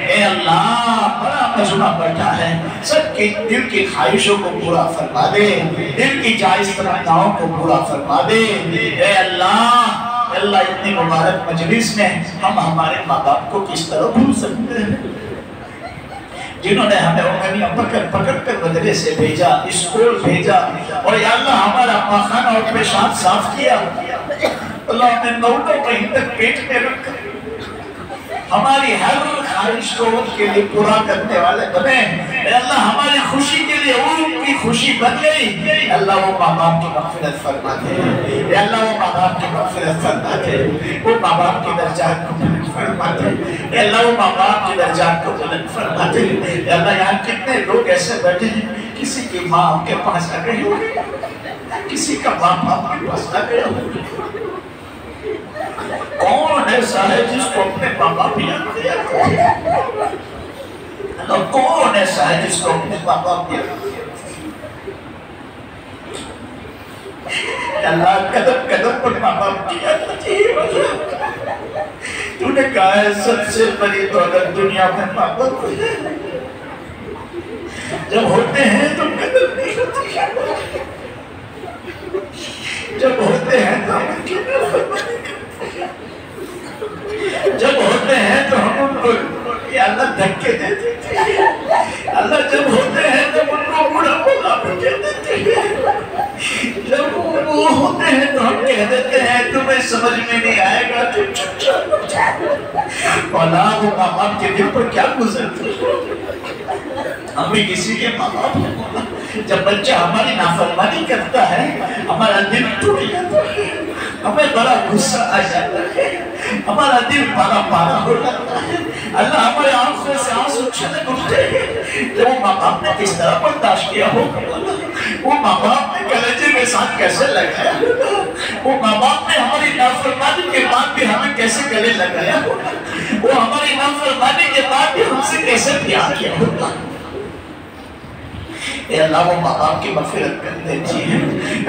اے اللہ بڑا مجمع بیٹھا ہے, سب کے دل کی خواہشوں کو پورا فرما دے, دل کی جائز تمناؤں کو پورا فرما دے. اے اللہ, اللہ اتنی مبارک مجلس میں ہم ہمارے ماں باپ کو کس طرح بھول سکتے ہیں, جنہوں نے ہمیں انگلیاں پکڑ کر مدرسے بھیجا, اسکول بھیجا, اور یا اللہ ہمارا پاخانہ اور پیشاب صاف کیا. اللہ ہمیں نوٹوں کہیں تک پیٹ میں رکھا, ہماری ہر خواہش کو ان کے لیے پورا کرنے والے بنے. اے اللہ ہماری خوشی کے لیے ان کی خوشی بن گئی. اللہ وہ ماں باپ کی مغفرت فرما دے, اے اللہ وہ ماں باپ کی مغفرت فرما دے, وہ ماں باپ کی درجات کو بلند فرما دے, اے اللہ وہ ماں باپ کی درجات کو بلند فرما دے. اے اللہ یہاں کتنے لوگ ایسے بیٹھے ہیں, کسی کی ماں آپ کے پاس آ گئی ہوگی, کسی کا باپ آپ کے پاس آ گیا ہوگی. کون ایسا ہے جس کو اپنے ماں باپ یاد دیا, کون ایسا ہے جس کو اپنے ماں باپ یاد دیا. اللہ قدم قدم پر ماں باپ کی یاد رکھیے. تو نے کہا ہے سب سے بڑی دولت دنیا میں ماں باپ ہے, جب ہوتے ہیں تو قدر نہیں ہوتی ہے, جب ہوتے ہیں تو ہم کی فرمانی کرتے ہیں, جب ہوتے ہیں تو ہم ان کو یا اللہ دھکے دے دیتے ہیں, اللہ جب ہوتے ہیں تو ان کو بڑا بڑا بچے دیتے ہیں, جب وہ ہوتے ہیں تو ہم کہہ دیتے ہیں تمہیں سمجھ میں نہیں آئے گا تو چپ چپ ہو جائے. مولا وہ ماں باپ کے دل پر کیا گزرتے ہیں, ہم بھی کسی کے ماں باپ ہیں مولا. جب بچہ ہماری نافرمانی کرتا ہے ہمارا دل ٹوٹ جاتا ہے, ہمیں بڑا غصہ آ جاتا ہے, ہمارا دل پارا پارا ہو جاتا ہے. اللہ ہمارے آنکھوں سے آنسو چھلک اٹھتے ہیں، وہ ماں باپ نے کس طرح برداشت کیا ہوگا، وہ ماں باپ نے کلیجے کے ساتھ کیسے لگایا ہوگا، وہ ماں باپ نے ہماری نافرمانی کے بعد بھی ہمیں کیسے گلے لگایا ہوگا، وہ ہماری نافرمانی کے بعد بھی ہم سے کیسے پیار کیا ہوگا۔ اے اللہ وہ ماں باپ کی مغفرت کر دیجیے۔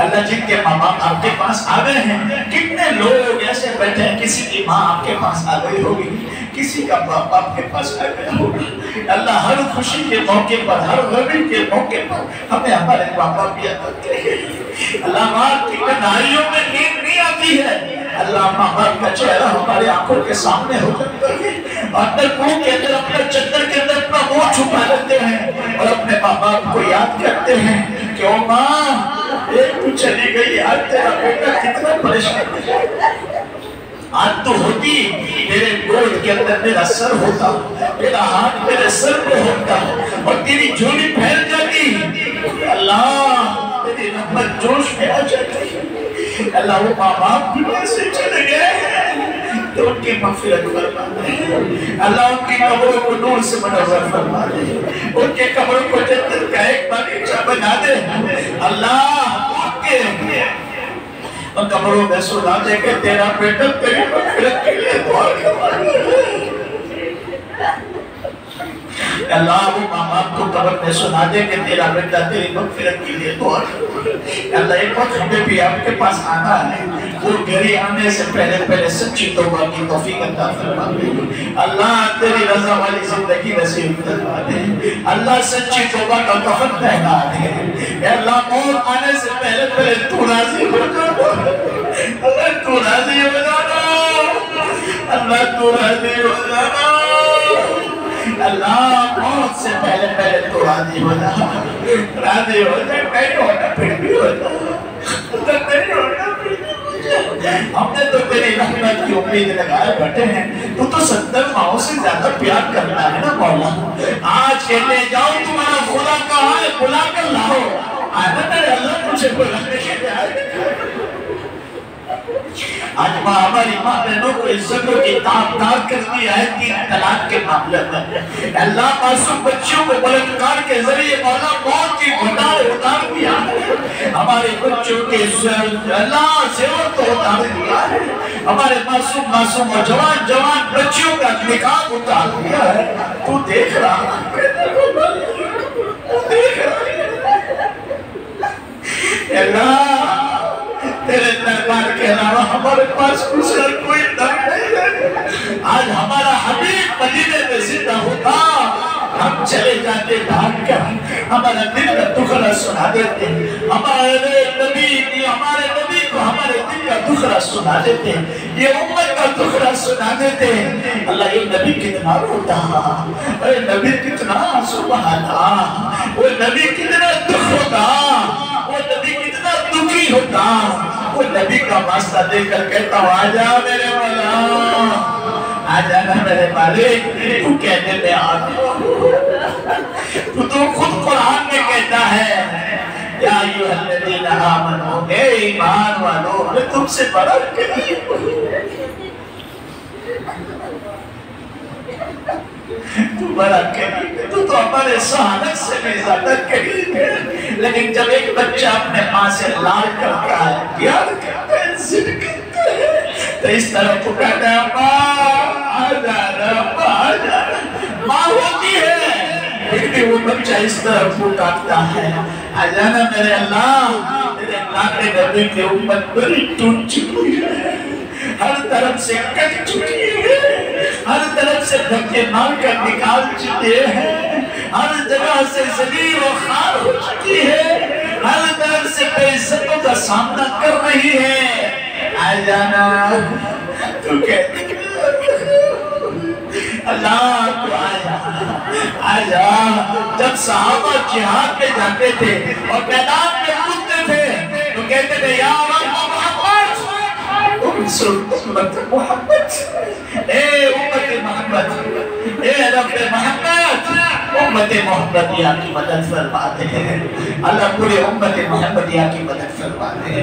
اللہ جن کے ماں باپ آپ کے پاس آ گئے ہیں، کتنے لوگ ایسے بیٹھے ہیں کسی کی ماں آپ کے پاس آ گئی ہوگی، کسی کا باپ آپ کے پاس آ گیا ہوگا۔ اللہ ہر خوشی کے موقع پر، ہر غمی کے موقع پر ہمیں ہمارے ماں باپ بھی عطا کرے۔ اللہ رات کی تنہائیوں میں نیند نہیں آتی ہے، اللہ ماں باپ کا چہرہ ہمارے آنکھوں کے سامنے ہو جاتا ہے، اندر منہ کے اندر اپنے چادر کے اندر اپنا منہ چھپا لیتے ہیں اور اپنے ماں باپ کو یاد کرتے ہیں کہ او ماں ایک تو چلی گئی، آج تیرا بیٹا کتنا پریشان ہے، آج تو ہوتی میرے گود کے اندر میرا سر ہوتا، میرا ہاتھ میرے سر پہ ہوتا اور تیری جھولی پھیل جاتی، اللہ تیری رحمت جوش میں آ جاتی۔ اللہ وہ ماں باپ بھی ایسے چلے گئے تو ان کی مغفرت فرما دے، اللہ ان کی قبروں کو نور سے منور فرما دے، ان کے قبروں کو جنت کا ایک باغیچہ بنا دے، اللہ ان قبروں میں سنا دے کہ تیرا بیٹا تیری مغفرت کے لیے دعا کرے۔ اللہ وہ ماں باپ کو قبر میں سنا دے کہ تیرا بیٹا تیری مغفرت کے لیے دعا کرے۔ اللہ ایک وقت ہمیں بھی آپ کے پاس آنا ہے، وہ گھری آنے سے پہلے سچی توبہ کی توفیق عطا فرما دے، اللہ تیری رضا والی زندگی نصیب فرما دے، اللہ سچی توبہ کا کفن پہنا دے، اے اللہ موت آنے سے پہلے تو راضی ہو جانا، اللہ تو راضی ہو جانا، اللہ تو راضی ہو جانا، اللہ موت سے پہلے تو راضی ہو جا، راضی ہو جا، نہیں ہونا پھر بھی ہو جا، نہیں ہونا پھر بھی ہو جا۔ ہم نے تو تیری رحمت کی امید لگائے بیٹھے ہیں، تو 70 ماہوں سے زیادہ پیار کرنا ہے نا مولا، آج کہتے جاؤ تمہارا خدا کہاں ہے بلا کر لاؤ، آنا میرے اللہ تجھے بلانے کے لیے آئے۔ آج ماں ہماری ماں بہنوں کو عزتوں کی تابدار کر دیا ہے 3 طلاق کے معاملے میں، اللہ معصوم بچیوں کو بلاکار کے ذریعے مولا موت کی اتار دیا ہے، ہمارے بچوں کے اللہ زیور کو اتار دیا ہے، ہمارے معصوم اور جوان بچیوں کا نکاح اتار دیا ہے، تو دیکھ رہا ہے اللہ تیرے دربار کے علاوہ ہمارے پاس دوسرا کوئی در نہیں ہے۔ آج ہمارا حبیب مدینے میں زندہ ہوتا، ہم چلے جاتے بھاگ کر، ہمارا دل کا دکھڑا سنا دیتے، ہمارے نبی کو ہمارے دل کا دکھڑا سنا دیتے، یہ امت کا دکھڑا سنا دیتے۔ اللہ یہ نبی کتنا روتا، اے نبی کتنا سبحان اللہ، وہ نبی کتنا دکھ ہوتا، وہ نبی کتنا دکھی ہوتا، وہ نبی کا واسطہ دے کر کہتا ہوں آجا میرے مولا، آجا میرے مالک، تو کہنے میں آتا تو خود قرآن میں کہتا ہے یا ایوہ الذین آمنوا، اے ایمان والو میں تم سے بڑا قریب تو بڑا قریب ہے، تو ہمارے سہانت سے بھی زیادہ قریب ہے، لیکن جب ایک بچہ اپنے ماں سے لال کرتا ہے، پیار کرتا ہے، ضد کرتا ہے، تو اس طرح پکارتا ہے ماں آجانا، ماں آجانا، ماں ہوتی ہے، لیکن وہ بچہ اس طرح پکارتا ہے آجانا میرے اللہ، میرے اللہ کے نبی کے امت بڑی ٹوٹ چکی ہے، ہر طرف سے کٹ چکی ہے، ہر طرف سے دھکے مار کر نکال چکے ہیں، ہر جگہ سے ذلیل و خوار ہو چکی ہے، ہر طرف سے بے عزتوں کا سامنا کر رہی ہے، آ جانا تو کہتے اللہ تو آ جا۔ جب صحابہ جہاد میں جاتے تھے اور میدان میں کودتے تھے تو کہتے تھے یا امت محمد، اے امت محمد، اے رب محمد، امت محمدیہ کی مدد فرما دے اللہ پورے امت محمدیہ کی مدد فرما دے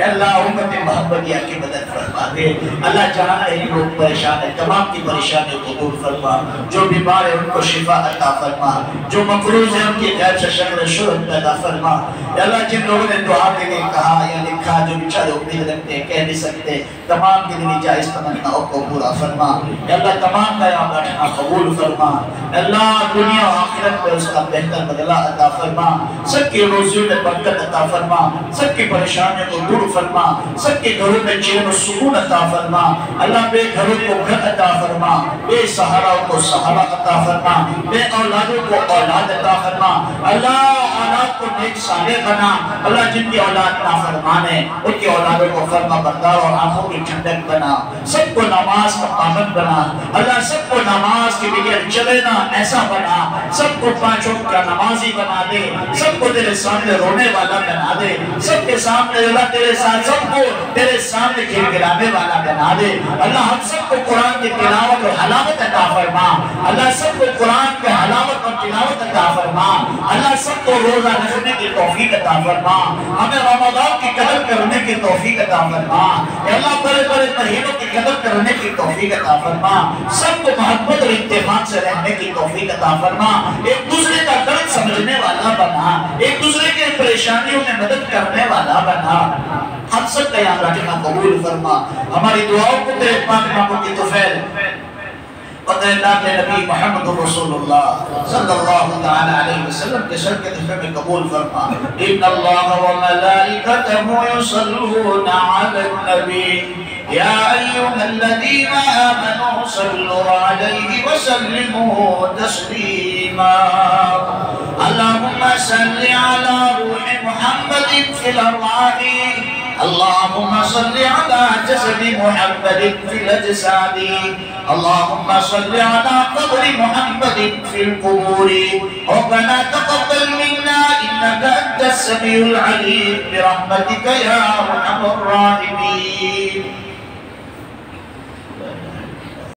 اللہ امت محمدیہ کی مدد فرما دے اللہ جہاں لوگ پریشان ہیں تمام کی پریشانی کو دور فرما جو بیمار ہے ان کو شفا عطا فرما جو مقروض ہے ان کی غیر سے شکل شرط پیدا فرما اللہ جن لوگوں نے دعا کے لیے کہا یا لکھا جو بیچارے امید رکھتے ہیں کہہ نہیں سکتے تمام کے لیے جائز تمناؤں کو پورا فرما اللہ تمام کا یہاں بیٹھنا قبول فرما اللہ دنیا و آخرت میں اس کا بہتر بدلہ عطا فرما سب کی روزیوں میں برکت عطا فرما سب کی پریشانیوں کو دور فرما سب کے گھروں میں چین و سکون عطا فرما اللہ بے گھروں کو گھر عطا فرما بے سہاراؤں کو سہارا عطا فرما بے اولادوں کو اولاد عطا فرما اللہ اولاد کو نیک صالح بنا اللہ جن کی اولاد نافرمان ہے ان کی اولادوں کو فرما بردار اور آنکھوں کی ٹھنڈک بنا سب کو نماز کا پابند بنا اللہ سب کو نماز کے بغیر چلے نہ ایسا بنا سب کو پانچ وقت کا نمازی بنا دے سب کو تیرے سامنے رونے والا بنا دے سب کے سامنے اللہ تیرے ساتھ سب کو تیرے سامنے گھڑگھڑانے والا بنا دے اللہ ہم سب کو قرآن کی تلاوت اور حلاوت عطا فرما اللہ سب کو قرآن کی حلاوت اور تلاوت عطا فرما اللہ سب کو روزہ رکھنے کی توفیق عطا فرما ہمیں رمضان کی قدر کرنے کی توفیق عطا فرما اللہ بڑے بڑے مہینوں کی قدر کرنے کی توفیق عطا فرما سب کو محبت اور اتفاق سے رہنے کی توفیق عطا فرما ایک دوسرے کا درد سمجھنے والا بنا ایک دوسرے کے پریشانیوں میں مدد کرنے والا بنا ہم سب کا یہاں رکھنا قبول فرما ہماری دعاؤں کو تیرے پاک ناموں کی توفیل قدر اللہ نبی محمد رسول اللہ صلی اللہ تعالی علیہ وسلم کے سر کے دفعہ میں قبول فرما ان اللہ و ملائکتہ یصلون علی النبی یا ایوہ الذین آمنوا صلوا علیہ وسلموا تسلیما اللہم صلی علی روح محمد فی الارواح اللهم صل على جسد محمد في الأجساد اللهم صل على قبر محمد في القبور ربنا تقبل منا إنك أنت السميع العليم برحمتك يا أرحم الراحمين